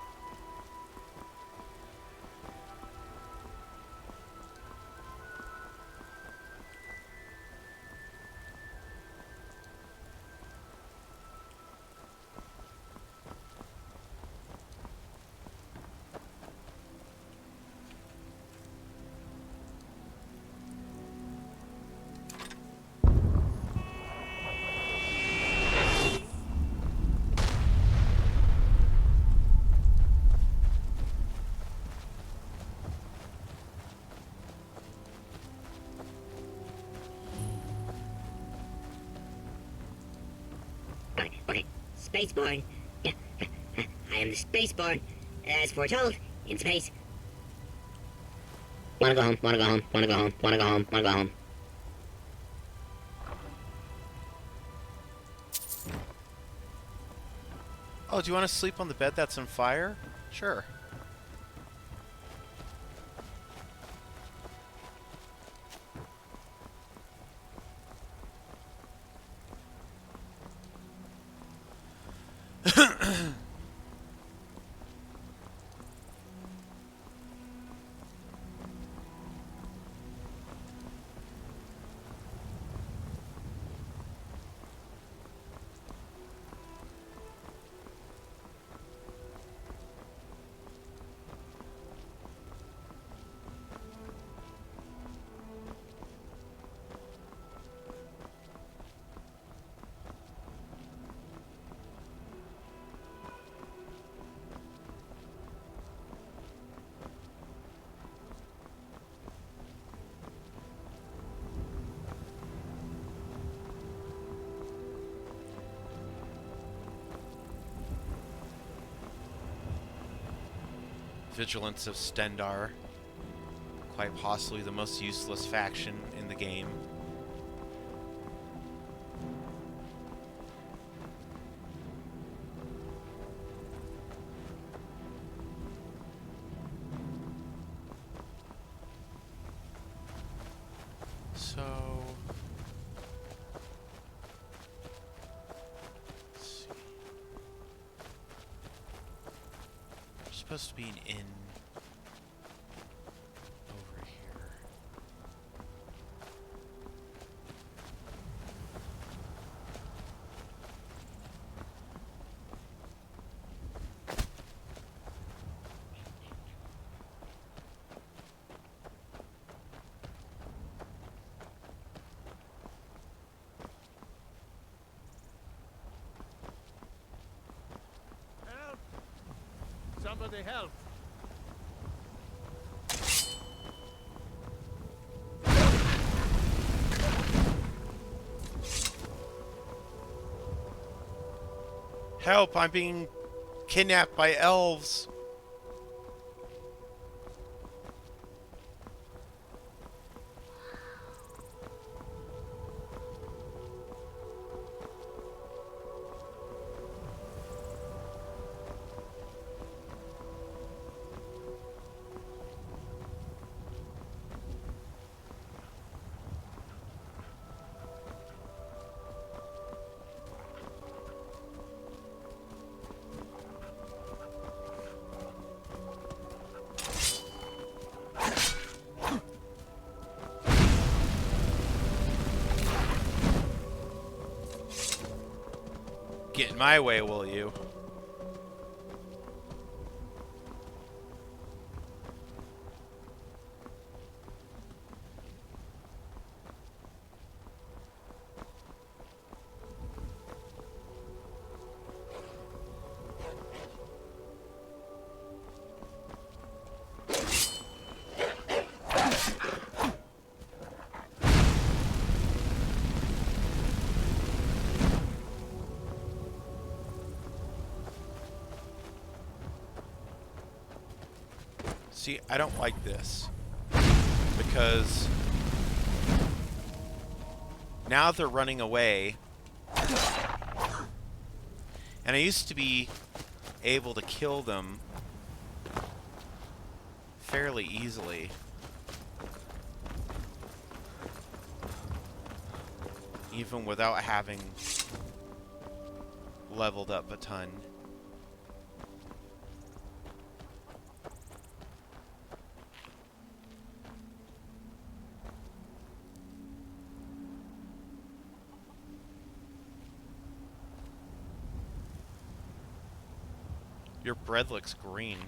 D: spaceborne. I am the spaceborne, as foretold, in space. Wanna go home, wanna go home, wanna go home, wanna go home, wanna go home.
A: Oh, do you want to sleep on the bed that's on fire? Sure. Vigilance of Stendar. Quite possibly the most useless faction in the game. So... let's see. There's supposed to be an inn over here.
L: Help! Somebody help!
A: Help! I'm being kidnapped by elves! Get in my way, will you? See, I don't like this because now they're running away, and I used to be able to kill them fairly easily. Even without having leveled up a ton. Your bread looks green.